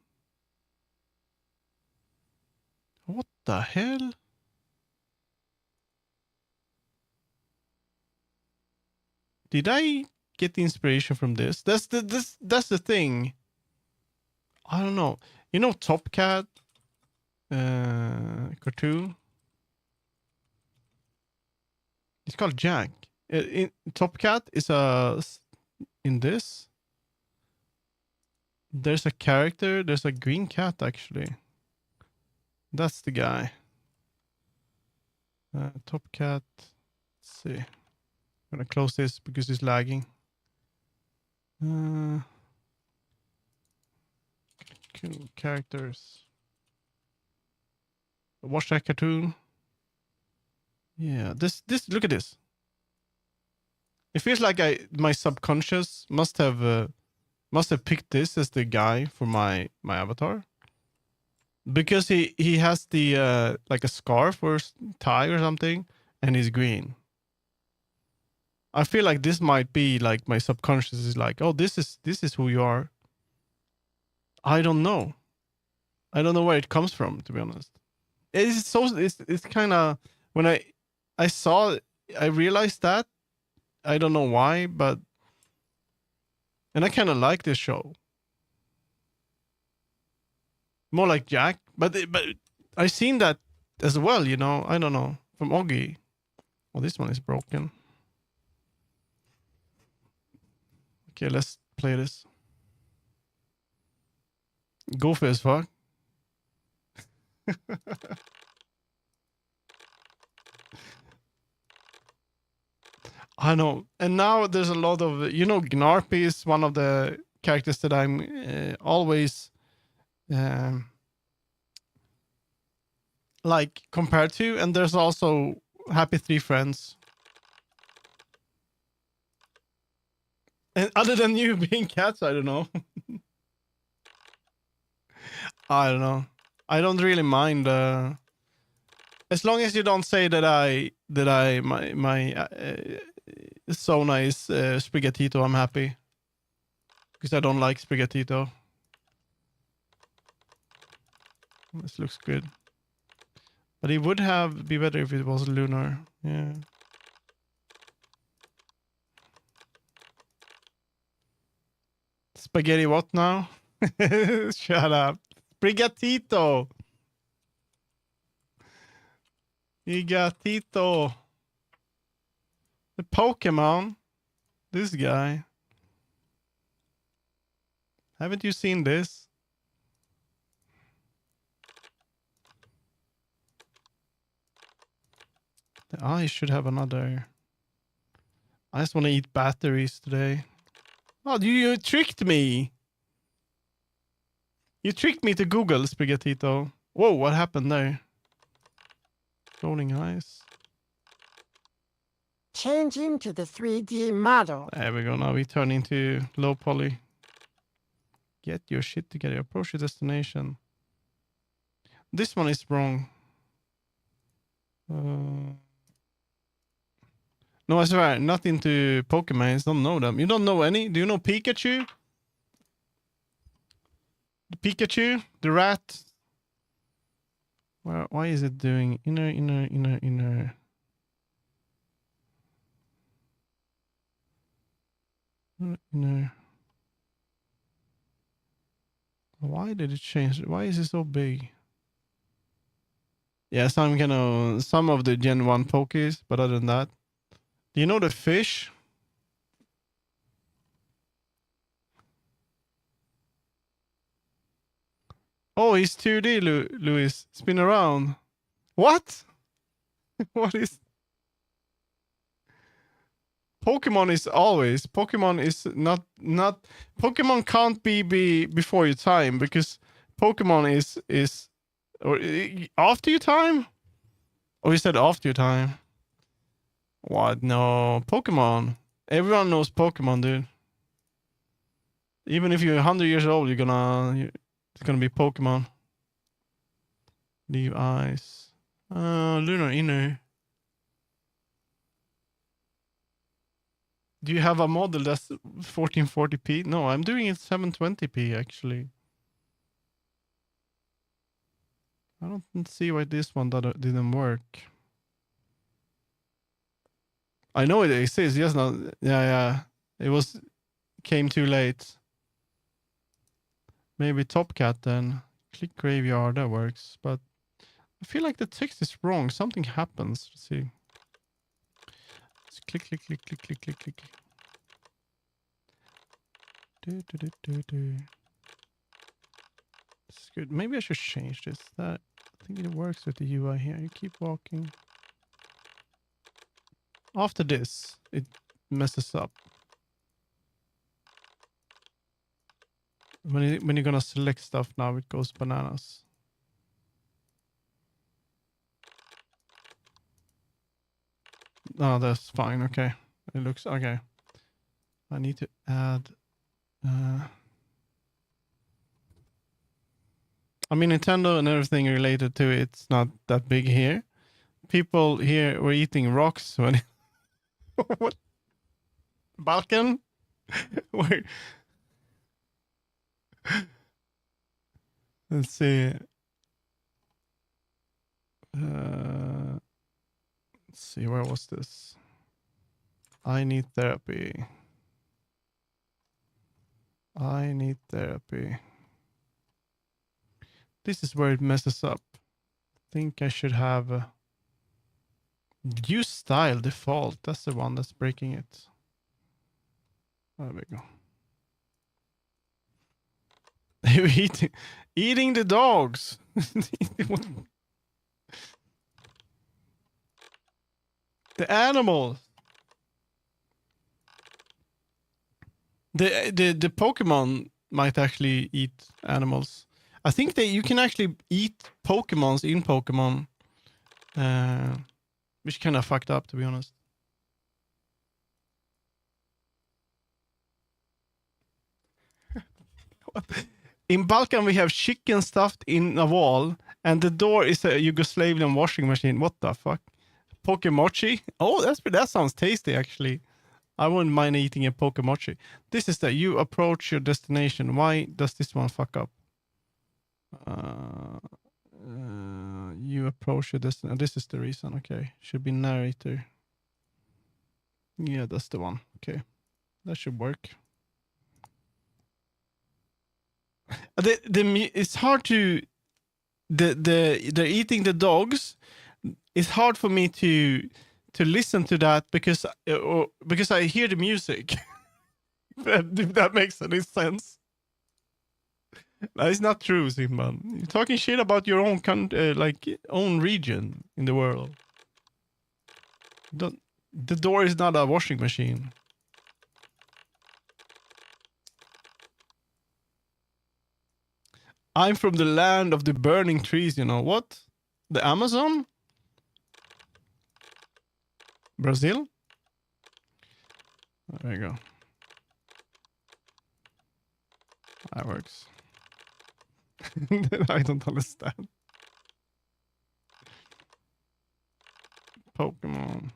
What the hell? Did I get the inspiration from this? That's the thing. I don't know. You know Top Cat cartoon? It's called Jack. Top Cat is in this. There's a character. There's a green cat actually. That's the guy. Top Cat. Let's see. I'm gonna close this because it's lagging. Characters. Watch that cartoon. Yeah, this look at this. It feels like my subconscious must have picked this as the guy for my avatar. Because he has the like a scarf or tie or something and he's green. I feel like this might be like my subconscious is like, oh, this is who you are. I don't know. I don't know where it comes from, to be honest. It's kind of when I saw it, I realized that. I don't know why, but and I kind of like this show. More like Jack, but I seen that as well, you know. I don't know from Oggy. Oh, this one is broken. Okay, let's play this. Goofy as fuck. I know. And now there's a lot of, you know, Gnarpy is one of the characters that I'm always like compared to. And there's also Happy Three Friends. And other than you being cats, I don't know. I don't know. I don't really mind. As long as you don't say that my Sona is Spaghettito, I'm happy. Because I don't like Spaghettito. This looks good. But it would be better if it was Lunar. Yeah. Spaghetti what now? Shut up. Spaghettito. Gigatito. The Pokemon. This guy. Haven't you seen this? I should have another. I just want to eat batteries today. Oh, you tricked me. You tricked me to Google, Spaghettito. Whoa, what happened there? Floating ice. Changing to the 3D model. There we go. Now we turn into low poly. Get your shit together. Approach your destination. This one is wrong. No, I swear, not into Pokemon. I don't know them. You don't know any? Do you know Pikachu? The Pikachu? The rat? Why is it doing inner? Inner. Why did it change? Why is it so big? Yeah, some of the Gen 1 Pokies, but other than that. Do you know the fish? Oh, he's 2D, Luis. Spin around. What? What is... Pokemon is always. Pokemon is not... Pokemon can't be before your time, because Pokemon is... Or after your time? Oh, you said after your time. What? No. Pokemon. Everyone knows Pokemon, dude. Even if you're 100 years old, it's gonna be Pokemon. Leave ice. Lunar inner. Do you have a model that's 1440p? No, I'm doing it 720p actually. I don't see why this one didn't work. I know it exists, yes, no, yeah. It came too late. Maybe Top Cat then. Click graveyard, that works. But I feel like the text is wrong. Something happens. Let's see. Let's click. This is good. Maybe I should change this. I think it works with the UI here. You keep walking. After this, it messes up. When you're gonna select stuff now, it goes bananas. Oh, that's fine. Okay. It looks okay. I need to add... I mean, Nintendo and everything related to it's not that big here. People here were eating rocks when... What? Balkan? Where... Let's see. Let's see, where was this? I need therapy. I need therapy. This is where it messes up. I think I should have use style default. That's the one that's breaking it. There we go. Eating the dogs. The animals. The Pokemon might actually eat animals. I think that you can actually eat Pokemons in Pokemon. Which kind of fucked up, to be honest. In Balkan, we have chicken stuffed in a wall, and the door is a Yugoslavian washing machine. What the fuck? Pokemochi? Oh, that sounds tasty, actually. I wouldn't mind eating a Pokemochi. This is that you approach your destination. Why does this one fuck up? You approach your destination. This is the reason. Okay, should be narrator. Yeah, that's the one. Okay, that should work. It's hard to they're eating the dogs. it's hard for me to listen to that because I hear the music. If that makes any sense. That is not true, Simban. You're talking shit about your own own region in the world. The door is not a washing machine. I'm from the land of the burning trees, you know. What? The Amazon? Brazil? There you go. That works. I don't understand. Pokemon.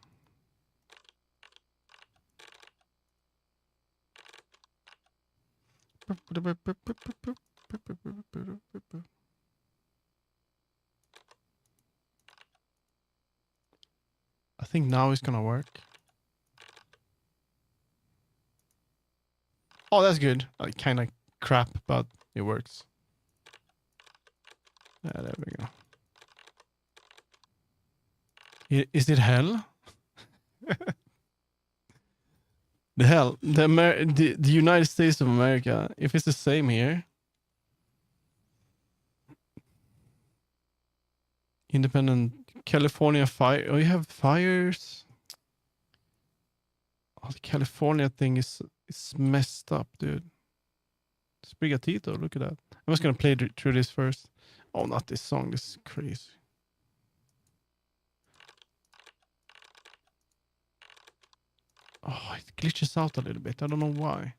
I think now it's gonna work. Oh, that's good. Like kind of crap, but it works. Yeah, there we go. Is it hell? The hell, the United States of America. If it's the same here, independent California fire. Oh, you have fires. Oh, the California thing is messed up, dude. Sprigatito, look at that. I'm just gonna play through this first. Oh, not this song. This is crazy. Oh, it glitches out a little bit. I don't know why.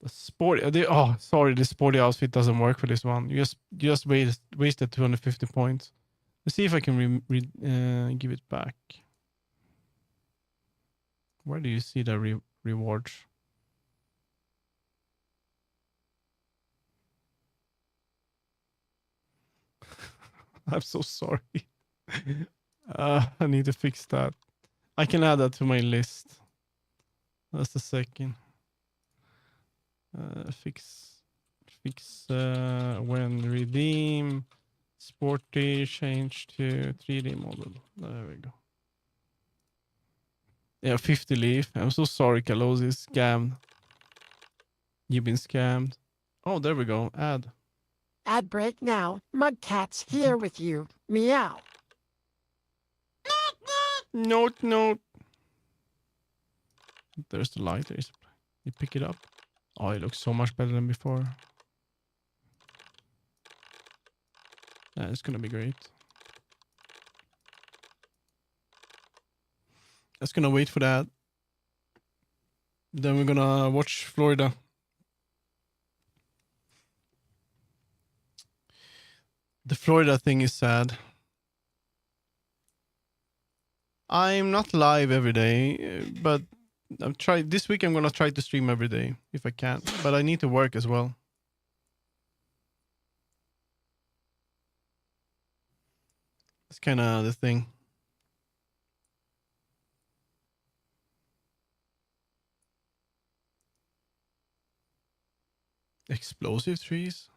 The sporty. Sorry, the sporty outfit doesn't work for this one. You just wasted 250 points. Let's see if I can give it back. Where do you see the rewards? I'm so sorry. I need to fix that. I can add that to my list. That's the second. Fix when redeem sporty change to 3D model. There we go. Yeah, 50 leaf. I'm so sorry, Kalosis. Scammed. You've been scammed. Oh, there we go. Add. Ad break now. Mudcat's here with you. Meow. Note. There's the light. You pick it up. Oh, it looks so much better than before. Yeah, it's gonna be great. Just gonna wait for that. Then we're gonna watch Florida. The Florida thing is sad. I'm not live every day, but this week I'm gonna try to stream every day if I can. But I need to work as well. That's kind of the thing. Explosive trees.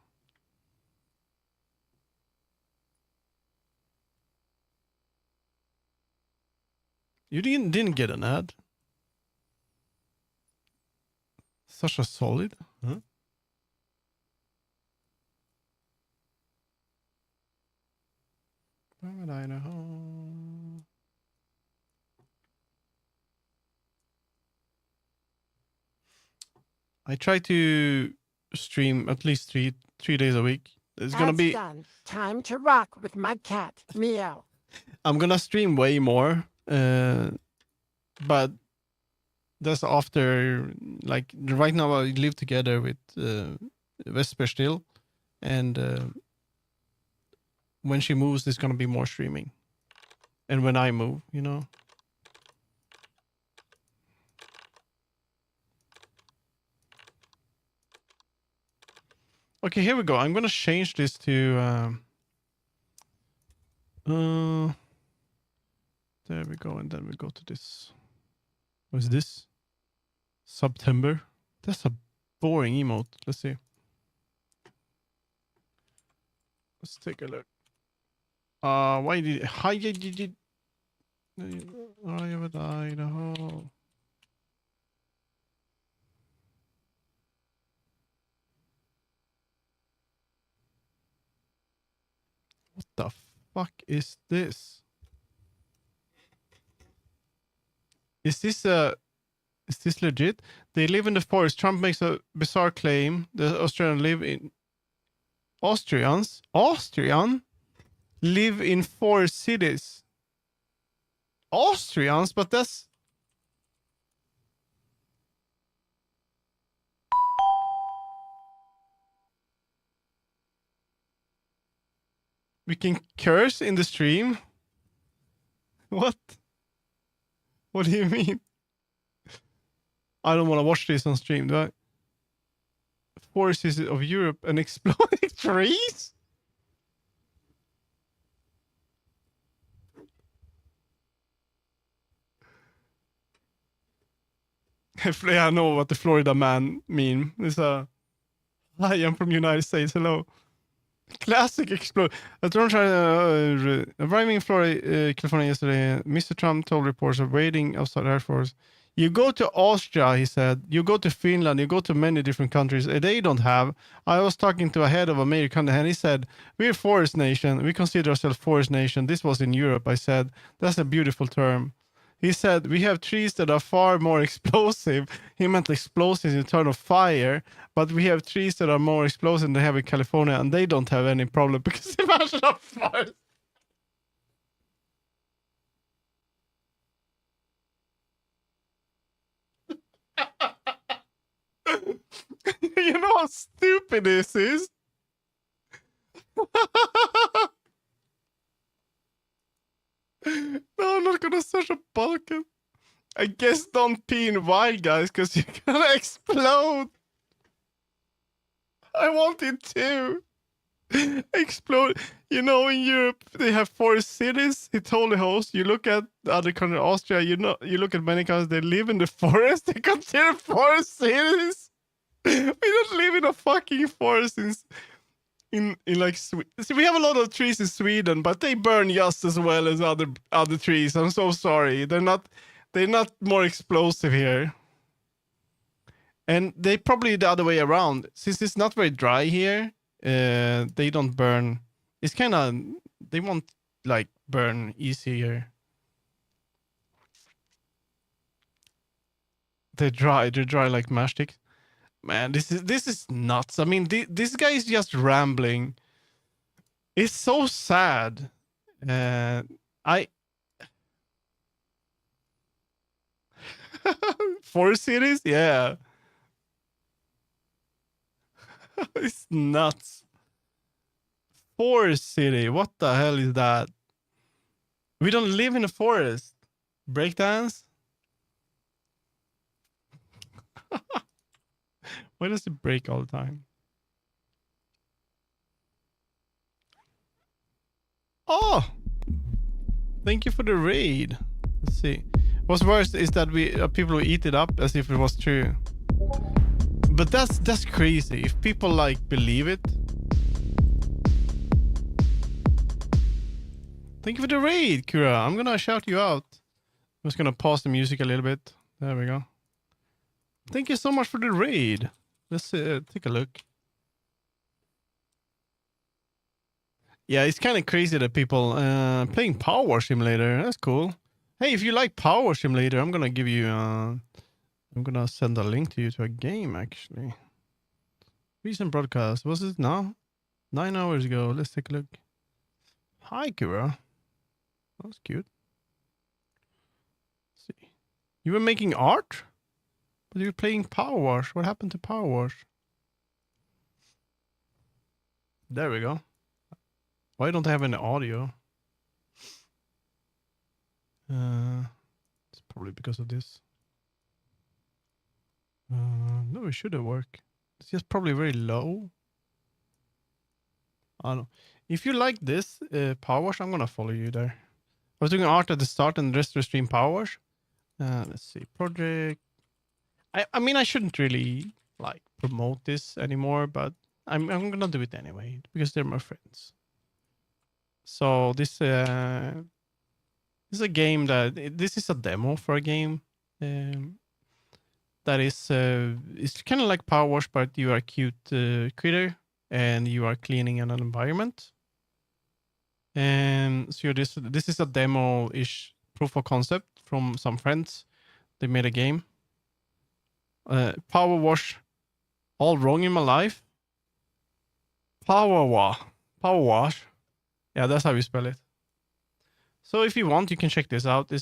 You didn't get an ad. Such a solid, huh? Idaho. I try to stream at least three days a week. It's gonna be done. Time to rock with Mudcat. Meow. I'm gonna stream way more, but that's after, like, right now I live together with Vesper still, and when she moves, there's gonna be more streaming, and when I move, you know. Okay, here we go. I'm gonna change this to there we go, and then we go to this. What is this? September. That's a boring emote. Let's see. Let's take a look. Why did hi did Idaho? What the fuck is this? Is this legit? They live in the forest. Trump makes a bizarre claim. The Australians live in Austrian live in 4 cities. Austrians, but that's we can curse in the stream. What? What do you mean? I don't want to watch this on stream, do I? Forces of Europe and exploding trees? I know what the Florida man mean. It's a hi, I'm from United States. Hello. Classic explode. Arriving in Florida, California yesterday, Mr. Trump told reporters waiting outside Air Force. You go to Austria, he said. You go to Finland. You go to many different countries. They don't have. I was talking to a head of a major country, and he said, "We're a forest nation. We consider ourselves forest nation." This was in Europe. I said, "That's a beautiful term." He said, "We have trees that are far more explosive." He meant explosives in terms of fire, but we have trees that are more explosive than they have in California, and they don't have any problem because imagine a forest. You know how stupid this is? No, I'm not gonna search a Balkan. I guess don't pee in wild, guys, because you're gonna explode. I want it too. Explode. You know, in Europe, they have 4 cities. He told the host, you look at the other country, Austria, you look at many countries, they live in the forest. They consider 4 cities. We don't live in a fucking forest in like Sweden. See, we have a lot of trees in Sweden, but they burn just as well as other trees. I'm so sorry. They're not more explosive here. And they probably the other way around. Since it's not very dry here, they don't burn. It's kind of they won't like burn easier. They're dry like matchsticks. Man, this is nuts. I mean, this guy is just rambling. It's so sad. I 4 cities, yeah. It's nuts. 4 city. What the hell is that? We don't live in a forest. Breakdance? Why does it break all the time? Oh! Thank you for the raid. Let's see. What's worse is that we people who eat it up as if it was true. But that's crazy. If people like believe it. Thank you for the raid, Kura. I'm gonna shout you out. I'm just gonna pause the music a little bit. There we go. Thank you so much for the raid. Let's take a look. Yeah, it's kind of crazy that people playing Power Simulator. That's cool. Hey, if you like Power Simulator, I'm gonna give you. I'm gonna send a link to you to a game actually. Recent broadcast. Was it now? 9 hours ago. Let's take a look. Hi, Kura. That's cute. Let's see. You were making art? But you were playing Power Wash. What happened to Power Wash? There we go. Why don't I have any audio? It's probably because of this. No, it should have worked. It's just probably very low. I don't know. If you like this Power Wash, I'm gonna follow you there. I was doing art at the start and the rest of the stream Power Wash. Let's see. Project. I mean, I shouldn't really like promote this anymore, but I'm gonna do it anyway because they're my friends. So this is a game this is a demo for a game that is it's kind of like Power Wash, but you are a cute critter and you are cleaning an environment. And so this is a demo-ish proof of concept from some friends. They made a game. Power Wash, all wrong in my life. Power Wash. Yeah, that's how you spell it. So if you want, you can check this out. You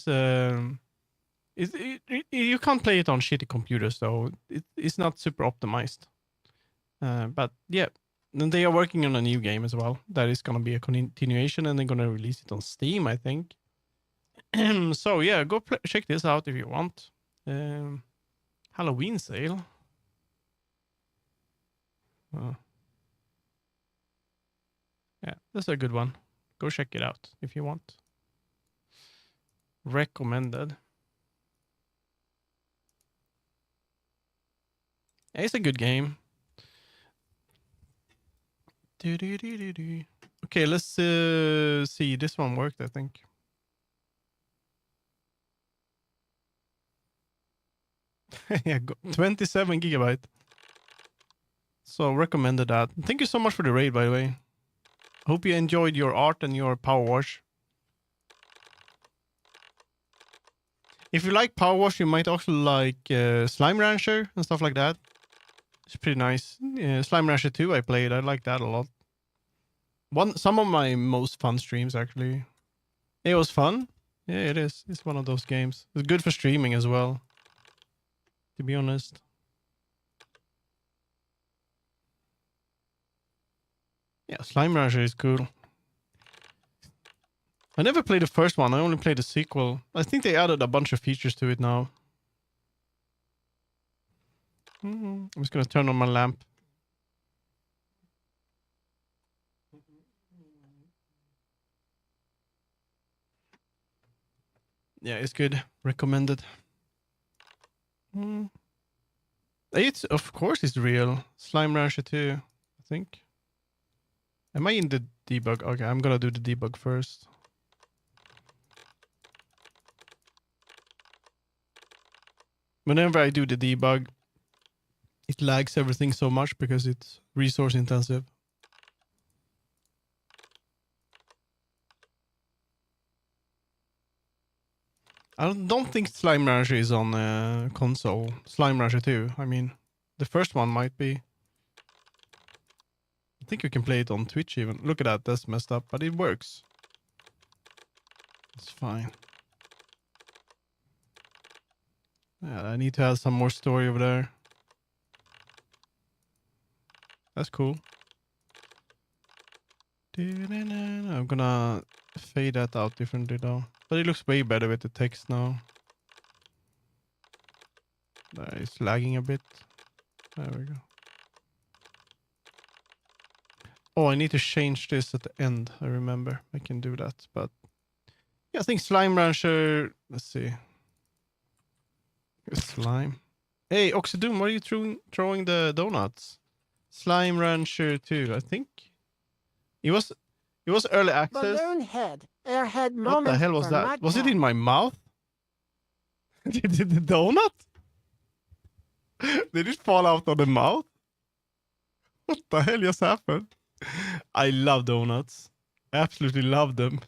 can't play it on shitty computers, though. It's not super optimized. But yeah, and they are working on a new game as well. That is going to be a continuation, and they're going to release it on Steam, I think. So yeah, go check this out if you want. Halloween sale. Yeah, that's a good one. Go check it out if you want. Recommended. It's a good game. Okay, let's see. This one worked, I think. Yeah, 27 gigabyte. So recommended that. Thank you so much for the raid, by the way. Hope you enjoyed your art and your Power Wash. If you like Power Wash, you might also like Slime Rancher and stuff like that. It's pretty nice. Slime Rancher 2 I played. I like that a lot. Some of my most fun streams, actually. It was fun. Yeah, it is. It's one of those games. It's good for streaming as well, to be honest. Yeah, Slime Rancher is cool. I never played the first one. I only played the sequel. I think they added a bunch of features to it now. I'm just gonna turn on my lamp. Yeah, it's good. Recommended. It's, of course, it's real. Slime Rancher 2, I think. Am I in the debug? Okay, I'm gonna do the debug first. Whenever I do the debug, it lags everything so much because it's resource intensive. I don't think Slime Rancher is on console. Slime Rancher 2, I mean. The first one might be. I think you can play it on Twitch even. Look at that, that's messed up, but it works. It's fine. Yeah, I need to add some more story over there. That's cool. I'm gonna fade that out differently though. But it looks way better with the text now. It's lagging a bit. There we go. Oh, I need to change this at the end. I remember I can do that. But yeah, I think Slime Rancher. Let's see. Slime. Hey, Oxydoom, why are you throwing the donuts? Slime Rancher 2, I think. It was early access. Balloon head, airhead What moment. the hell was for that? Was it Mudcat. in my mouth? Did the donut? Did it fall out of the mouth? What the hell just happened? I love donuts. Absolutely love them.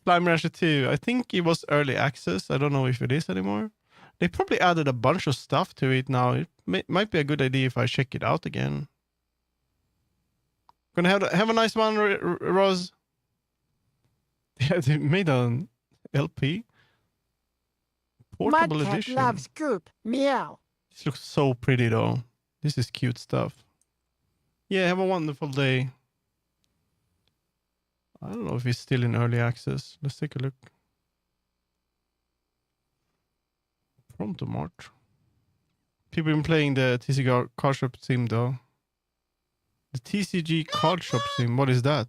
Slime Rancher 2. I think it was early access. I don't know if it is anymore. They probably added a bunch of stuff to it now. It might be a good idea if I check it out again. Gonna have a nice one, Roz. Yeah, they made an LP. Portable Mudcat edition. loves Goop. Meow. This looks so pretty though. This is cute stuff. Yeah, have a wonderful day. I don't know if it's still in early access. Let's take a look. From to March. People been playing the TCG card shop sim though. The TCG card shop sim, what is that?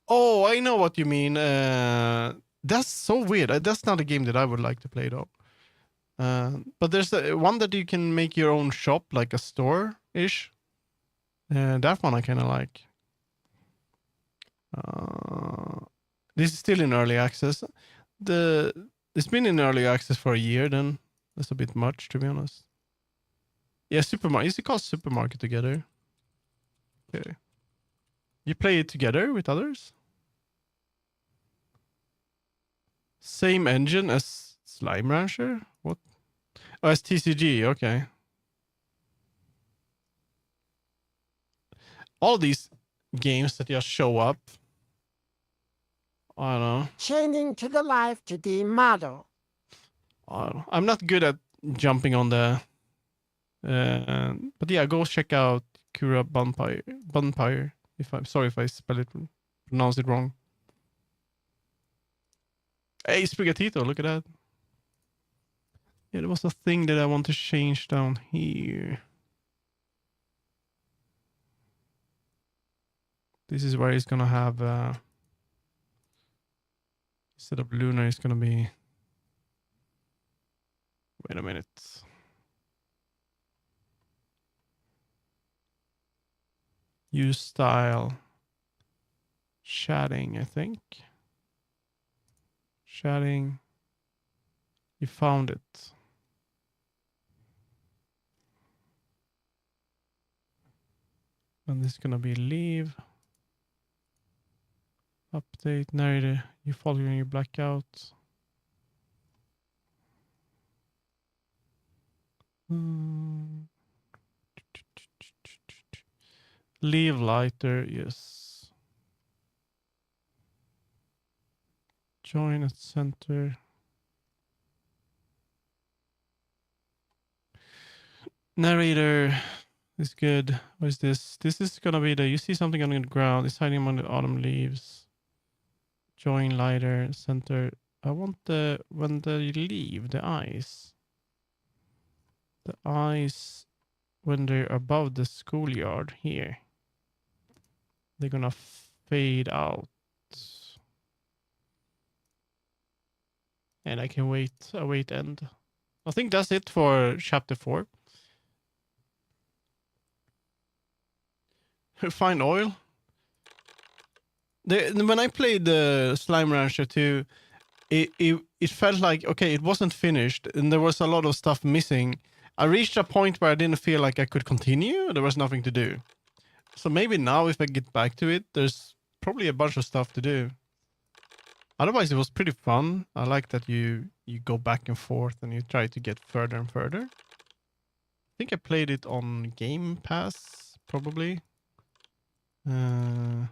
Oh, I know what you mean. That's so weird. That's not a game that I would like to play though. But there's one that you can make your own shop, like a store-ish. That one I kind of like. This is still in early access. It's been in early access for a year. Then that's a bit much, to be honest. Yeah, supermarket. Is it called Supermarket Together? Okay. You play it together with others? Same engine as Slime Rancher? What? Oh, it's TCG. Okay. All these games that just show up. I don't know. Changing to the life to the model. I'm not good at jumping on the. But yeah, go check out Kura Bunpire. If I'm sorry if I pronounce it wrong. Hey, Sprigatito, look at that. Yeah, there was a thing that I want to change down here. This is where it's gonna have instead of lunar, it's gonna be. Wait a minute. Use style. Shading, I think. Shading. You found it. And this is gonna be leave. Update narrator. You following your blackout. Leave lighter, yes. Join at center. Narrator is good. What is this? This is gonna be you see something on the ground. It's hiding among the autumn leaves. Join lighter, center. I want when they leave, the eyes. The eyes when they're above the schoolyard here. They're gonna fade out. And I can await end. I think that's it for chapter 4. Find oil. When I played the Slime Rancher 2, it felt like, okay, it wasn't finished and there was a lot of stuff missing. I reached a point where I didn't feel like I could continue. There was nothing to do. So maybe now if I get back to it, there's probably a bunch of stuff to do. Otherwise, it was pretty fun. I like that you go back and forth and you try to get further and further. I think I played it on Game Pass, probably. This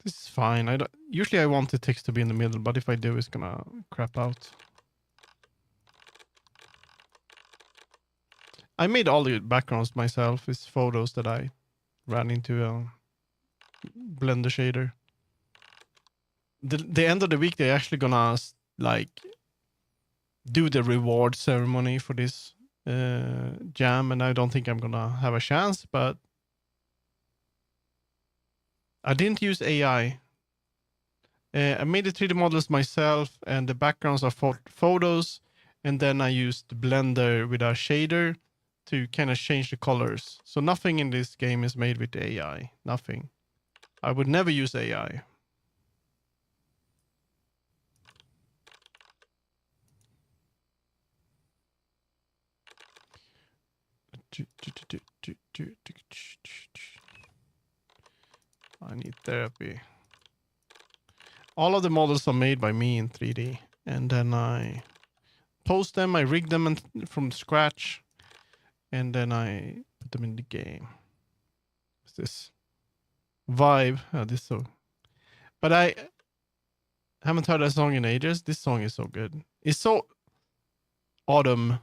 is fine. Usually I want the text to be in the middle, but if I do, it's gonna crap out. I made all the backgrounds myself. It's photos that I ran into a Blender shader. The end of the week, they're actually gonna like do the reward ceremony for this jam, and I don't think I'm gonna have a chance, but I didn't use AI. I made the 3D models myself, and the backgrounds are photos, and then I used Blender with a shader to kind of change the colors. So nothing in this game is made with AI. Nothing. I would never use AI. I need therapy. All of the models are made by me in 3D, and then I post them, I rig them from scratch, and then I put them in the game. What's this? Vibe. Oh, this so. But I haven't heard that song in ages. This song is so good. It's so autumn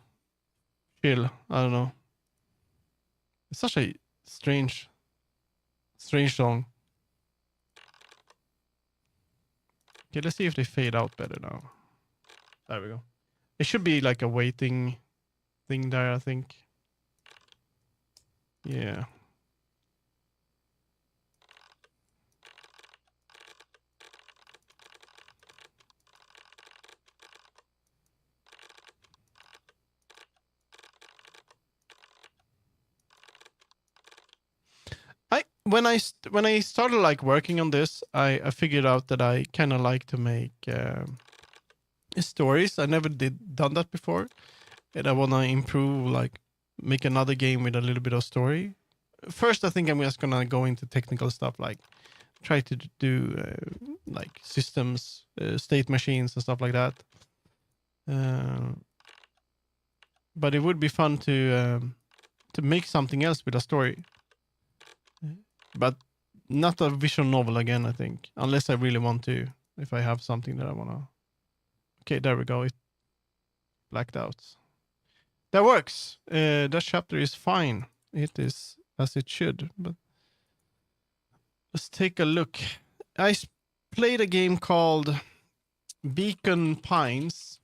chill. I don't know. It's such a strange song. Okay, let's see if they fade out better now. There we go. It should be like a waiting thing there, I think. Yeah. when I started like working on this, I figured out that I kind of like to make stories. I never done that before, and I want to improve, like make another game with a little bit of story. First, I think I'm just gonna go into technical stuff, like try to do like systems, state machines, and stuff like that. But it would be fun to make something else with a story, but not a visual novel again. I think, unless I really want to. If I have something that I wanna. Okay, there we go. It blacked out. That works. That chapter is fine. It is as it should. But let's take a look. Played a game called Beacon Pines.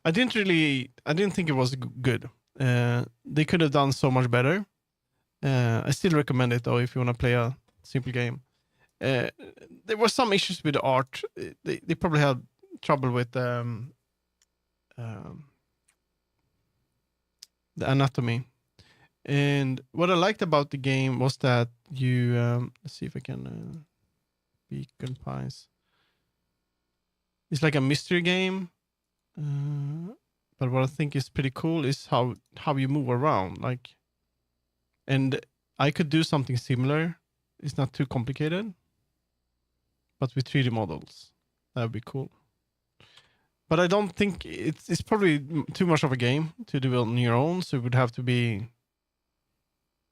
I didn't think it was good. They could have done so much better. I still recommend it though if you want to play a simple game. There were some issues with the art. They probably had trouble with the anatomy. And what I liked about the game was that you let's see if I can Beacon Pines. It's like a mystery game. But what I think is pretty cool is how you move around, like, and I could do something similar. It's not too complicated, but with 3D models, that would be cool. But I don't think it's probably too much of a game to do on your own, so it would have to be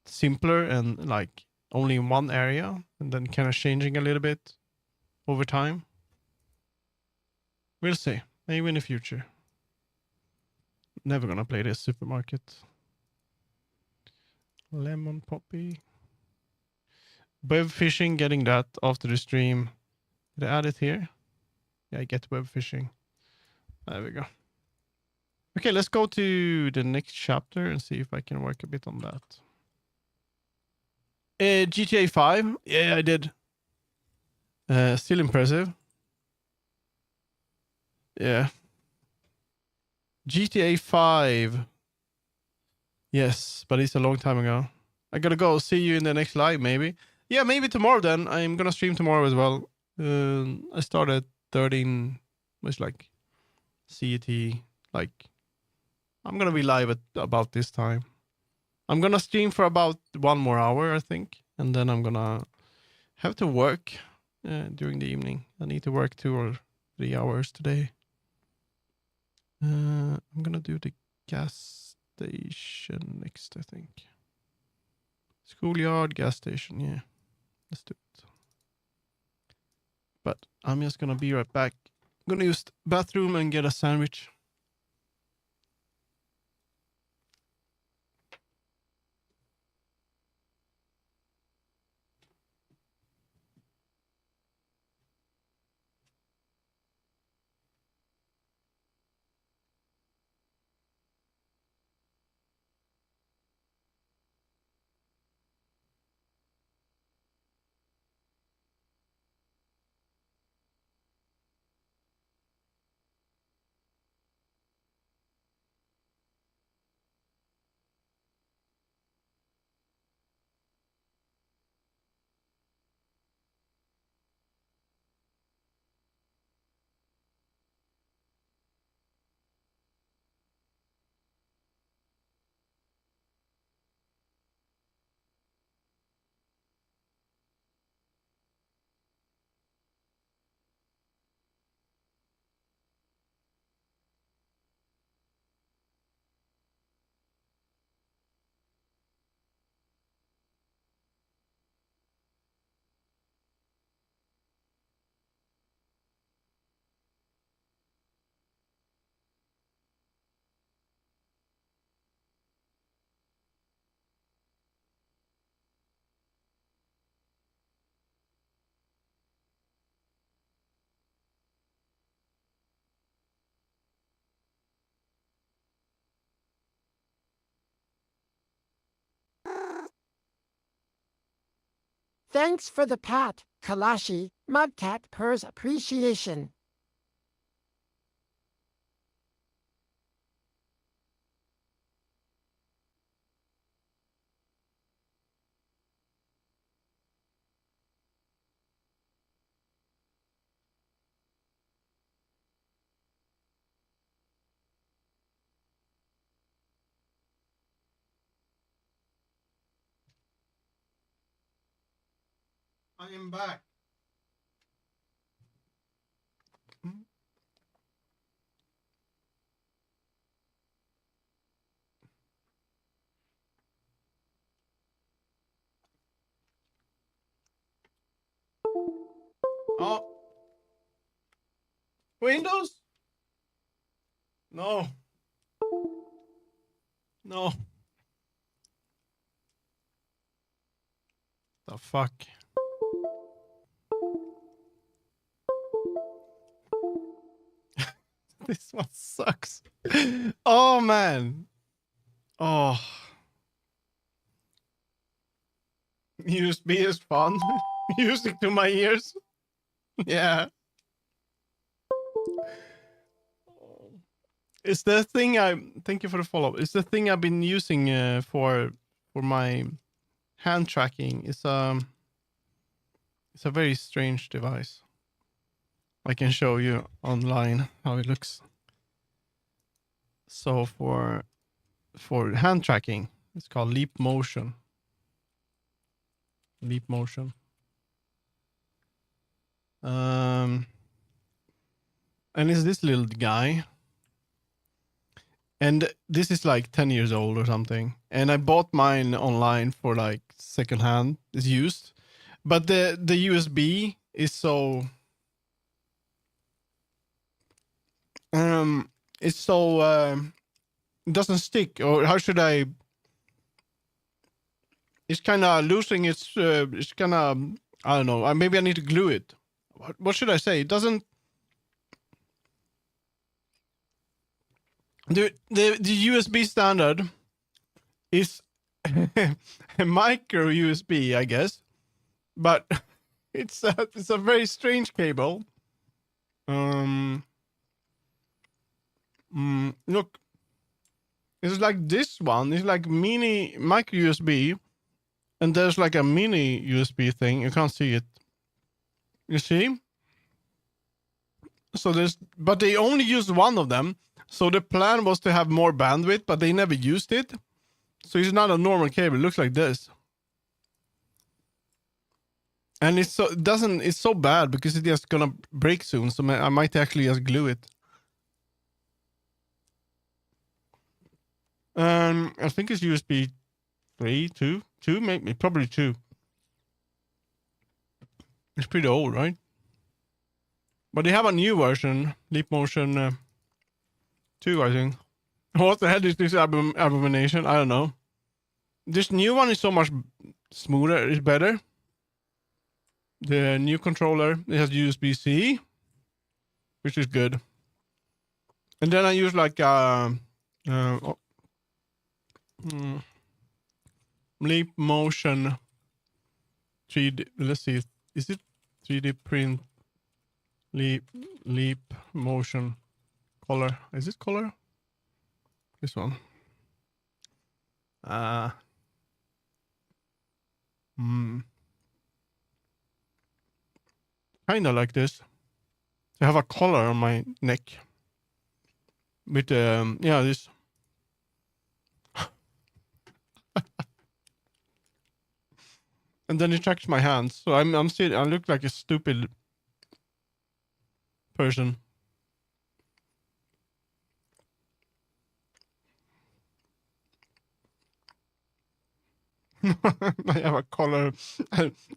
simpler and like only in one area, and then kind of changing a little bit over time. We'll see. Maybe in the future. Never gonna play this supermarket. Lemon poppy. Web fishing, getting that after the stream. Did I add it here? Yeah, I get web fishing. There we go. Okay, let's go to the next chapter and see if I can work a bit on that. GTA 5. Yeah, I did. Still impressive. Yeah. GTA 5. Yes, but it's a long time ago. I gotta go. See you in the next live, maybe. Yeah, maybe tomorrow then. I'm gonna stream tomorrow as well. I start at 13, which like CET. Like, I'm gonna be live at about this time. I'm gonna stream for about 1 more hour, I think. And then I'm gonna have to work during the evening. I need to work 2 or 3 hours today. I'm gonna do the gas station next, I think. Schoolyard, gas station, yeah. Let's do it. But I'm just gonna be right back. I'm gonna use the bathroom and get a sandwich. Thanks for the pat, Kalashi. Mudcat purrs appreciation. I am back. Oh. Windows? No. No. The fuck? This one sucks. Oh man. Oh. USB is fun. Music to my ears. Yeah. It's the thing I thank you for the follow. It's the thing I've been using for my hand tracking. It's a very strange device. I can show you online how it looks. So for hand tracking, it's called Leap Motion. Leap Motion. And it's this little guy. And this is like 10 years old or something. And I bought mine online for like secondhand. It's used. But the USB is so it's so it doesn't stick, or how should I, it's kind of losing it's kind of, I don't know, maybe I need to glue it. What should I say? It doesn't, the USB standard is a micro USB, I guess, but it's a very strange cable. Look, it's like this one. It's like mini micro USB, and there's like a mini USB thing. You can't see it. You see? So but they only used one of them. So the plan was to have more bandwidth, but they never used it. So it's not a normal cable. It looks like this. And it's so bad because it's just gonna break soon. So I might actually just glue it. I think it's USB 3, 2, maybe, probably 2. It's pretty old, right? But they have a new version, Leap Motion 2, I think. What the hell is this abomination? I don't know. This new one is so much smoother. It's better. The new controller, it has USB-C, which is good. And then I use like Leap Motion 3D. Let's see. Is it 3D print? Leap Motion color. Is it color? This one. Kind of like this. I have a collar on my neck. With yeah, this. And then it tracks my hands. So I'm still, I look like a stupid person. I have a collar.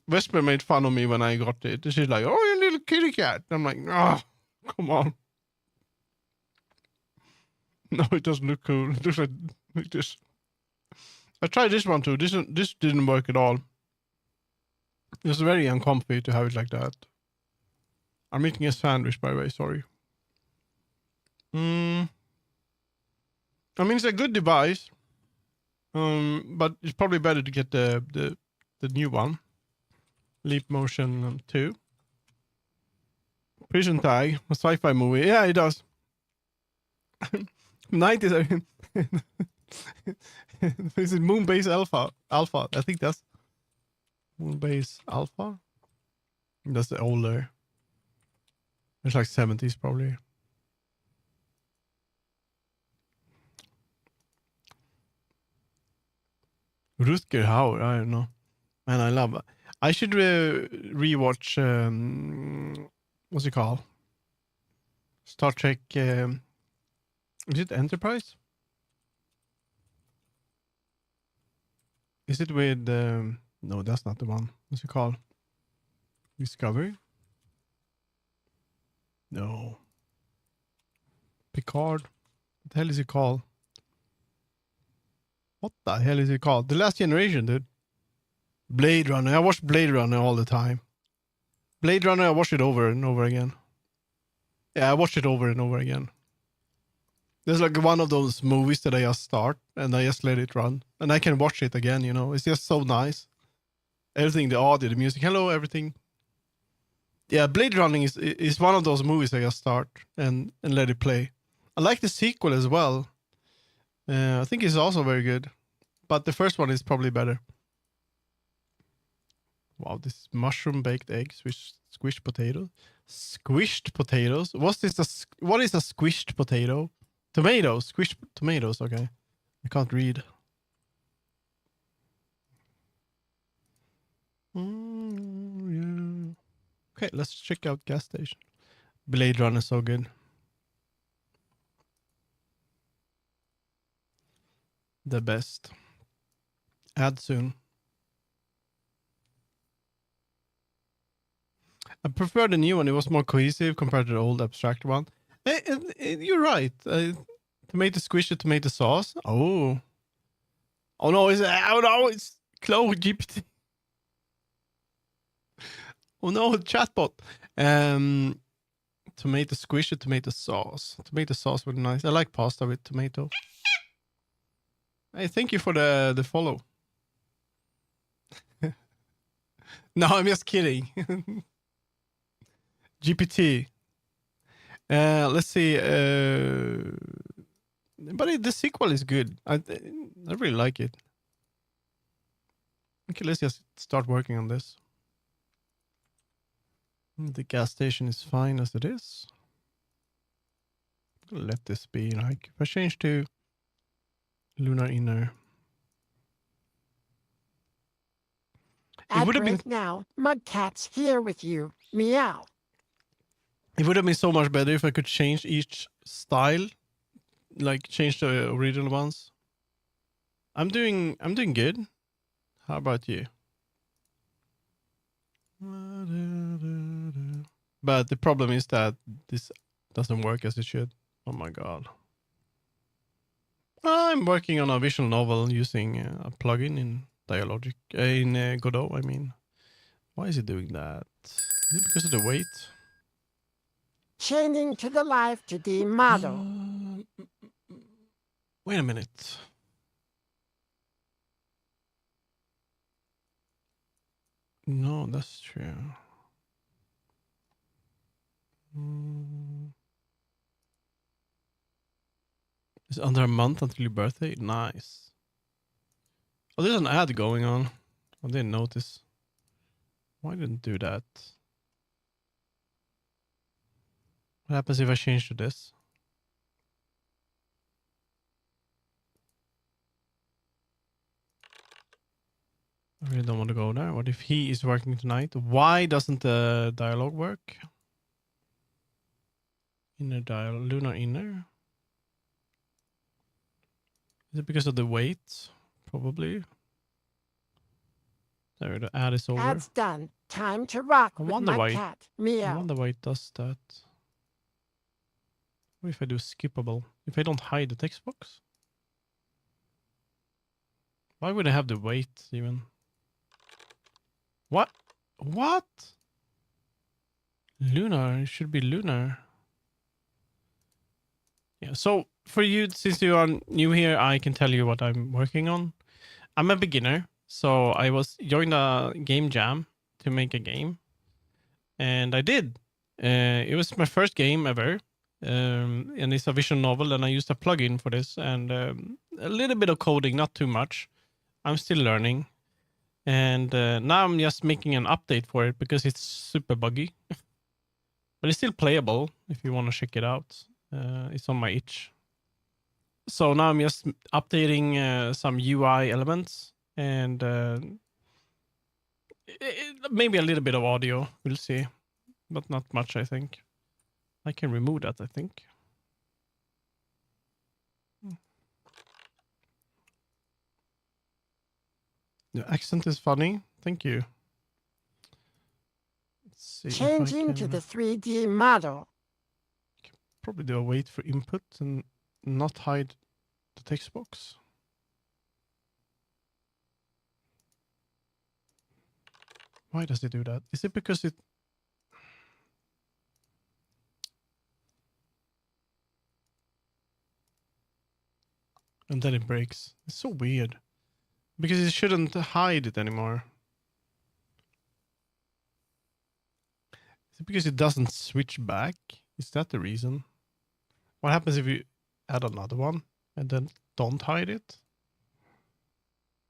Vesper made fun of me when I got it. She's like, "Oh, you little kitty cat." I'm like, "Oh, come on." No, it doesn't look cool. It looks like this. I tried this one too. This didn't work at all. It's very uncomfy to have it like that. I'm eating a sandwich, by the way. Sorry. I mean, it's a good device. But it's probably better to get the new one. Leap Motion 2. Prison Tag, a sci-fi movie. Yeah, it does. 90s. Is it Moonbase Alpha? I think that's Moonbase Alpha. That's the older. It's like 70s probably. Rutger Hauer, I don't know. Man, I love it. I should rewatch. What's it called? Star Trek. Is it Enterprise? Is it with? No, that's not the one. What's it called? Discovery? No. Picard. What the hell is it called? What the hell is it called? The Last Generation, dude. Blade Runner. I watch Blade Runner all the time. Blade Runner, I watch it over and over again. Yeah, I watch it over and over again. There's like one of those movies that I just start and I just let it run. And I can watch it again, you know. It's just so nice. Everything, the audio, the music. Hello, everything. Yeah, Blade Runner is one of those movies I just start and let it play. I like the sequel as well. I think it's also very good. But the first one is probably better. Wow, this mushroom baked eggs with squished potatoes. Squished potatoes? What is a squished potato? Tomatoes. Squished tomatoes, okay. I can't read. Yeah. Okay, let's check out gas station. Blade Runner is so good. The best. Add soon. I prefer the new one. It was more cohesive compared to the old abstract one. You're right. Tomato squish, tomato sauce. Oh. Oh no, it's Chloe GPT. Oh no, chatbot. Tomato squish, tomato sauce. Tomato sauce would be nice. I like pasta with tomato. Hey, thank you for the follow. No, I'm just kidding. GPT. Let's see. But the sequel is good. I really like it. Okay, let's just start working on this. The gas station is fine as it is. Let this be like, if I change to Lunar Inner. At break now, Mugcat's here with you. Meow. It would have been so much better if I could change each style, like change the original ones. I'm doing good. How about you? But the problem is that this doesn't work as it should. Oh my god. I'm working on a visual novel using a plugin in Dialogic, in Godot, I mean. Why is it doing that? Is it because of the weight? Changing to the life to the model. Wait a minute. No, that's true. It's under a month until your birthday? Nice. Oh, there's an ad going on. I didn't notice. Why didn't it do that? What happens if I change to this? I really don't want to go there. What if he is working tonight? Why doesn't the dialogue work? Inner dialogue, Lunar Inner. Is it because of the weight? Probably. There, the ad is over. Ad's done. Time to rock I with wonder why. Mugcat. I Meow. wonder why it does that. What if I do skippable? If I don't hide the text box? Why would I have the weight even? What? What? Lunar. It should be lunar. Yeah, so for you, since you are new here, I can tell you what I'm working on. I'm a beginner, so I was joined a game jam to make a game. And I did. It was my first game ever. And it's a visual novel, and I used a plugin for this. And a little bit of coding, not too much. I'm still learning. And now I'm just making an update for it because it's super buggy. But it's still playable if you want to check it out. It's on my itch. So now I'm just updating some UI elements. And Maybe a little bit of audio. We'll see. But not much, I think. I can remove that, I think. The accent is funny. Thank you. Let's see if I Changing to can the 3D model. probably do a wait for input and not hide the text box. Why does it do that? Is it because it... And then it breaks. It's so weird. Because it shouldn't hide it anymore. Is it because it doesn't switch back? Is that the reason? What happens if you add another one and then don't hide it?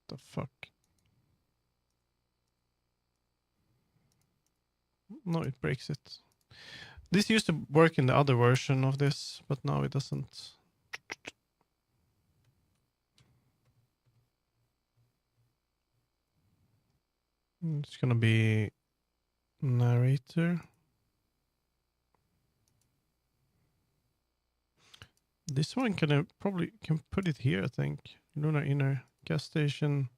The fuck? No, it breaks it. This used to work in the other version of this, but now it doesn't. It's gonna be narrator. This one can I probably can put it here, I think. Lunar inner gas station.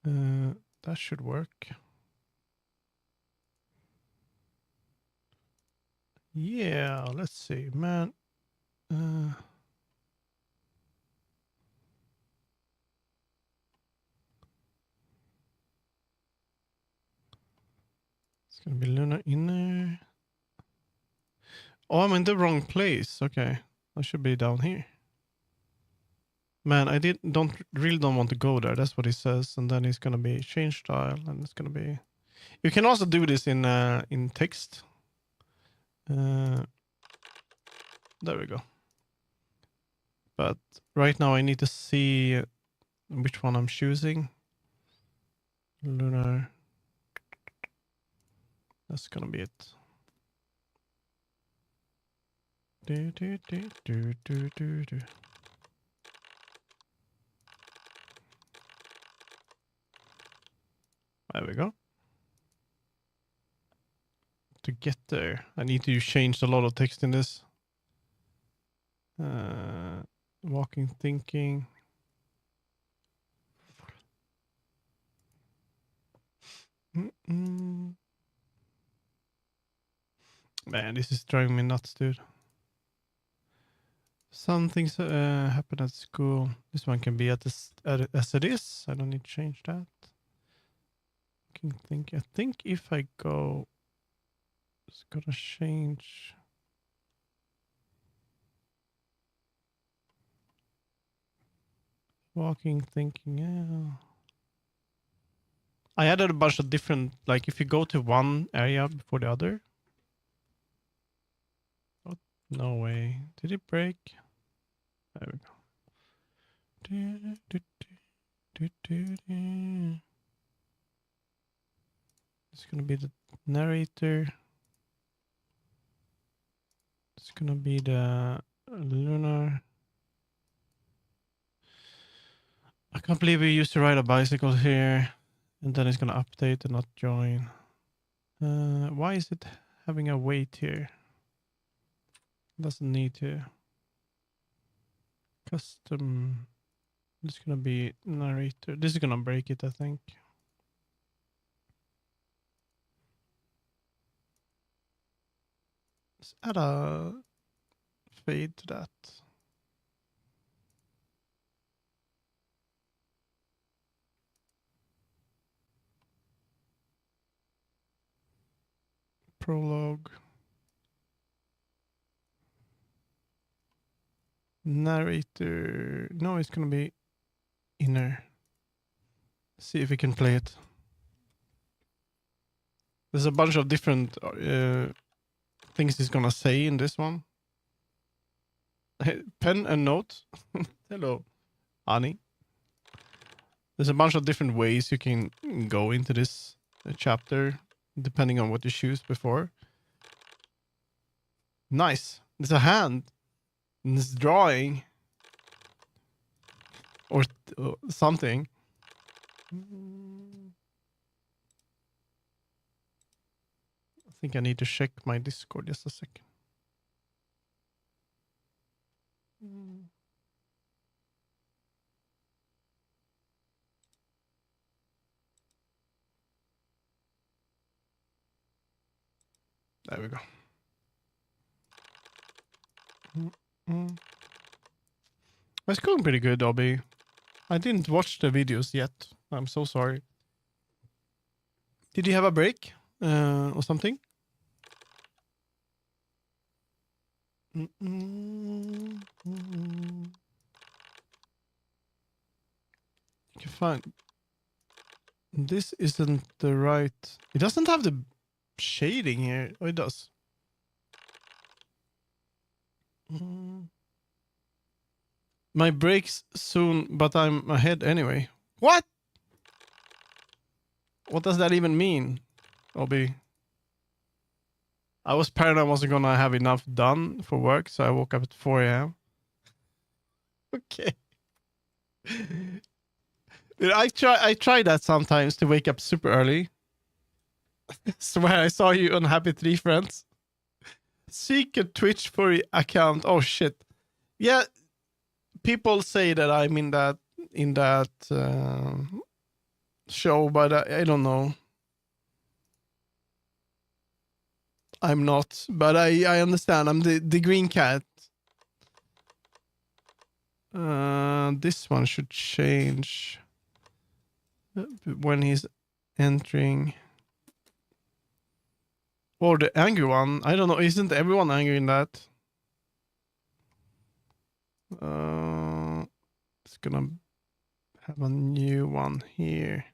That should work. Yeah, let's see, man. It's gonna be Luna inner. Oh, I'm in the wrong place. Okay, I should be down here. Man, I don't want to go there. That's what he says, and then it's gonna be change style, and it's gonna be. You can also do this in text. There we go. But right now I need to see which one I'm choosing. Lunar. That's gonna be it. Do, do, do, do, do, do, do. There we go. To get there, I need to change a lot of text in this. Walking, thinking. Man, this is driving me nuts, dude. Some things happen at school. This one can be as it is. I don't need to change that. I think if I go, it's gonna change. Walking, thinking, yeah. I added a bunch of different, like if you go to one area before the other. Oh, no way. Did it break? There we go. It's gonna be the narrator. It's gonna be the lunar. I can't believe we used to ride a bicycle here, and then it's gonna update and not join. Why is it having a wait here? Doesn't need to. Custom. This is gonna be narrator. This is gonna break it, I think. Let's add a fade to that. Prologue. Narrator. No, it's gonna be inner. See if we can play it. There's a bunch of different things he's gonna say in this one. Pen and note. Hello, Ani. There's a bunch of different ways you can go into this chapter, depending on what you choose before. Nice. There's a hand. And it's drawing. Or something. think I need to check my Discord just a second. There we go. It's going pretty good, Dobby. I didn't watch the videos yet. I'm so sorry. Did you have a break or something? You can find... This isn't the right... It doesn't have the shading here. Oh, it does. My break's soon, but I'm ahead anyway. What? What does that even mean, Obi? I was paranoid I wasn't gonna have enough done for work, so I woke up at 4 a.m. Okay. Dude, I try that sometimes to wake up super early. Swear I saw you on Happy Tree Friends. Seek a Twitch furry account. Oh shit. Yeah, people say that I'm in that show, but I don't know. I'm not, but I understand. I'm the green cat. This one should change when he's entering. Or the angry one. I don't know. Isn't everyone angry in that? It's gonna have a new one here.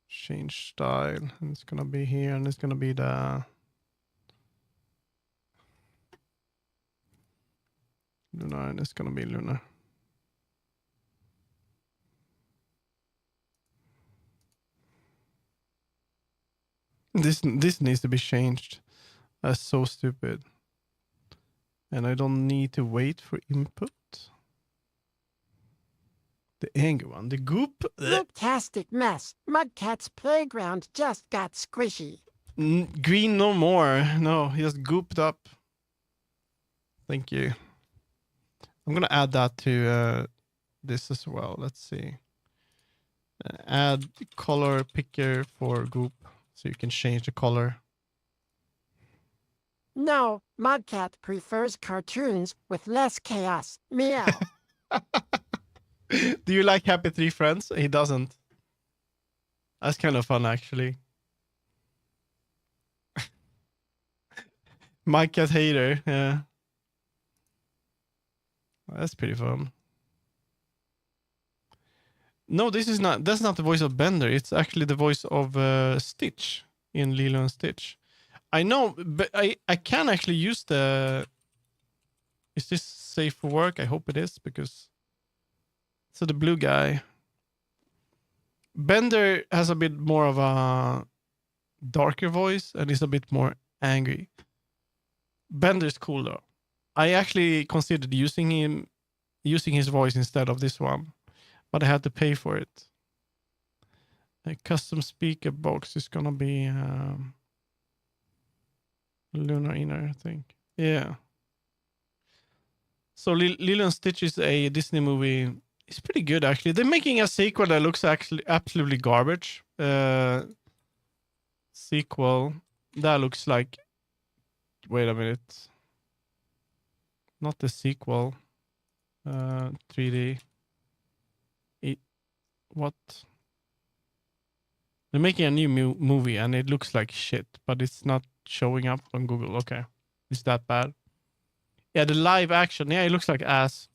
Change style. And it's gonna be here, and it's gonna be the Luna, and it's gonna be Luna. This needs to be changed. That's so stupid. And I don't need to wait for input. The angry one. The goop. Fantastic mess. Mudcat's playground just got squishy. Green no more. No, he just gooped up. Thank you. I'm gonna add that to this as well. Let's see. Add color picker for goop, so you can change the color. No, Mudcat prefers cartoons with less chaos. Meow. Do you like Happy Tree Friends? He doesn't. That's kind of fun, actually. My cat hater, yeah. That's pretty fun. No, this is not. That's not the voice of Bender. It's actually the voice of Stitch in Lilo and Stitch. I know, but I can actually use the... Is this safe for work? I hope it is, because... So the blue guy. Bender has a bit more of a darker voice, and is a bit more angry. Bender's cool, though. I actually considered using his voice instead of this one, but I had to pay for it. A custom speaker box is gonna be... Lunar Inner, I think. Yeah. So Lilo and Stitch is a Disney movie. It's pretty good, actually. They're making a sequel that looks actually absolutely garbage. Sequel. That looks like... Wait a minute. Not the sequel. 3D. What? They're making a new movie and it looks like shit, but it's not showing up on Google. Okay. Is that bad? Yeah, the live action. Yeah, it looks like ass.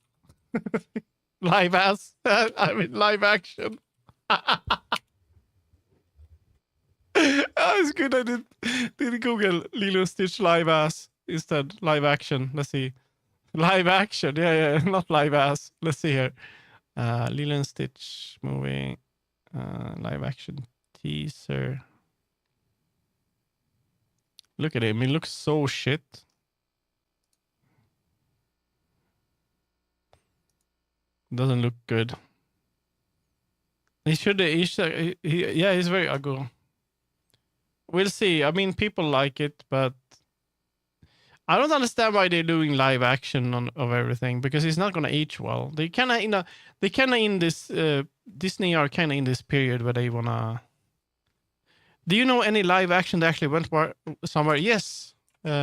Live ass. I mean, live action. It's good I did Google Lilo Stitch live ass instead. Live action. Let's see. Live action. Yeah, not live ass. Let's see here. Lilo and Stitch movie. Live action teaser. Look at him. He looks so shit. Doesn't look good. Yeah, he's very ugly. we'll see. I mean, people like it, but I don't understand why they're doing live action of everything because it's not gonna age well. They kind of in this Disney are kind of in this period where they wanna. Do you know any live action that actually went somewhere? Yes. It's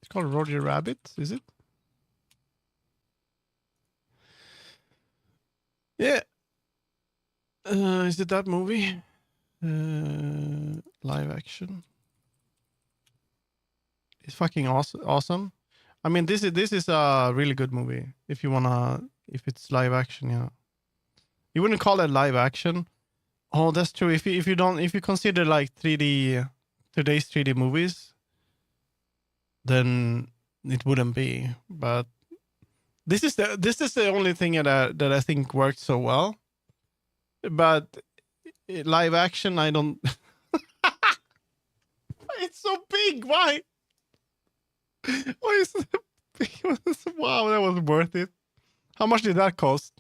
called Roger Rabbit. Is it? Yeah. Is it that movie? Live action. It's fucking awesome. I mean, this is a really good movie. If it's live action, yeah. You wouldn't call it live action. Oh, that's true. If you consider like 3D today's 3D movies, then it wouldn't be. But this is the only thing that I think worked so well. But live action, I don't. It's so big. Why? Why is it big? Wow, that was worth it. How much did that cost?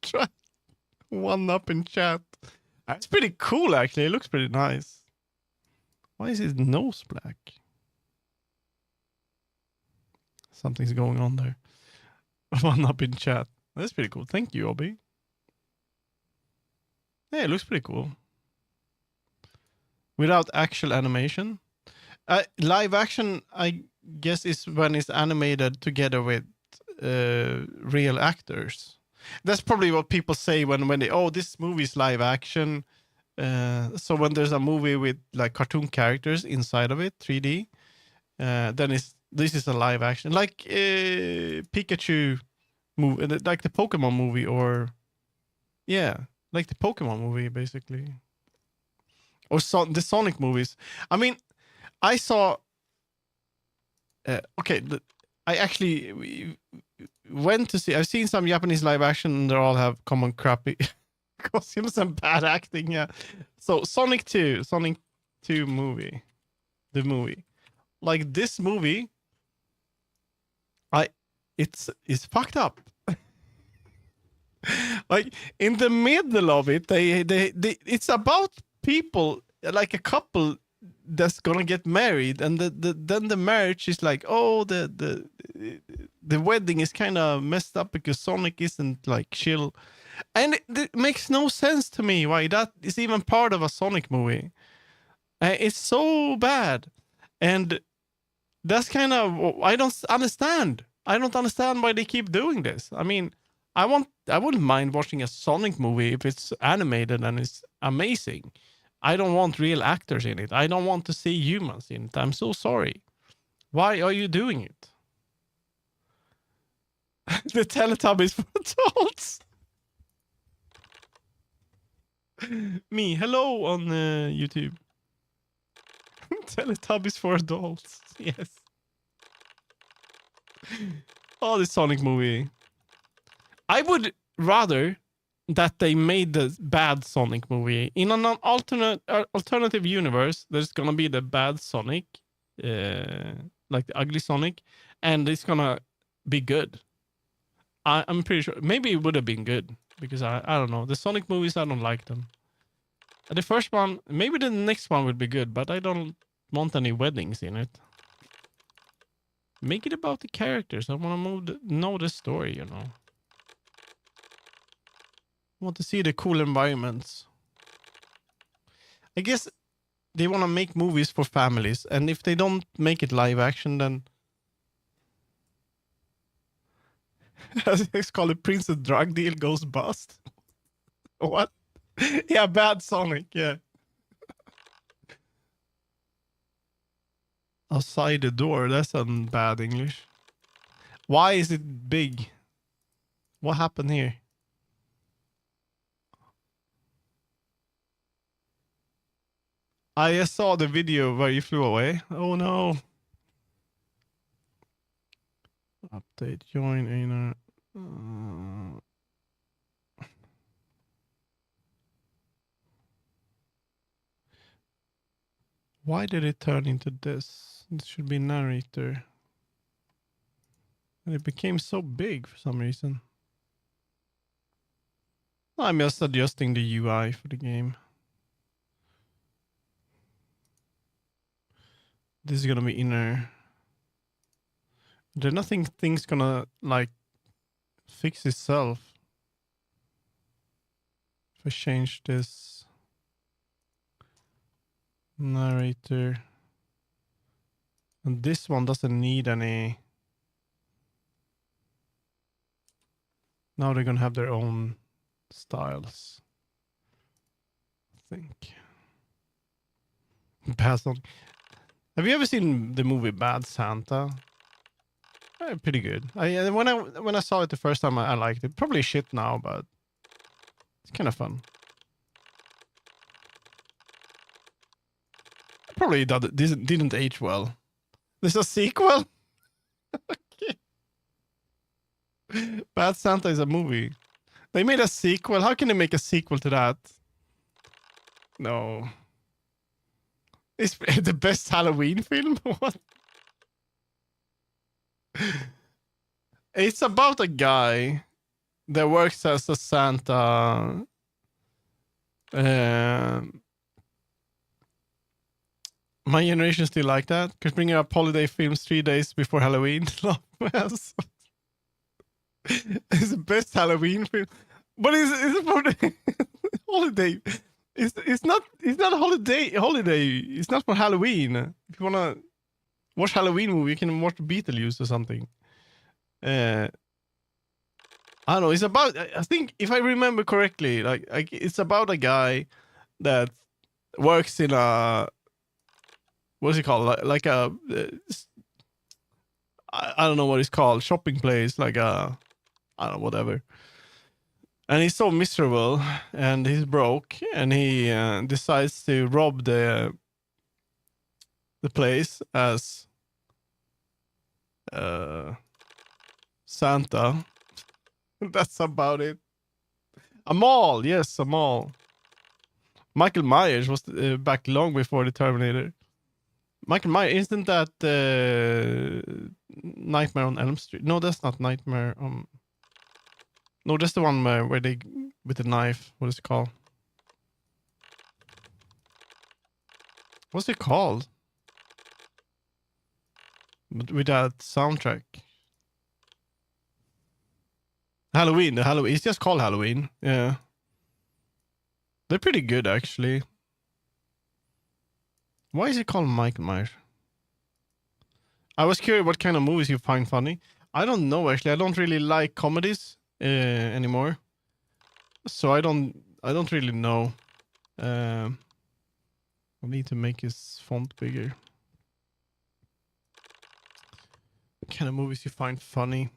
Try one up in chat. It's pretty cool, actually. It looks pretty nice. Why is his nose black? Something's going on there. One up in chat. That's pretty cool. Thank you, Obi. Yeah, it looks pretty cool. Without actual animation. Live action, I guess, is when it's animated together with real actors. That's probably what people say when they, oh, this movie is live action. So when there's a movie with like cartoon characters inside of it, 3D, then this is a live action. Like Pikachu movie, like the Pokemon movie, or yeah, like the Pokemon movie, basically. Or the Sonic movies. I mean, I saw. Okay, I actually went to see. I've seen some Japanese live action, and they all have common crappy costumes and bad acting. Yeah. So Sonic 2 movie, the movie, like this movie. It's fucked up. Like in the middle of it, they it's about people, like a couple that's gonna get married, and then the marriage is like, oh, the wedding is kind of messed up because Sonic isn't like chill, and it makes no sense to me why that is even part of a Sonic movie. It's so bad, and that's kind of, I don't understand. I don't understand why they keep doing this. I mean, I wouldn't mind watching a Sonic movie if it's animated and it's amazing. I don't want real actors in it. I don't want to see humans in it. I'm so sorry. Why are you doing it? The Teletubbies for adults. Me, hello on YouTube. Teletubbies for adults. Yes. Oh, the Sonic movie. I would rather that they made the bad Sonic movie in an alternative universe. There's gonna be the bad Sonic, like the ugly Sonic, and it's gonna be good. I'm pretty sure. Maybe it would have been good because I don't know, the Sonic movies, I don't like them. The first one, maybe the next one would be good, but I don't want any weddings in it. Make it about the characters. I want to know the story, you know. I want to see the cool environments. I guess they want to make movies for families, and if they don't make it live action, then it's called a Princess drug deal goes bust. What? Yeah, bad Sonic. Yeah. Outside the door. That's some bad English. Why is it big? What happened here? I just saw the video where you flew away. Oh no. Update, join Einar. Why did it turn into this? It should be narrator. And it became so big for some reason. I'm just adjusting the UI for the game. This is gonna be inner. There's nothing thing's gonna like fix itself. If I change this narrator. And this one doesn't need any. Now they're gonna have their own styles. I think. Pass on. Have you ever seen the movie Bad Santa? Pretty good. When I saw it the first time, I liked it. Probably shit now, but it's kind of fun. Probably didn't age well. There's a sequel? Okay. Bad Santa is a movie. They made a sequel. How can they make a sequel to that? No. It's the best Halloween film? What? It's about a guy that works as a Santa. My generation still like that. Because bringing up holiday films 3 days before Halloween. It's the best Halloween film. But it's for the holiday. It's not holiday. It's not for Halloween. If you wanna watch Halloween movie, you can watch Beetlejuice or something. I don't know. It's about. I think if I remember correctly, like it's about a guy that works in a. What's it called? Like a. I don't know what it's called. Shopping place, like a. I don't know, whatever. And he's so miserable, and he's broke, and he decides to rob the place as Santa. That's about it. A mall, yes, a mall. Michael Myers was back long before the Terminator. Michael Myers, isn't that Nightmare on Elm Street? No, that's not Nightmare. No, that's the one where they with the knife. What is it called? What's it called? But with that soundtrack. Halloween. The Halloween. It's just called Halloween. Yeah. They're pretty good, actually. Why is it called Michael Myers? I was curious what kind of movies you find funny. I don't know, actually. I don't really like comedies anymore. So I don't really know. I need to make his font bigger. What kind of movies you find funny?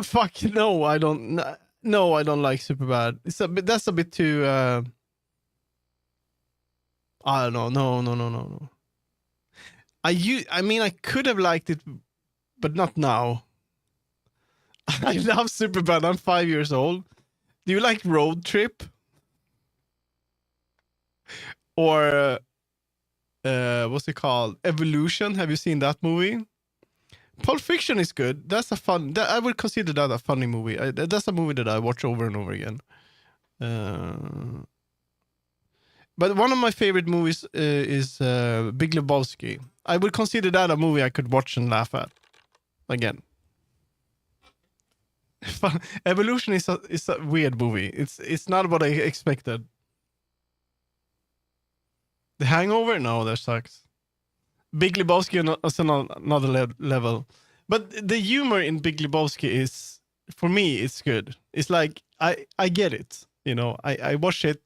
Fuck no, I don't. No, I don't like Superbad. That's a bit too. I don't know. No. I mean, I could have liked it, but not now. I love Superbad. I'm 5 years old. Do you like Road Trip? Or what's it called? Evolution. Have you seen that movie? Pulp Fiction is good. That's a fun. I would consider that a funny movie. That's a movie that I watch over and over again. But one of my favorite movies is Big Lebowski. I would consider that a movie I could watch and laugh at again. Evolution is a weird movie. It's not what I expected. The Hangover? No, that sucks. Big Lebowski is another level. But the humor in Big Lebowski is, for me, it's good. It's like, I get it. You know, I watch it.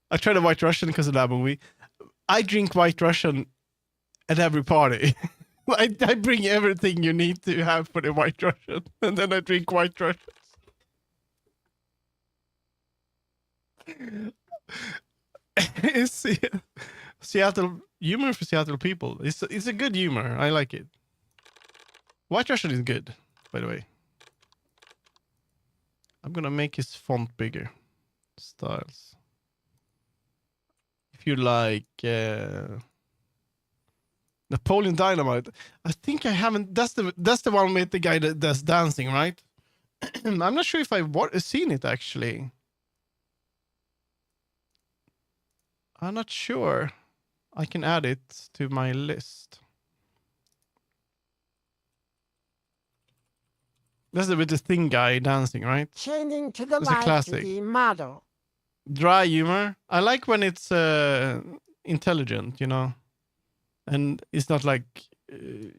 I tried a White Russian because of that movie. I drink White Russian at every party. I bring everything you need to have for the White Russian. And then I drink White Russians. It's Seattle humor for Seattle people. It's a good humor. I like it. White Russian is good, by the way. I'm gonna make his font bigger. Styles. If you like Napoleon Dynamite, I think I haven't. That's the one with the guy that's dancing, right? I'm not sure if I've seen it actually. I'm not sure. I can add it to my list. That's with the thing guy dancing, right? Changing to the It's a light to classic. the model. Dry humor. I like when it's intelligent, you know, and it's not like it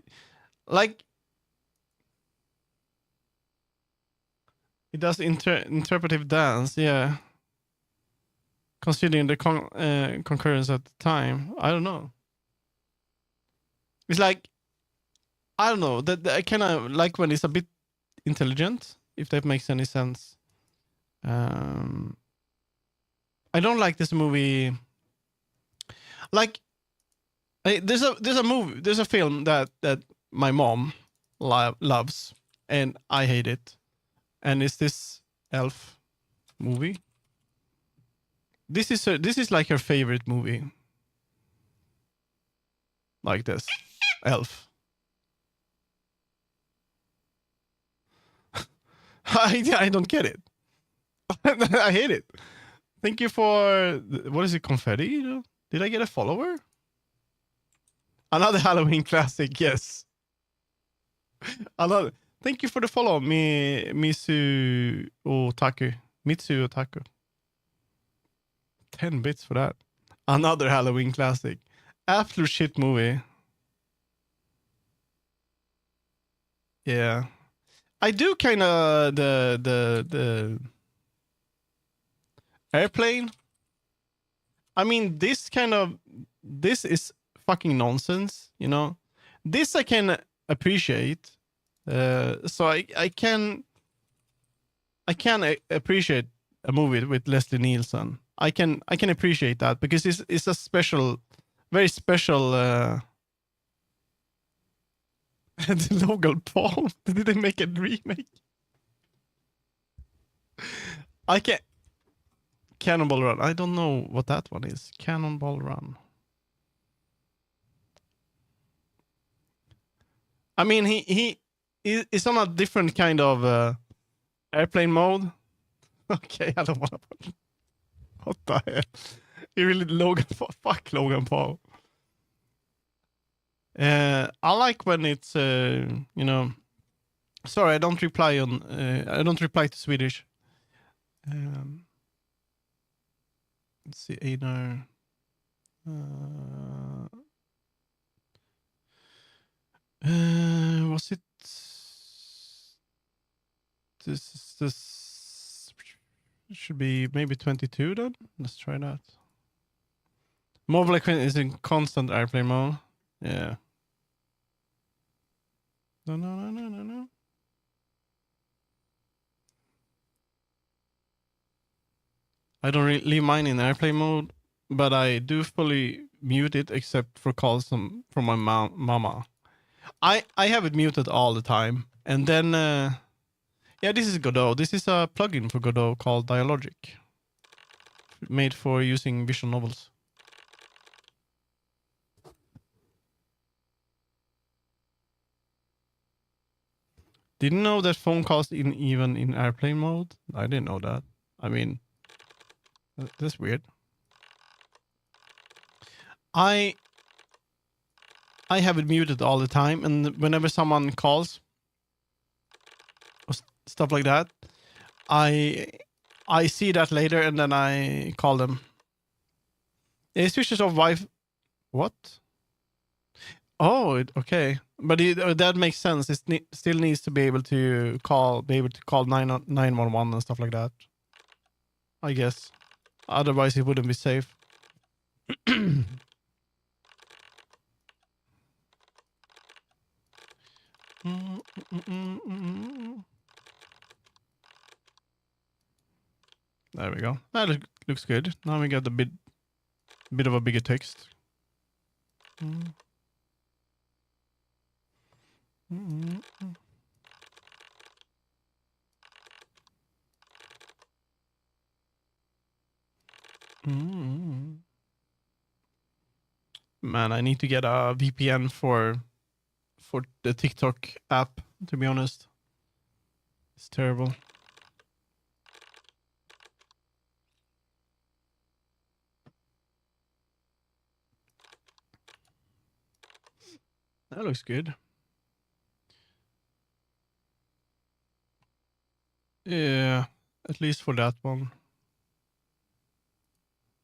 does interpretive dance. Yeah, considering the concurrence at the time. I don't know. It's like I don't know that I kind of like when it's a bit intelligent, if that makes any sense. I don't like this movie. Like, there's a film that my mom loves, and I hate it, and it's this Elf movie. This is like her favorite movie. Like this, Elf. I don't get it. I hate it. Thank you for what is it? Confetti? Did I get a follower? Another Halloween classic, yes. Another. Thank you for the follow, Mitsu Otaku. 10 bits for that. Another Halloween classic. Absolute shit movie. Yeah. I do kind of the Airplane. I mean, this is fucking nonsense, you know. This I can appreciate. So I can appreciate a movie with Leslie Nielsen. I can appreciate that because it's a special, very special. The Logan Paul. Did they make a remake? I can. Cannonball Run. I don't know what that one is. Cannonball Run. I mean, he is on a different kind of airplane mode. Okay, I don't want to put. What the hell? He really Logan Paul. Fuck Logan Paul. I like when it's you know. Sorry, I don't reply on. I don't reply to Swedish. Let's see, Einar. Was it this should be maybe 22 then? Let's try that. Mobile equipment is in constant airplane mode. Yeah. No. I don't really leave mine in airplane mode, but I do fully mute it except for calls from my mama. I have it muted all the time. And then, yeah, this is Godot. This is a plugin for Godot called Dialogic, made for using visual novels. Didn't know that phone calls even in airplane mode. I didn't know that. I mean, that's weird. I have it muted all the time, and whenever someone calls or stuff like that, I see that later, and then I call them. It switches off Wi-Fi. What? Oh, okay, but that makes sense. It still needs to be able to call 911 and stuff like that. I guess. Otherwise, it wouldn't be safe. There we go. That looks good. Now we got a bit of a bigger text. Man, I need to get a VPN for the TikTok app, to be honest. It's terrible. That looks good. Yeah, at least for that one.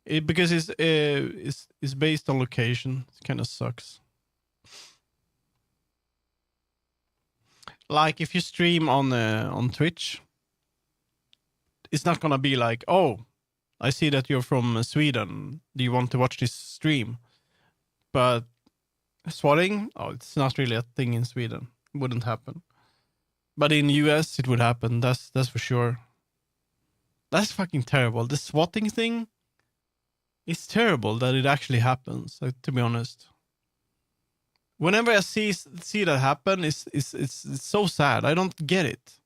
Because it's based on location. It kind of sucks. Like if you stream on Twitch, it's not gonna be like, oh, I see that you're from Sweden. Do you want to watch this stream? But swatting, oh, it's not really a thing in Sweden. It wouldn't happen. But in US, it would happen. That's for sure. That's fucking terrible. The swatting thing, it's terrible that it actually happens. Like, to be honest, whenever I see that happen, it's so sad. I don't get it.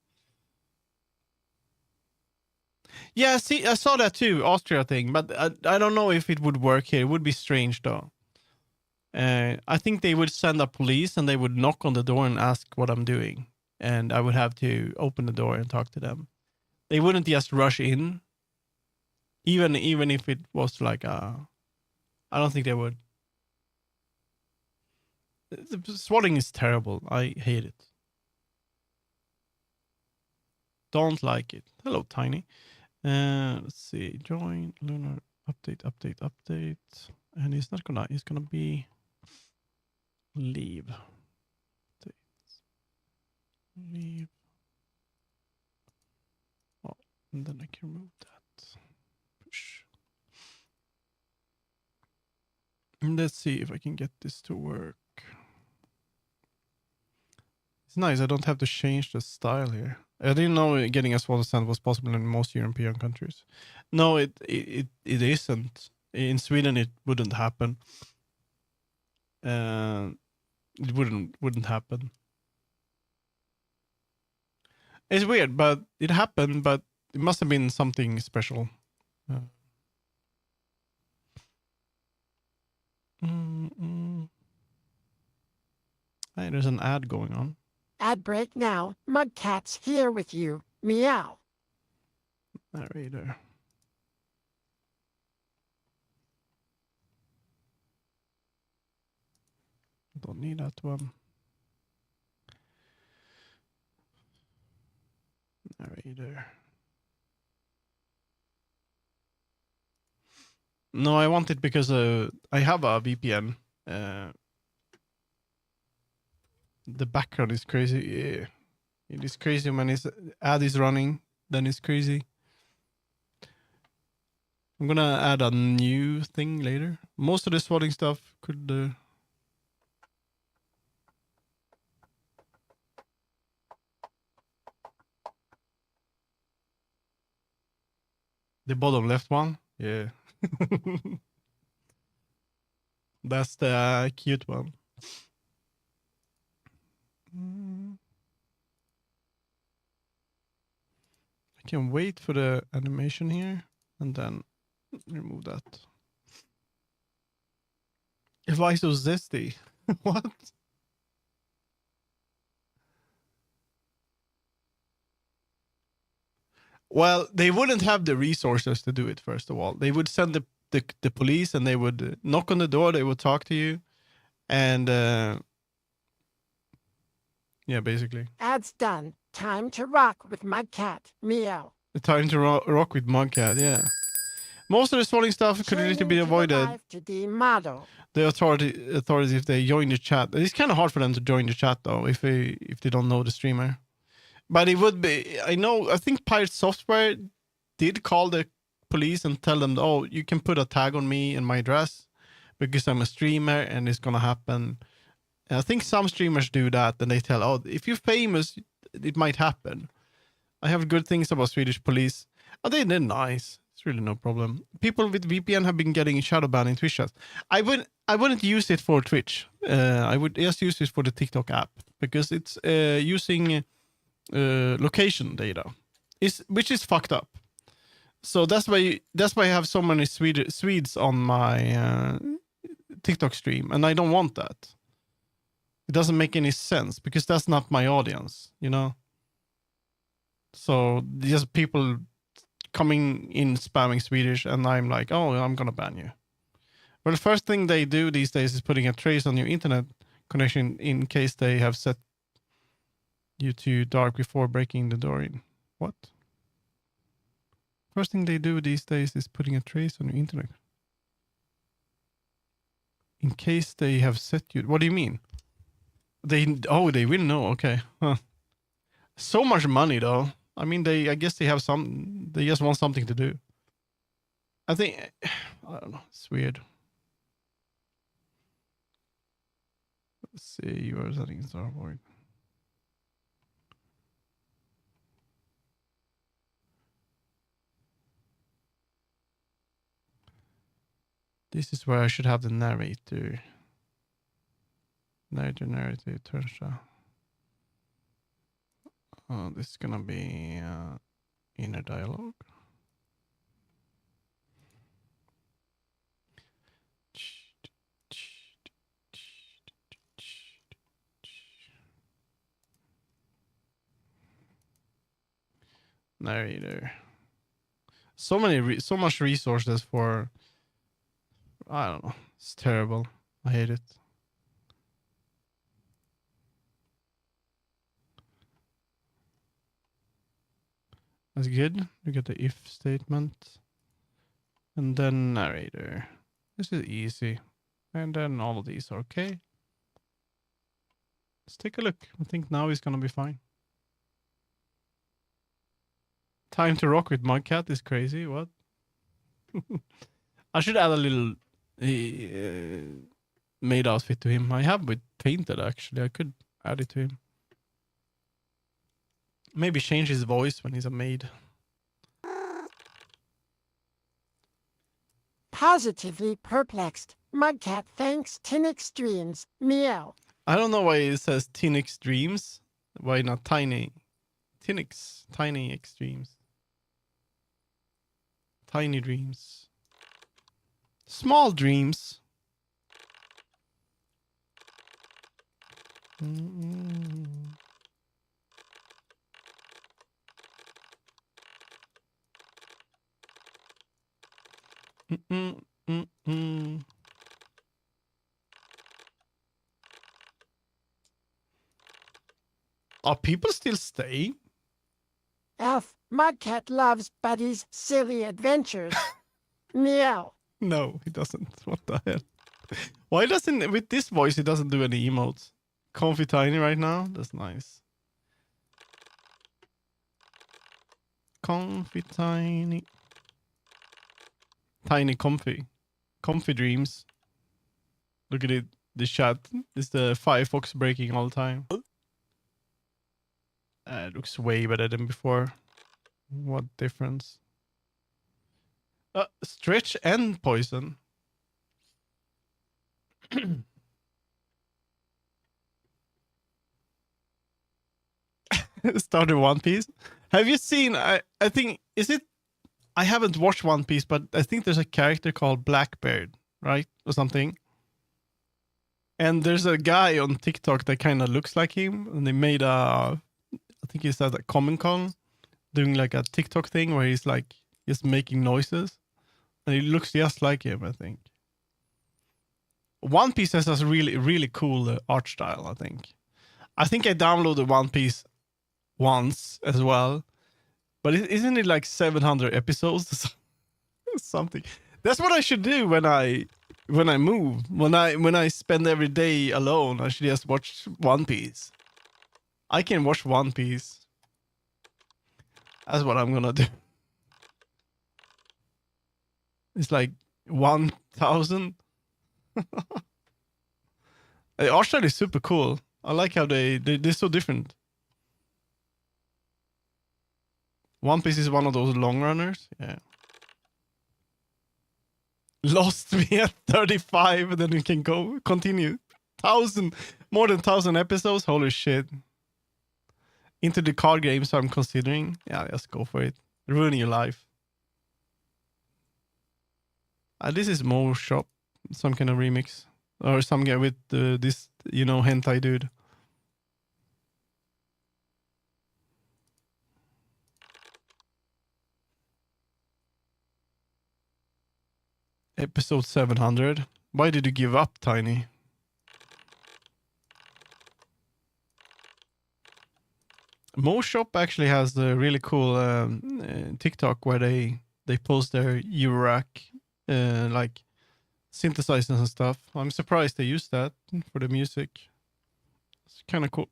Yeah, see, I saw that too, Austria thing, but I don't know if it would work here. It would be strange though. I think they would send up police and they would knock on the door and ask what I'm doing, and I would have to open the door and talk to them. They wouldn't just rush in, even if it was like I don't think they would. The swatting is terrible. I hate it. Don't like it. Hello, Tiny. Let's see. Join Lunar update. And he's gonna be leave. Leave. Oh, and then I can remove that. Push. And let's see if I can get this to work. It's nice. I don't have to change the style here. I didn't know getting a smaller stand was possible in most European countries. No, it isn't. In Sweden, it wouldn't happen. It wouldn't happen. It's weird, but it happened. But it must have been something special. Hey, there's an ad going on. Ad break now. Mugcat's here with you. Meow. Narrator. Don't need that one. Narrator. No, I want it because I have a VPN. The background is crazy. Yeah. It is crazy when his ad is running. Then it's crazy. I'm gonna add a new thing later. Most of the swatting stuff could. The bottom left one, yeah. That's the cute one. I can wait for the animation here and then remove that. Why so zesty? What? Well, they wouldn't have the resources to do it, first of all. They would send the police and they would knock on the door, they would talk to you. And yeah, basically. Ad's done. Time to rock with Mugcat. Meow. The time to rock with Mugcat, yeah. Most of the swatting stuff could really be avoided. To the model. The authorities, if they join the chat. It's kind of hard for them to join the chat though, if they don't know the streamer. But it would be. I think Pirate Software did call the police and tell them, oh, you can put a tag on me and my address because I'm a streamer and it's gonna happen. And I think some streamers do that, and they tell, oh, if you're famous, it might happen. I have good things about Swedish police. Oh, they're nice. It's really no problem. People with VPN have been getting shadow banned in Twitch chats. I wouldn't use it for Twitch. I would just use it for the TikTok app because it's using location data, which is fucked up. So that's why I have so many Swedes on my TikTok stream, and I don't want that. It doesn't make any sense because that's not my audience, you know. So just people coming in spamming Swedish, and I'm like, oh, I'm gonna ban you. Well, the first thing they do these days is putting a trace on your internet connection in case they have set you to dark before breaking the door in. What? First thing they do these days is putting a trace on your internet. In case they have set you. What do you mean? They will know. Okay. Huh. So much money though. I mean, I guess they have some. They just want something to do. I think. I don't know. It's weird. Let's see. Your settings are void. This is where I should have the narrator. Narrative turns off. Oh, this is gonna be inner dialogue. Narrator. So much resources for. I don't know. It's terrible. I hate it. That's good. We get the if statement. And then narrator. This is easy. And then all of these are okay. Let's take a look. I think now he's gonna be fine. Time to rock with my cat is crazy. What? I should add a little maid outfit to him. I have with painted actually. I could add it to him. Maybe change his voice when he's a maid. Positively perplexed. Mudcat thanks 10 extremes. Meow. I don't know why it says Teen Extremes. Why not Tiny? Tiny Extremes. Tiny Dreams. Small Dreams. Are people still staying? Elf. Mudcat loves Buddy's silly adventures. Meow. No, he doesn't. What the hell? Why doesn't, with this voice, he doesn't do any emotes? Comfy Tiny right now? That's nice. Comfy Tiny. Tiny Comfy. Comfy Dreams. Look at it. The chat. It's the Firefox breaking all the time. It looks way better than before. What difference? Stretch and poison. Started One Piece. Have you seen? I think is it? I haven't watched One Piece, but I think there's a character called Blackbeard, right, or something. And there's a guy on TikTok that kind of looks like him, and they made a. I think he's at a Comic Con, doing like a TikTok thing where he's like just making noises, and he looks just like him. I think. One Piece has a really cool art style. I think I downloaded One Piece once as well, but isn't it like 700 episodes? Something. That's what I should do when I move. When I spend every day alone, I should just watch One Piece. I can watch One Piece. That's what I'm gonna do. It's like 1,000. The art style is super cool. I like how they're so different. One Piece is one of those long runners. Yeah. Lost me at 35, and then we can continue. More than 1,000 episodes. Holy shit. Into the card games I'm considering. Yeah, just go for it. Ruining your life. This is Mo Shop. Some kind of remix. Or some guy with this, hentai dude. Episode 700. Why did you give up, Tiny? Mo Shop actually has a really cool TikTok where they post their Eurorack like synthesizers and stuff. I'm surprised they use that for the music. It's kind of cool.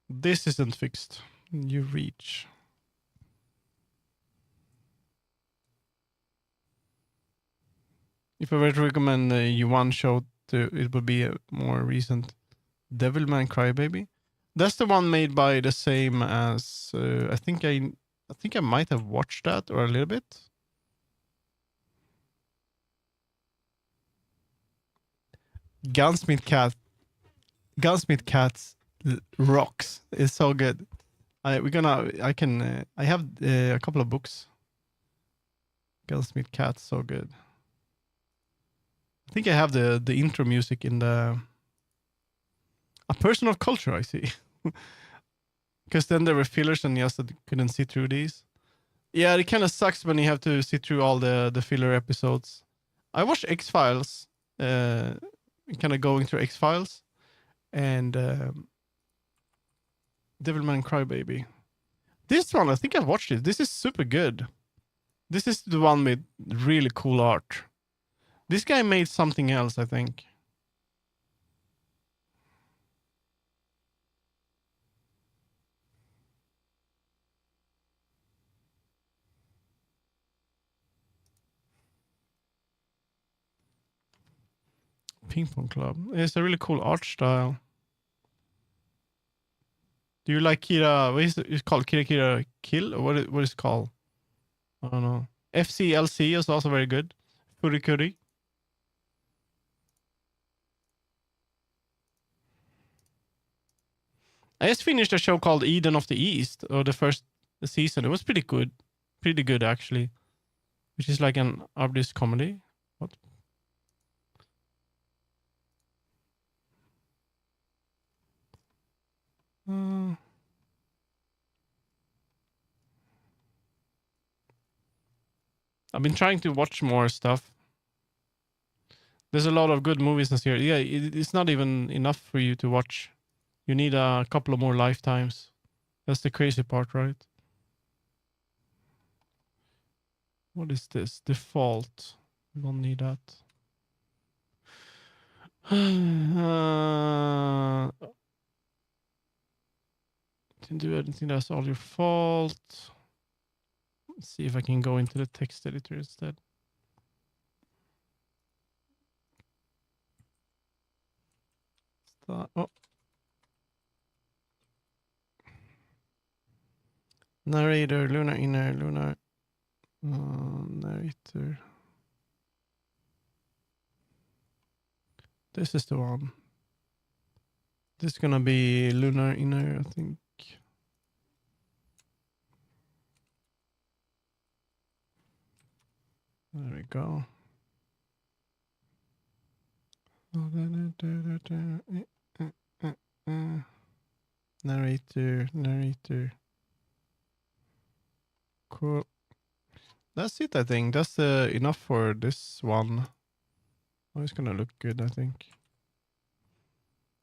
This isn't fixed. You reach. If I were to recommend you one show, it would be a more recent Devilman Crybaby. That's the one made by the same as I think I might have watched that or a little bit. Gunsmith Cats rocks. It's so good. I have a couple of books. Gunsmith Cats, so good. I think I have the intro music in the A Person of Culture, I see. Because then there were fillers and just couldn't see through these. Yeah, it kind of sucks when you have to sit through all the filler episodes. I watched X-Files, kind of going through X-Files, and Devilman Crybaby. This one, I think I've watched it. This is super good. This is the one with really cool art. This guy made something else, I think. Ping Pong Club. It's a really cool art style. Do you like Kira? What is it? It's called Kira Kill? Or what is it called? I don't know. FCLC is also very good. Furikuri. I just finished a show called Eden of the East, or the first season. It was pretty good. Pretty good, actually. Which is like an artist comedy. What? I've been trying to watch more stuff. There's a lot of good movies this year. Yeah, it's not even enough for you to watch. You need a couple of more lifetimes. That's the crazy part, right? What is this? Default. We don't need that. Didn't do anything. That's all your fault. Let's see if I can go into the text editor instead. Oh. Narrator, Lunar Inner, Lunar. Narrator. This is the one. This is gonna be Lunar Inner, I think. There we go. Narrator. Cool. That's it, I think. That's enough for this one. Oh, it's gonna look good, I think.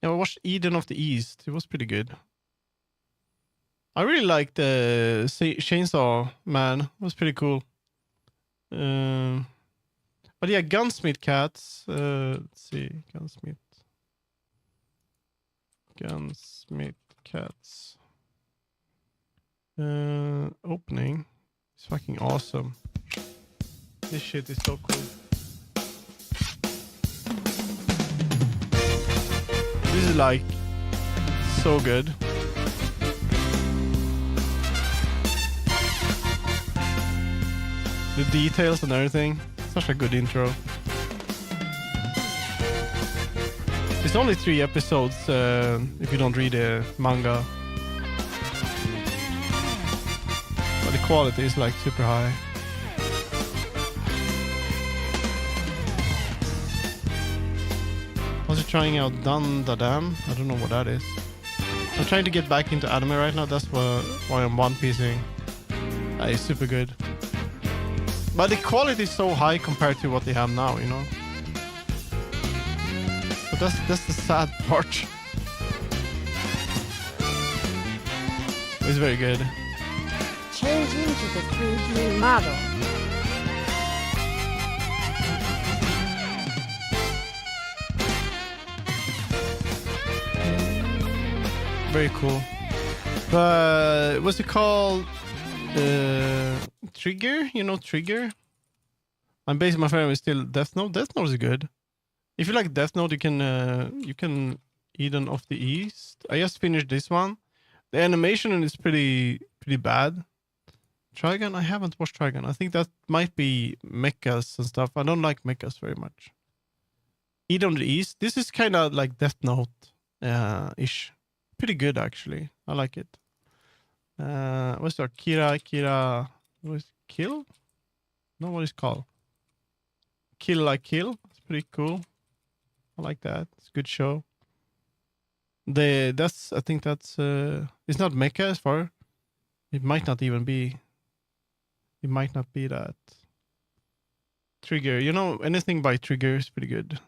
Yeah, I watched Eden of the East. It was pretty good. I really liked the Chainsaw Man. It was pretty cool. But yeah, Gunsmith Cats. Let's see. Gunsmith Cats. Opening. It's fucking awesome. This shit is so cool. This is like so good. The details and everything. Such a good intro. It's only 3 episodes if you don't read the manga. But the quality is like super high. Also trying out Dan Da Dan. I don't know what that is. I'm trying to get back into anime right now. That's why I'm one piecing. That is super good. But the quality is so high compared to what they have now, you know. But that's the sad part. It's very good. Changing to the 3D model. Very cool. But what's it called? Trigger? You know Trigger? I'm basing my favorite still Death Note. Death Note is good. If you like Death Note, you can Eden of the East. I just finished this one. The animation is pretty bad. Trigun, I haven't watched Trigun. I think that might be mechas and stuff. I don't like mechas very much. Eden of the East. This is kind of like Death Note ish. Pretty good actually. I like it. What's that? Kira? What is Kill? No, what is it called? Kill Like Kill. It's pretty cool. I like that. It's a good show. I think that's it's not mecha as far. It might not even be. It might not be that. Trigger, you know, anything by Trigger is pretty good.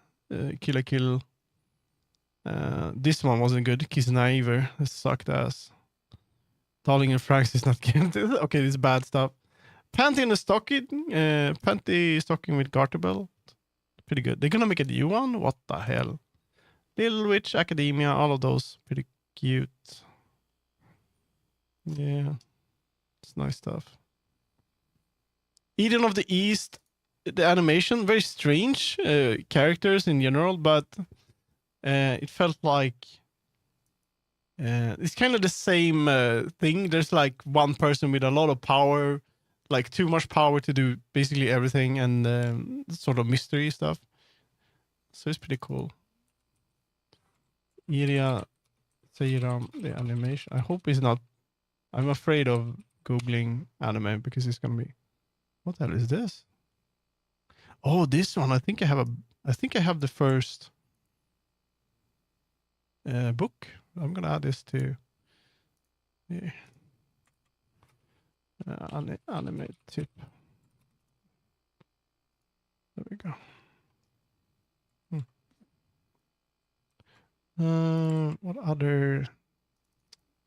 Kill La Kill. This one wasn't good. Kiss Naiver. It sucked ass. Darling and Franks is not good. Okay, this is bad stuff. Panty in the stocking. Panty stocking with garter belt. Pretty good. They're gonna make a new one? What the hell? Little Witch Academia, all of those. Pretty cute. Yeah. It's nice stuff. Eden of the East, the animation, very strange characters in general, but it felt like it's kind of the same thing. There's like one person with a lot of power, like too much power to do basically everything, and sort of mystery stuff. So it's pretty cool. Iria Seiram, the animation. I hope it's not. I'm afraid of googling anime because it's gonna be. What the hell is this? Oh, this one. I think I have the first book. I'm gonna add this to anime tip. There we go. What other?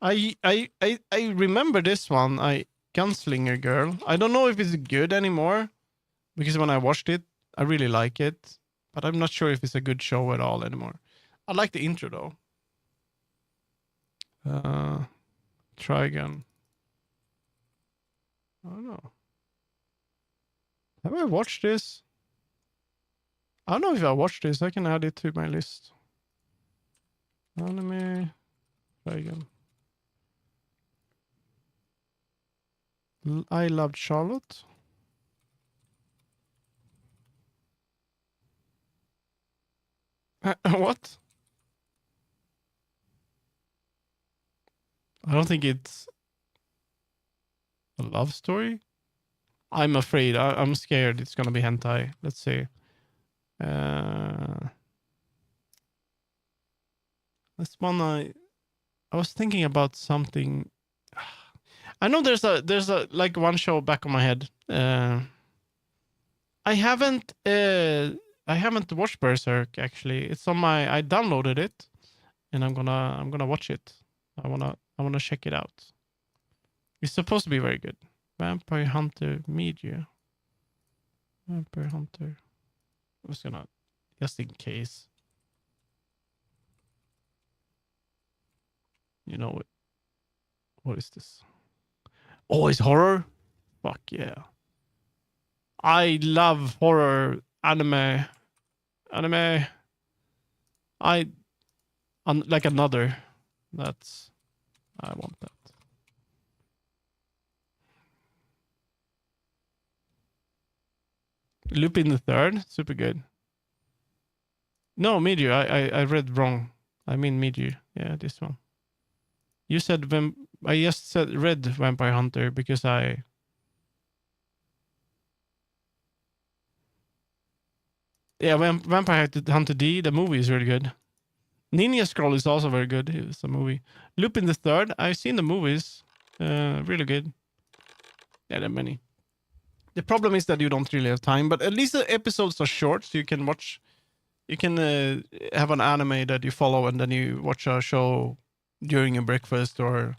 I remember this one. Gunslinger Girl. I don't know if it's good anymore because when I watched it, I really like it, but I'm not sure if it's a good show at all anymore. I like the intro though. Trigun. I don't know. Have I watched this? I don't know if I watched this. I can add it to my list. Anime. Trigun. I Loved Charlotte. What? I don't think it's a love story. I'm afraid. I'm scared it's gonna be hentai. Let's see. This one I was thinking about something. I know there's a like one show back on my head. I haven't watched Berserk actually. It's on my. I downloaded it, and I'm gonna watch it. I wanna check it out. It's supposed to be very good. Vampire Hunter Media. Vampire Hunter. I was gonna just in case. You know what is this? Oh, it's horror? Fuck yeah. I love horror anime. Like another. I want that. Lupin the Third, super good. No, Meteor. I read wrong. I mean Meteor. Yeah, this one. You said I just read Vampire Hunter because I. Yeah, Vampire Hunter D. The movie is really good. Ninja Scroll is also very good. It's a movie. Lupin the Third. I've seen the movies. Really good. Yeah, there are many. The problem is that you don't really have time, but at least the episodes are short, so you can watch. You can have an anime that you follow, and then you watch a show during your breakfast or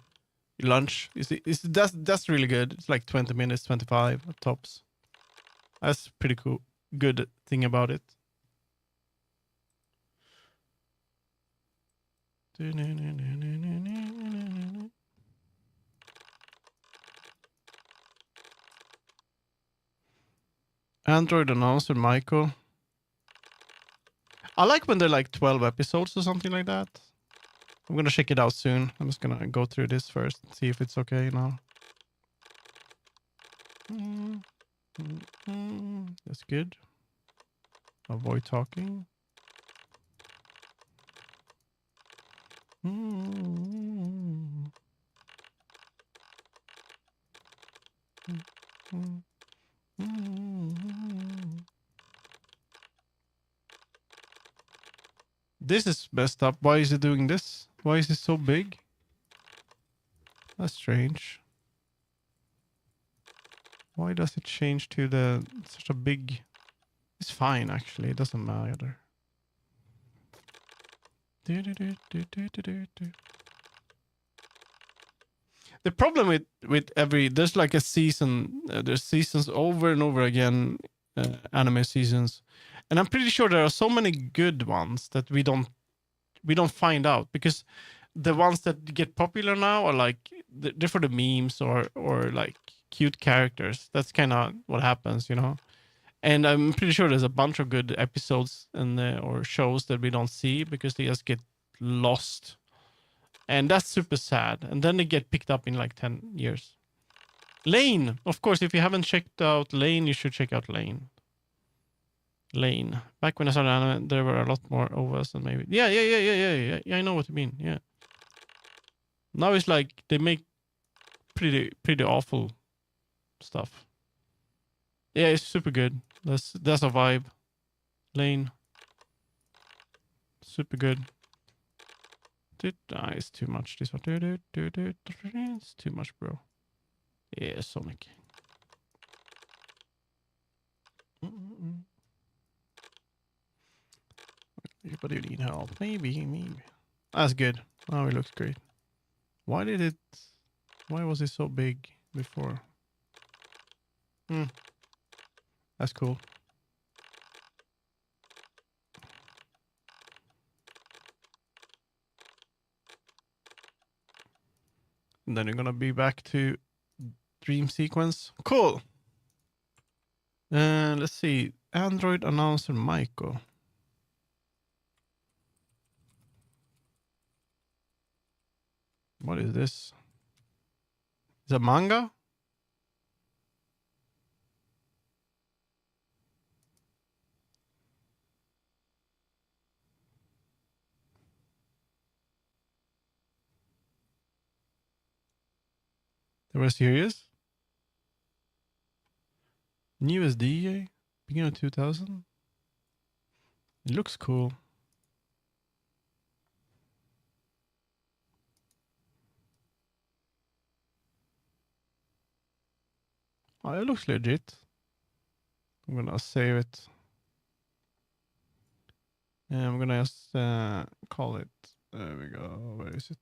your lunch. You see, that's really good. It's like 20 minutes, 25 tops. That's pretty cool. Good thing about it. Android announcer Michael. I like when they're like 12 episodes or something like that. I'm gonna check it out soon. I'm just gonna go through this first and see if it's okay now. That's good. Avoid talking. This is messed up. Why is it doing this? Why is it so big? That's strange. Why does it change to the such a big? It's fine actually. It doesn't matter. The problem with every there's like a season. There's seasons over and over again, anime seasons, and I'm pretty sure there are so many good ones that we don't find out, because the ones that get popular now are like they're for the memes or like cute characters. That's kind of what happens, you know. And I'm pretty sure there's a bunch of good episodes and or shows that we don't see because they just get lost, and that's super sad. And then they get picked up in like 10 years. Lane, of course, if you haven't checked out Lane, you should check out Lane. Lane. Back when I started anime, there were a lot more OVAs and maybe. Yeah. I know what you mean. Yeah. Now it's like they make pretty awful stuff. Yeah, it's super good. That's a vibe. Lane. Super good. It's too much. This one. It's too much, bro. Yeah, Sonic. But you need help. Maybe. That's good. Now it looks great. Why was it so big before? That's cool. And then you're gonna be back to dream sequence. Cool. Let's see. Android announcer Michael. What is this? Is it manga? They were serious? Newest DJ? Beginning of 2000? It looks cool. Oh, it looks legit. I'm gonna save it. And I'm gonna just call it. There we go. Where is it?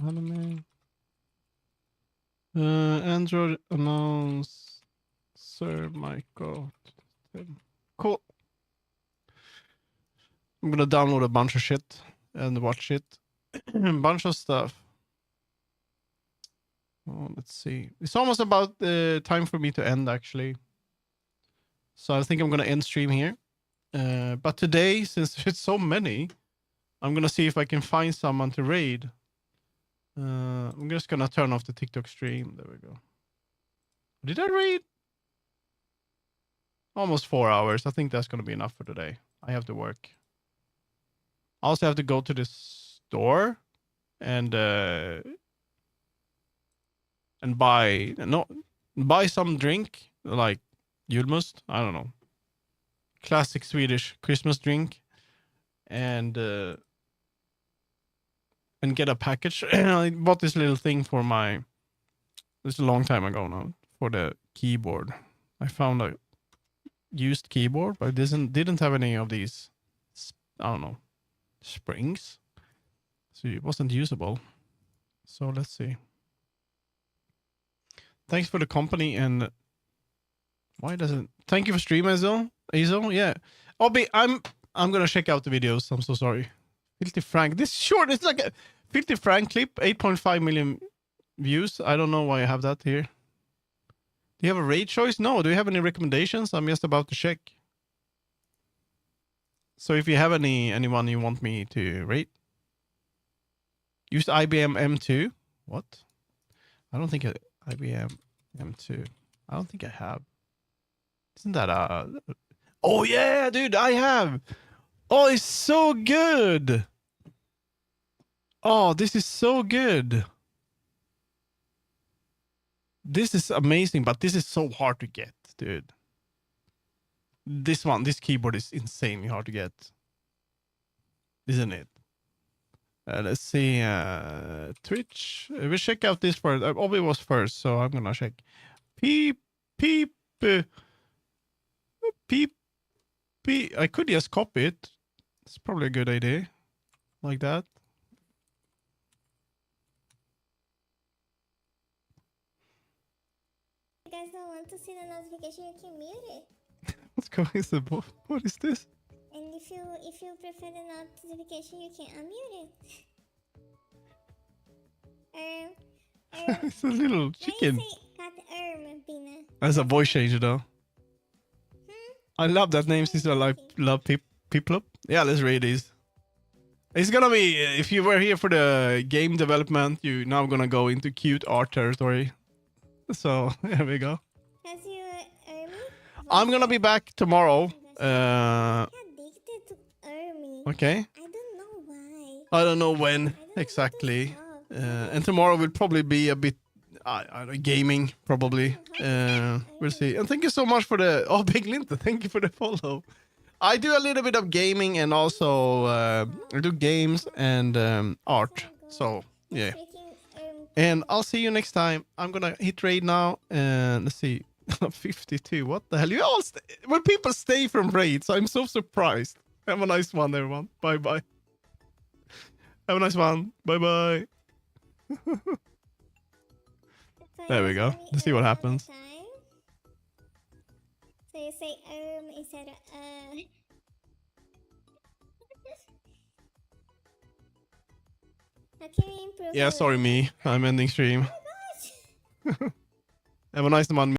Anime. Android announce Sir Michael. Cool. I'm gonna download a bunch of shit and watch it. A bunch of stuff. Oh, let's see. It's almost about time for me to end, actually. So I think I'm gonna end stream here. But today, since it's so many, I'm gonna see if I can find someone to raid. I'm just gonna turn off the TikTok stream. There we go. Did I raid? Almost 4 hours. I think that's gonna be enough for today. I have to work. I also have to go to the store and buy some drink like julmust. I don't know. Classic Swedish Christmas drink, and get a package. I bought this little thing for my This is a long time ago now for the keyboard. I found a used keyboard, but it didn't have any of these, I don't know, springs. So it wasn't usable. So let's see. Thanks for the company, and why doesn't... Thank you for streaming, Azo. Yeah. Obi, I'm gonna check out the videos. I'm so sorry. Filthy Frank. This short, it's like a Filthy Frank clip, 8.5 million views. I don't know why I have that here. Do you have a rate choice? No. Do you have any recommendations? I'm just about to check. So if you have anyone you want me to rate, use IBM M2. What? I don't think IBM M2. I don't think I have. Isn't that Oh yeah, dude, I have. Oh, it's so good. Oh, this is so good. This is amazing, but this is so hard to get, dude. This keyboard is insanely hard to get. Isn't it? Let's see. Twitch. We'll check out this first. Obi was first, so I'm gonna check. Peep. I could just copy it. It's probably a good idea. Like that. You guys don't want to see the notification, you can mute it. What's going on? What is this? And if you prefer the notification, you can unmute it. It's a little chicken. Why you say got Bina? That's a voice changer though. I love that name since I love people. Yeah, let's read these. It's gonna be, if you were here for the game development, you're now gonna go into cute art territory. So, here we go. Has you I'm gonna be back tomorrow. Addicted to Okay. I don't know why. I don't know when exactly. And tomorrow will probably be a bit gaming, probably. We'll see. And thank you so much for the... Oh, Big Linta, thank you for the follow. I do a little bit of gaming and also I do games and art. So, yeah. And I'll see you next time. I'm gonna hit raid now. And let's see. 52. What the hell? You all when people stay from raids, I'm so surprised. Have a nice one, everyone. Bye-bye. Have a nice one. Bye-bye. There we go. Let's see what happens. So you say instead of How can we improve? Yeah, sorry me. I'm ending stream. Oh my gosh. Have a nice one.